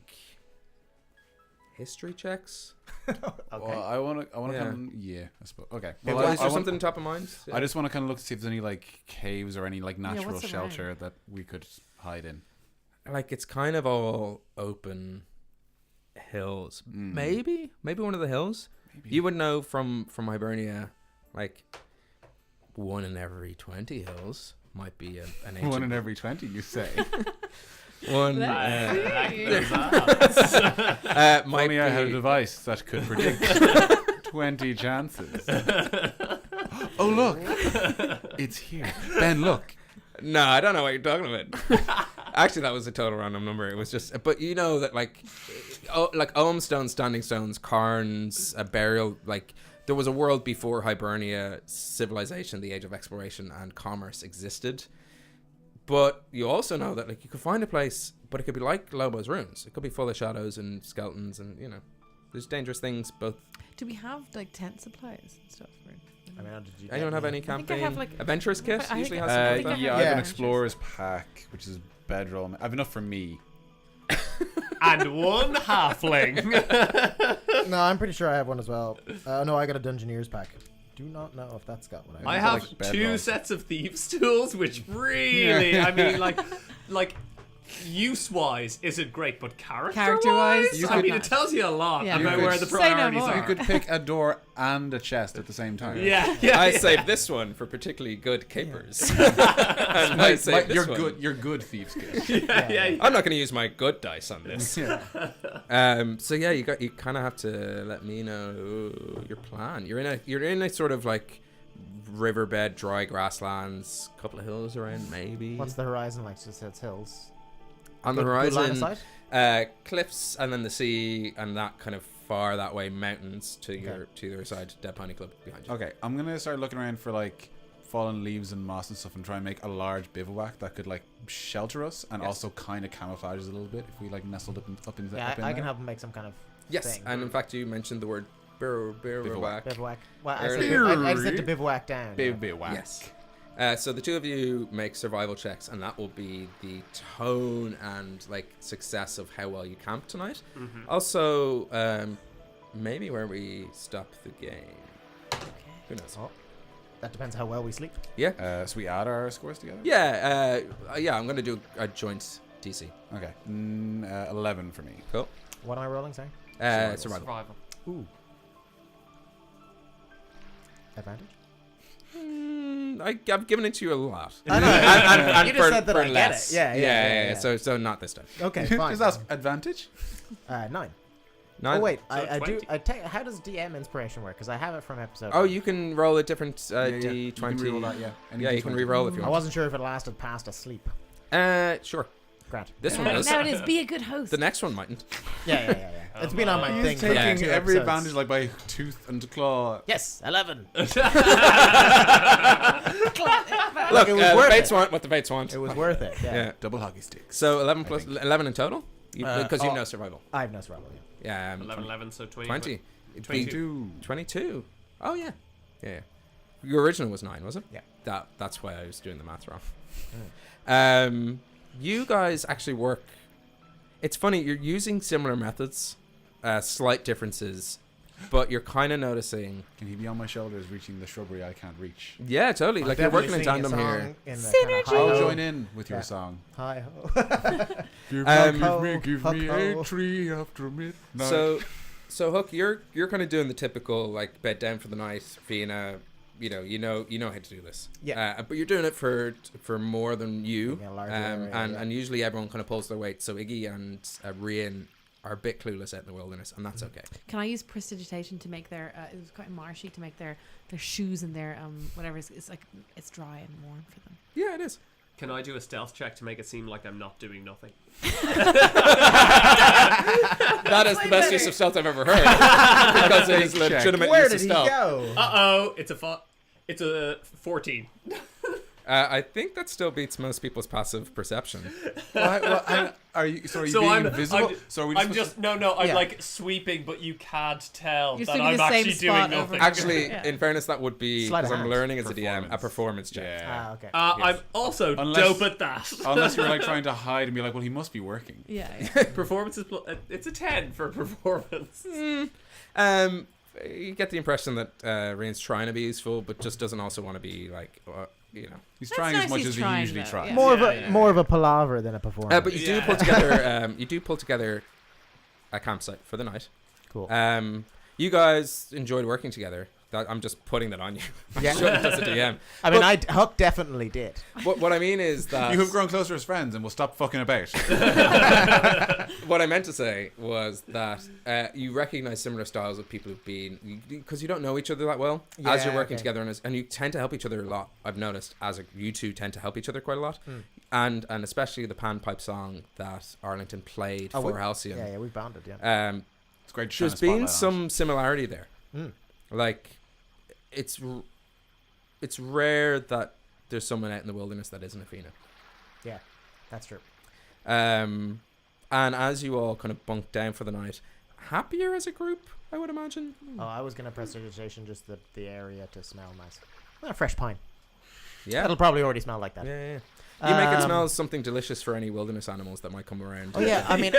history checks. Okay. Well, I want to. Yeah. Kind of, yeah, I suppose. Okay. Well, Well, is there I want- something top of mind? I just want to kind of look to see if there's any like caves or any like natural what's shelter around? that we could hide in. like it's kind of all open hills. Maybe one of the hills. You would know from Hibernia, like 1 in every 20 hills might be an ancient. 1 in every 20, you say. One. Might Only I had a device that could predict 20 chances. Oh, look. It's here. Ben, look. No, I don't know what you're talking about. Actually, that was a total random number. It was just, but you know that like Ogham stones, standing stones, cairns, a burial. Like there was a world before Hibernia civilization, the age of exploration and commerce existed. But you also know that like you could find a place, but it could be like Lobo's ruins. It could be full of shadows and skeletons, and you know, there's dangerous things. Both. Do we have like tent supplies and stuff? I mean, did you Anyone have any I think I campaign have, like- adventurous kit? I Usually think- has something I like think I that. Yeah, have- I have an Yeah. explorer's pack, which is bedroll. I have enough for me. And 1 halfling. No, I'm pretty sure I have one as well. No, I got a Dungeoneer's pack. Do not know if that's got one. I I've have got, like, 2 bedroll. sets of thieves' tools, which really, I mean, like use-wise isn't great, but character-wise, You I could- mean, it tells you a lot Yeah, about you where could the say no priorities more. are. You could pick a door and a chest at the same time. Yeah. I saved this one for particularly good capers. And I saved this one. You're good thieves kit. yeah. I'm not going to use my good dice on this. Yeah. So yeah, you kind of have to let me know your plan. You're in a sort of like riverbed, dry grasslands, couple of hills around maybe. What's the horizon like? Just it's hills. on the Good line of horizon? sight? Cliffs and then the sea and that kind of far that way, mountains to your other side. Dead Pony Club behind you. Okay, I'm gonna start looking around for like fallen leaves and moss and stuff, and try and make a large bivouac that could like shelter us and Yes. also kind of camouflage us a little bit if we like nestled up in Yeah, up in I there. can help him make some kind of Yes, thing. and in fact, you mentioned the word bivouac. Bivouac. Well, Earlier. I said to bivouac down. yeah. Bivouac. Yes. So the two of you make survival checks, and that will be the tone and like success of how well you camp tonight. Also, maybe where we stop the game. Who knows? Oh, that depends how well we sleep. Yeah. So we add our scores together. Yeah. Yeah. I'm gonna do a joint DC. Okay. 11 for me. Cool. What am I rolling, sorry? Survival. Ooh. Advantage? I've given it to you a lot. I know. And You just for- said that for I get less. it. Yeah. So not this time. Okay, fine. Is that advantage? 9. Nine? Oh wait, So I do. 20. How does DM inspiration work? Because I have it from episode. Oh, you can roll a different D20. You can reroll that, yeah. Any Yeah, you can D20. re-roll if you I want. wasn't sure if it lasted past asleep. Sure. Grant. This one Now does. it is. Be a good host. The next one mightn't. Yeah. It's been on my He's thing. for taking like 2 every episodes. advantage like by tooth and claw. Yes, 11. Look, it was worth Fates it. want what the Fates want. It was worth it. Yeah. Yeah. Double hockey sticks. So 11 plus 11 in total? Because you oh. know survival. I have no survival. Yeah. Yeah. 11, so 20. 20. It'd be 22. 22. Oh, yeah. Yeah. Your original was 9, was it? Yeah. That's why I was doing the math wrong. You guys actually work. It's funny, you're using similar methods, slight differences, but you're kind of noticing. Can he be on my shoulders reaching the shrubbery I can't reach? Yeah, totally. Like you're working in Definitely tandem singing a here. song in the Synergy. kinda I'll hi-ho. join in with your Yeah. song. Hi ho. Give Um, me ho. a tree after midnight. So Hook, you're kind of doing the typical like bed down for the night, Fiona. You know how to do this. Yeah. But you're doing it for more than you. Taking a larger area, and yeah. and usually everyone kind of pulls their weight. So Iggy and Rian are a bit clueless out in the wilderness, and that's okay. Can I use prestidigitation to make their? It was quite marshy to make their shoes and their whatever. It's like it's dry and warm for them. Yeah, it is. Can I do a stealth check to make it seem like I'm not doing nothing? That is the best use of stealth I've ever heard. Because it is legitimate Where use did of he stealth. go? Uh-oh, it's a 14. I think that still beats most people's passive perception. Are you? So are you So being I'm invisible? I'm, so are we I'm supposed just I'm Yeah. like sweeping, but you can't tell You're that sweeping I'm the same actually doing spot over nothing. and Actually, Yeah. in fairness, that would be Sleight of because I'm hand. learning as a DM a Performance. performance check. Yeah. Ah, okay. I'm also Unless- dope at that. Unless you're like trying to hide and be like, well, he must be working. Yeah. Performance is it's a 10 for performance. You get the impression that Rian's trying to be useful, but just doesn't also want to be like you know. He's That's trying nice as much he's as he trying, usually though, tries. yeah. More of a palaver than a performance. But you do Yeah. pull together. You do pull together a campsite for the night. Cool. You guys enjoyed working together. I'm just putting that on you. Yeah. Shouldn't as a DM. I mean, Huck definitely did. What I mean is that You have grown closer as friends, and we'll stop fucking about. what I meant to say was that you recognize similar styles of people who've been, because you don't know each other that well as you're Yeah, working okay. together, and you tend to help each other a lot. I've noticed you two tend to help each other quite a lot, and especially the panpipe song that Arlington played for Halcyon. Yeah, we bonded. Yeah. It's great to shine a There's been spotlight on it. some similarity there. Like, it's rare that there's someone out in the wilderness that isn't a Fina. Yeah, that's true. And as you all kind of bunk down for the night, happier as a group, I would imagine. Oh, I was gonna prestidigitation just the area to smell nice. Fresh pine. Yeah. It'll probably already smell like that. Yeah. You make it smell something delicious for any wilderness animals that might come around. Oh yeah, I mean,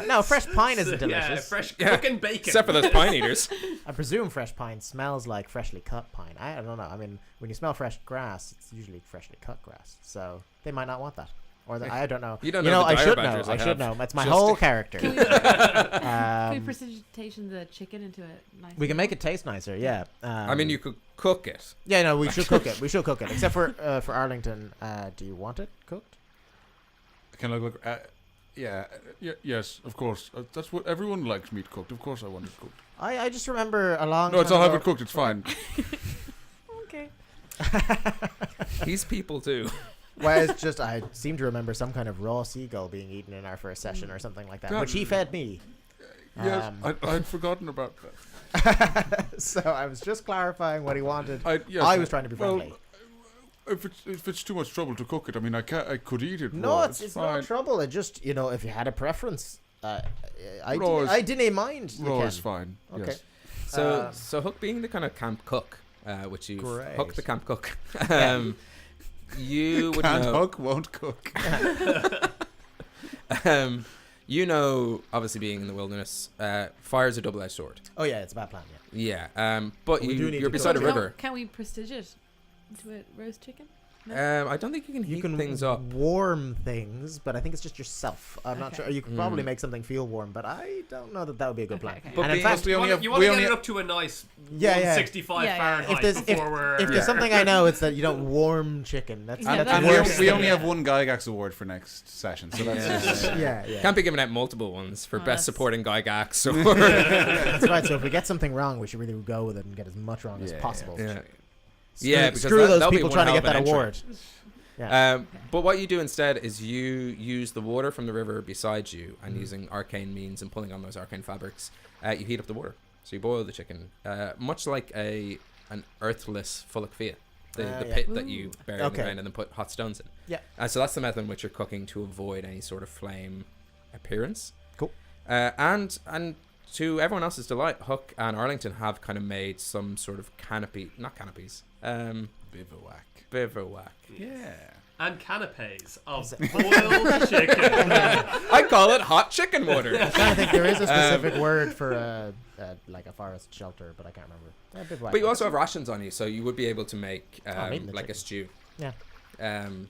no. Fresh pine isn't delicious. Yeah, fresh cooking bacon. Except for those pine eaters. I presume fresh pine smells like freshly cut pine. I don't know. I mean, when you smell fresh grass, it's usually freshly cut grass. So they might not want that. Or I don't know. You don't know the I dire should badgers know. I I should have. know. That's my Just- whole character. Can we prestidigitation the chicken into a nice? We can make it taste nicer. Yeah. I mean, you could cook it. Yeah, no, we should cook it. We should cook it. Except for Arlington, do you want it cooked? Can I look? Yes, of course. That's what everyone likes meat cooked. Of course, I want it cooked. I just remember a long. No, it's time I'll have ago- it cooked. It's fine. Okay. He's people too. Well, it's just I seem to remember some kind of raw seagull being eaten in our first session or something like that, That- which he fed me. Yes, I'd forgotten about that. So I was just clarifying what he wanted. Yes, I was trying to be well, friendly. If it's too much trouble to cook it, I mean, I could eat it. No, raw, it's fine. no trouble. It just if you had a preference, Raw is- I didn't mind. You Raw can. is fine. Okay. Yes. So Hook being the kind of camp cook, which you Great. Hook the camp cook, you would Can't know. hook, won't cook. Obviously being in the wilderness, fire's a double-edged sword. Oh yeah, it's a bad plan. Yeah. Yeah. But We do need you're to beside a cook it. river. Can we prestige into a roast chicken? I don't think you can You heat can things up. warm things, but I think it's just yourself. I'm not Okay. sure. You could probably make something feel warm, but I don't know that would be a good Okay, plan. okay. But And in being- fact, we only have You want we to only get it have, up to a nice Yeah, yeah. 165 Yeah, yeah. Fahrenheit before we're... if there's something I know, it's that you don't warm chicken. That's Yeah, that's that's the and worst. we only have one Gygax award for next session, so that's Yeah. Can't be giving out multiple ones for Oh, best that's- supporting Gygax or That's right. So if we get something wrong, we should really go with it and get as much wrong as Yeah. possible. yeah. Screw, Yeah, because screw those that'll be people one trying to hell get of that an entry. award. Yeah. But what you do instead is you use the water from the river beside you, and Mm-hmm. using arcane means and pulling on those arcane fabrics, you heat up the water. So you boil the chicken, much like an earthless Fulakfia, the Yeah. pit that you bury in Okay. the ground and then put hot stones in. Yeah. So that's the method in which you're cooking to avoid any sort of flame appearance. Cool. And to everyone else's delight, Hook and Arlington have kind of made some sort of not canopies, bivouac. bivouac. Yeah. And canapes of boiled chicken. I call it hot chicken water. I'm trying to think. There is a specific word for like a forest shelter, but I can't remember. Bivouac. But you also have rations on you, so you would be able to make I'm eating the like a chicken. stew. Yeah.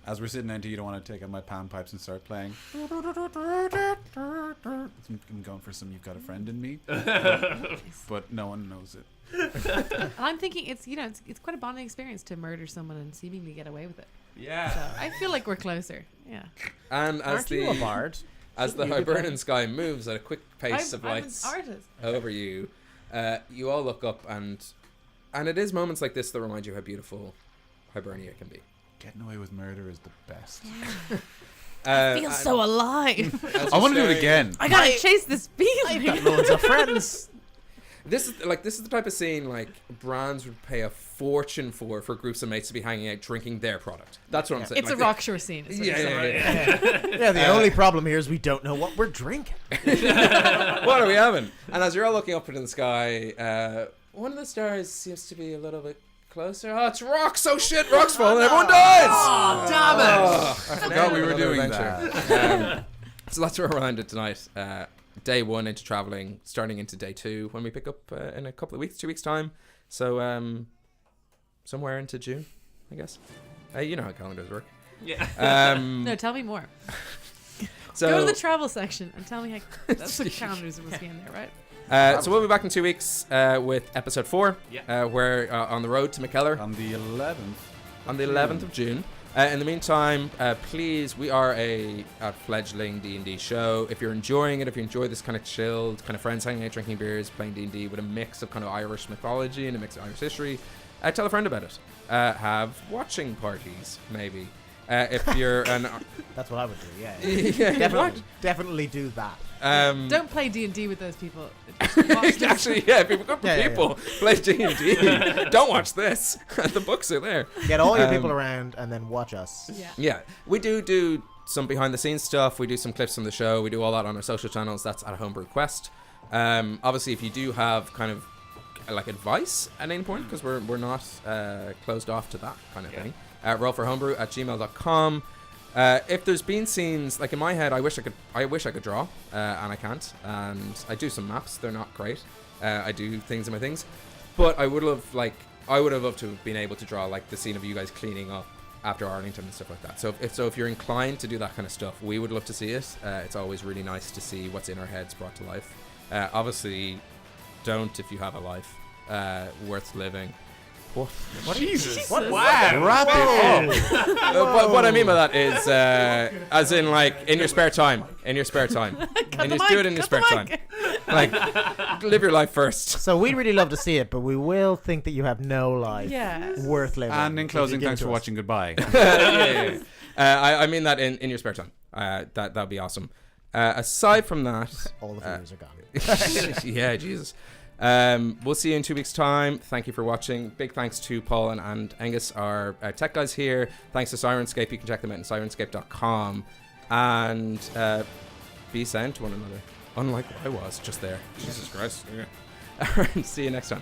As we're sitting down, you don't want to take out my pan pipes and start playing. I'm going for some "You've Got a Friend in Me," but no one knows it. And I'm thinking it's quite a bonding experience to murder someone and seemingly get away with it. Yeah. So I feel like we're closer. Yeah. And as Aren't you a the bard? as the Shouldn't you be Hibernian playing? sky moves at a quick pace of I'm lights an artist. over you, you all look up, and it is moments like this that remind you how beautiful Hibernia can be. Getting away with murder is the best. I feel so alive. I want to do it again. I gotta chase this I've feeling. got loads of friends. This is the type of scene like brands would pay a fortune for groups of mates to be hanging out drinking their product. That's what I'm saying. It's a Like, rock shore scene. is what Yeah, you're yeah, saying. yeah. Yeah, the only problem here is we don't know what we're drinking. What are we having? And as you're all looking up into the sky, one of the stars seems to be a little bit closer. Oh, it's rocks! Oh shit, rocks falling, everyone dies! Oh, damn it! I forgot we were doing that. So that's where we're landed tonight. Day 1 into traveling, starting into day 2 when we pick up in a couple of weeks, 2 weeks time. So somewhere into June. I guess. You know how calendars work. Yeah. No, tell me more. So Go to the travel section and tell me how. That's the calendars supposed to be in there, right? so we'll be back in 2 weeks with episode 4. Yeah. We're on the road to McKellar On the 11th. on the 11th of June. In the meantime, please, we are a fledgling D&D show. If you're enjoying it, if you enjoy this kind of chilled, kind of friends hanging out, drinking beers, playing D&D with a mix of kind of Irish mythology and a mix of Irish history, tell a friend about it. Have watching parties, maybe. If you're an... That's what I would do. Yeah. yeah, Definitely do that. Don't play D&D with those people. Just watch this. Actually, yeah, if you've got Yeah, people, play D&D. Don't watch this. The books are there. Get all your people around and then watch us. Yeah. Yeah, we do some behind the scenes stuff. We do some clips from the show. We do all that on our social channels. That's at Homebrew Quest. Obviously, if you do have kind of like advice at any point, because we're not closed off to that kind of thing, rollforhomebrew@gmail.com. If there's been scenes like in my head, I wish I could draw, and I can't. And I do some maps. They're not great. I do things in my things, but I would have loved to have been able to draw like the scene of you guys cleaning up after Arlington and stuff like that. So if you're inclined to do that kind of stuff, we would love to see it. It's always really nice to see what's in our heads brought to life. Obviously, don't if you have a life worth living. What? Jesus. What? Wow. Wrap it up. But what I mean by that is, as in like in your spare time, and just do it in your spare time. Like, live your life first. So we'd really love to see it, but we will think that you have no life Yeah. worth living. And in if closing, you give thanks it for to us. watching. Goodbye. Yeah. I mean that in your spare time. That'd be awesome. Aside from that, All the viewers are gone. yeah, Jesus. We'll see you in 2 weeks' time. Thank you for watching. Big thanks to Paul and Angus, our tech guys here. Thanks to Sirenscape. You can check them out on sirenscape.com. And be sound to one another. Unlike what I was just there. Jesus Christ. Yeah. All right, see you next time.